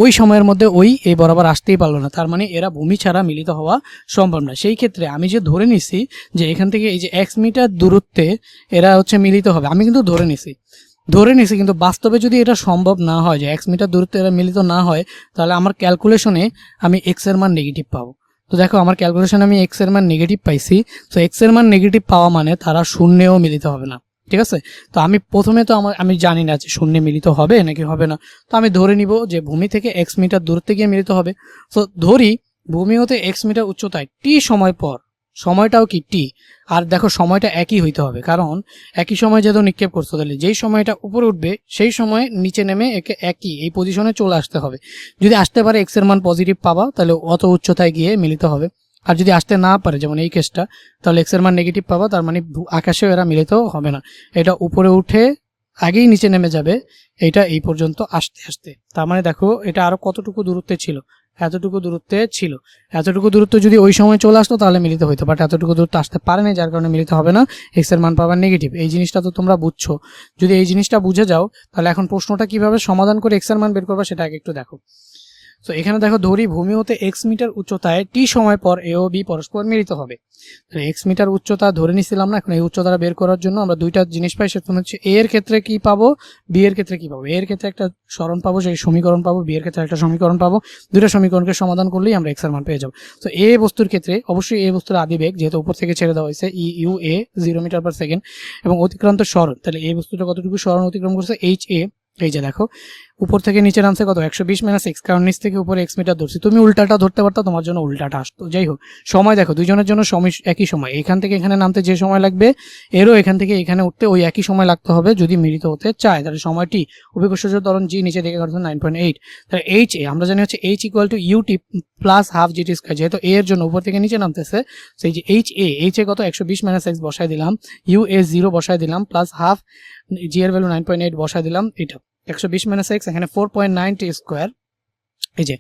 A: ওই সময়ের মধ্যে এই বরাবর আসতেই পারলো না, তার মানে এরা ভূমি ছাড়া মিলিত হওয়া সম্ভব না। সেই ক্ষেত্রে আমি যে ধরে নিছি যে এখান থেকে এই যে 1 মিটার দূরত্বে এরা হচ্ছে মিলিত হবে, আমি কিন্তু ধরে নিছি, কিন্তু বাস্তবে যদি এটা সম্ভব না হয় যে 1 মিটার দূরত্বে এরা মিলিত না হয়, তাহলে আমার ক্যালকুলেশনে আমি এক্স এর মান নেগেটিভ পাবো। তো দেখো আমার ক্যালকুলেশনে আমি এক্স এর মান নেগেটিভ পাইছি। তো এক্স এর মান নেগেটিভ পাওয়া মানে তারা শূন্যেও মিলিত হবে না। ঠিক আছে, তো আমি প্রথমে তো আমি জানি না যে শূন্যে মিলিত হবে নাকি হবে না, তো আমি ধরে নিব যে ভূমি থেকে 1 মিটার দূরত্বে গিয়ে মিলিত হবে। তো ধরি ভূমি হতে এক্স মিটার উচ্চতায় টি সময় পর, সময়টাও কি টি, আর দেখো সময়টা একই হইতে হবে, কারণ একই সময় যেহেতু নিক্ষেপ করছো তাহলে যেই সময়টা উপরে উঠবে সেই সময় নিচে নেমে একে একই এই পজিশনে চলে আসতে হবে। যদি আসতে পারে এক্স এর মান পজিটিভ পাবা, তাহলে অত উচ্চতায় গিয়ে মিলিত হবে। আর যদি আসতে না পারে, যেমন এই কেসটা, তাহলে এক্স এর মান নেগেটিভ পাবা, তার মানে আকাশেও এরা মিলিত হবে না। এটা উপরে উঠে আগেই নিচে নেমে যাবে, এটা এই পর্যন্ত আসতে আসতে। তার মানে দেখো এটা আরো কতটুকু দূরত্বে ছিল, এতটুকু দূরত্বে ছিল। এতটুকু দূরত্ব যদি ওই সময় চলে আসতো তাহলে মিলিত হইতো, বাট এতটুকু দূরত্ব আসতে পারে না, যার কারণে মিলিত হবে না, এক্স এর মান পাবার নেগেটিভ। এই জিনিসটা তো তোমরা বুঝছো। যদি এই জিনিসটা বুঝে যাও তাহলে এখন প্রশ্নটা কিভাবে সমাধান করে এক্স এর মান বের করবা সেটা আগে একটু দেখো। তো এখানে দেখো ধরি ভূমি হতে এক্স মিটার উচ্চতায় টি সময় পর এ ও বি পরস্পর মিলিত হবে। এক্স মিটার উচ্চতা ধরে নিছিলাম না, এখন এই উচ্চতাটা বের করার জন্য আমরা দুইটা জিনিস পাই, সেটা হচ্ছে এ এর ক্ষেত্রে কি পাবো, বি এর ক্ষেত্রে কি পাবো। এ এর ক্ষেত্রে একটা সরণ পাবো, সেই সমীকরণ পাবো, বি এর ক্ষেত্রে একটা সমীকরণ পাবো। দুইটা সমীকরণকে সমাধান করলেই আমরা এক্স এর মান পেয়ে যাবো। তো এ বস্তুর ক্ষেত্রে অবশ্যই এ বস্তুর আদিবেগ যেহেতু উপর থেকে ছেড়ে দেওয়া হয়েছে ইউ এ 0 মিটার পার সেকেন্ড, এবং অতিক্রান্ত সরণ, তাহলে এই বস্তুটা কতটুকু সরণ অতিক্রম করছে এইচ এ। এই যে দেখো উপর থেকে নিচে নামছে কত 120 মাইনাস এক্স, কারণ নিচ থেকে উপরে এক্স মিটার ধরছি, তুমি উল্টাটা ধরতে পারতো, তোমার জন্য উল্টাটা আসতো। যাই হোক, সময় দেখো দুইজনের জন্য একই সময়, এখান থেকে এখানে নামতে যে সময় লাগবে এরও এখান থেকে এখানে উঠতে ওই একই সময় লাগতে হবে যদি মিলিত হতে চায়। তাহলে সময়টি অভিকর্ষজ ত্বরণ জি নিচে দিকে করছে 9.8। তাহলে এইচ এ আমরা জানি হচ্ছে H equal to UT plus half GT square, যেহেতু এ এর জন্য উপর থেকে নিচে নামতেছে, সেই যে এইচ এ কত 120 মাইনাস এক্স বসায় দিলাম, ইউ এ 0 বসায় দিলাম, প্লাস হাফ জি এর ভ্যালু 9.8 বসায় দিলাম, এটা 120 মাইনাস এক্স, এখানে 4.9 টি স্কোয়ার, এই যে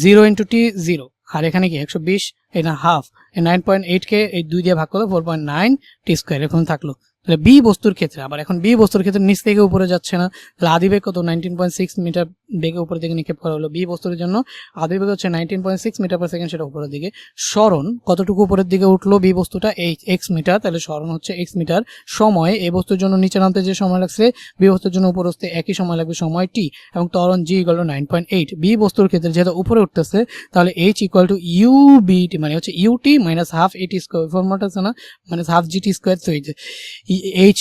A: 0 ইন্টু টি 0, আর এখানে কি 120, এটা হাফ, এই 9.8 কে এই 2 দিয়ে ভাগ করলে 4.9 টি স্কোয়ার এখন থাকলো। তাহলে বি বস্তুর ক্ষেত্রে আবার, এখন বি বস্তুর ক্ষেত্রে নিচ থেকে উপরে যাচ্ছে না, তাহলে আদিবেগ কত 19.6 মিটার বেগে উপরের দিকে নিক্ষেপ করা হলো। বি বস্তুর জন্য আদিবেগ হচ্ছে 19.6 মিটার পার সেকেন্ড, সেটা উপরের দিকে। সরণ কতটুকু উপরের দিকে উঠলো বি বস্তুটা, এই এক্স মিটার, তাহলে সরণ হচ্ছে এক্স মিটার। সময় এই বস্তুর জন্য নিচে নামতে যে সময় লাগছে বি বস্তুর জন্য উপরে আসতে একই সময় লাগবে, সময় টি, এবং ত্বরণ জি ইকুয়াল টু 9.8। বি বস্তুর ক্ষেত্রে যেহেতু উপরে উঠতেছে তাহলে H equal to U B T, মানে হচ্ছে UT minus half AT square, ফর্মুলাটা আছে না, মানে হাফ জিটি স্কোয়ার। তো এই যে এইচ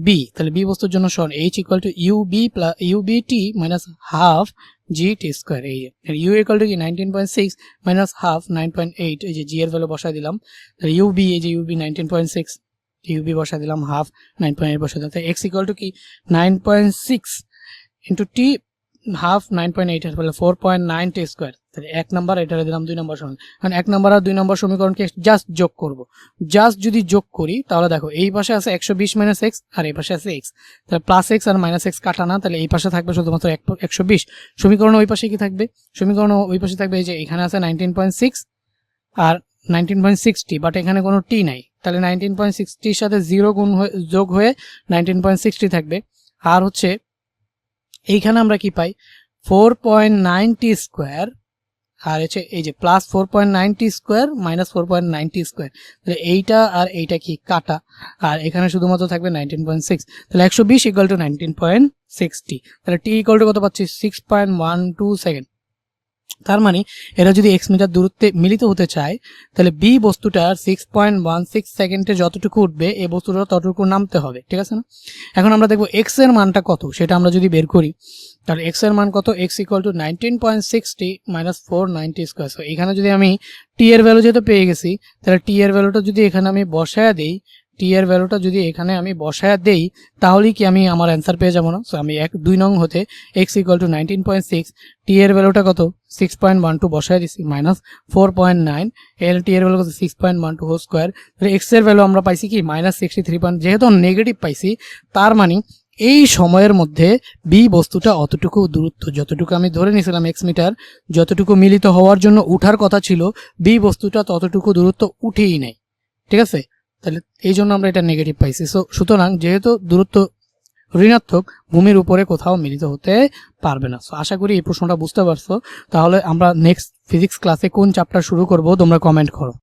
A: বি, তাহলে বি বস্তুর জন্য সরণ H equal to U B plus U B T minus half G T square. এই যে ইউ ইকুয়াল টু কি 19.6 মাইনাস হাফ 9.8, এই যে জি এর ভ্যালু বসায় দিলাম, তাহলে ইউ বি, এই যে ইউ বি 19.6, ইউবি বসায় দিলাম, হাফ 9.8 বসায় দিলাম, তাই এক্স ইকুয়াল টু কি 9.6 ইন্টু টি হাফ 9.8 এর ফলে 4.9 টি স্কোয়ার। তাহলে এক নাম্বার, এটা দিলাম 2 নম্বর সমীকরণ। কারণ 1 নম্বর আর 2 নম্বর সমীকরণকে জাস্ট যোগ করব, জাস্ট যদি যোগ করি তাহলে দেখো এই পাশে আছে 120 মাইনাস এক্স আর এই পাশে আছে এক্স, তাহলে প্লাস এক্স আর মাইনাস এক্স কাটা না, তাহলে এই পাশে থাকবে শুধুমাত্র 120। সমীকরণ ওই পাশে কি থাকবে, সমীকরণ ওই পাশে থাকবে এই যে এখানে আছে 19.6 আর 19.60, বাট এখানে কোনো টি নাই, তাহলে 19.60 সাথে 0 গুণ যোগ হয়ে 19.60 থাকবে। আর হচ্ছে এইখানে আমরা কি পাই 4.9 টি স্কোয়ার, আর হচ্ছে এই যে প্লাস 4.9 টি স্কোয়ার মাইনাস 4.9 টি স্কোয়ার, তাহলে এইটা আর এইটা কি কাটা, আর এখানে শুধুমাত্র থাকবে 19.6, তাহলে 120 ইকুয়াল টু 19.60, তাহলে টি ইকুয়াল টু কত পাচ্ছি 6.12 সেকেন্ড। তার মানে এরা যদি এক্স মিটার দূরত্বে মিলিত হতে চায় তাহলে বি বস্তুটার 6.16 সেকেন্ডে যতটুকু উঠবে এই বস্তুটা ততটুকু নামতে হবে, ঠিক আছে না। এখন আমরা দেখবো এক্স এর মানটা কত সেটা আমরা যদি বের করি, তাহলে এক্স এর মান কত, x equal to 19.60 minus 490 square. So এখানে যদি আমি টি এর ভ্যালু যেহেতু পেয়ে গেছি, তাহলে টি এর ভ্যালুটা যদি এখানে আমি বসায়া দিই, টি এর ভ্যালুটা যদি এখানে আমি বসায়া দেই তাহলেই কি আমি আমার অ্যান্সার পেয়ে যাবো না। সো আমি 2 নং হতে এক্স ইকুয়াল টু 19.6, টি এর ভ্যালুটা কত 6.12 বসায় দিছি, মাইনাস 4.9, এর টি এর ভ্যালু কত 6.12 হোল স্কোয়ার। তাহলে এক্স এর ভ্যালু আমরা পাইছি কি মাইনাস 63, যেহেতু নেগেটিভ পাইছি তার মানে এই সময়ের মধ্যে বি বস্তুটা অতটুকু দূরত্ব যতটুকু আমি ধরে নিয়েছিলাম এক্স মিটার, যতটুকু মিলিত হওয়ার জন্য উঠার কথা ছিল বি বস্তুটা ততটুকু দূরত্ব উঠেই নাই, ঠিক আছে। তাহলে এই জন্য আমরা এটা নেগেটিভ পাইছি। সো সুতরাং যেহেতু দূরত্ব ঋণাত্মক ভূমির উপরে কোথাও মিলিত হতে পারবে না। সো আশা করি এই প্রশ্নটা বুঝতে পারছো। তাহলে আমরা নেক্সট ফিজিক্স ক্লাসে কোন চ্যাপ্টার শুরু করব তোমরা কমেন্ট করো।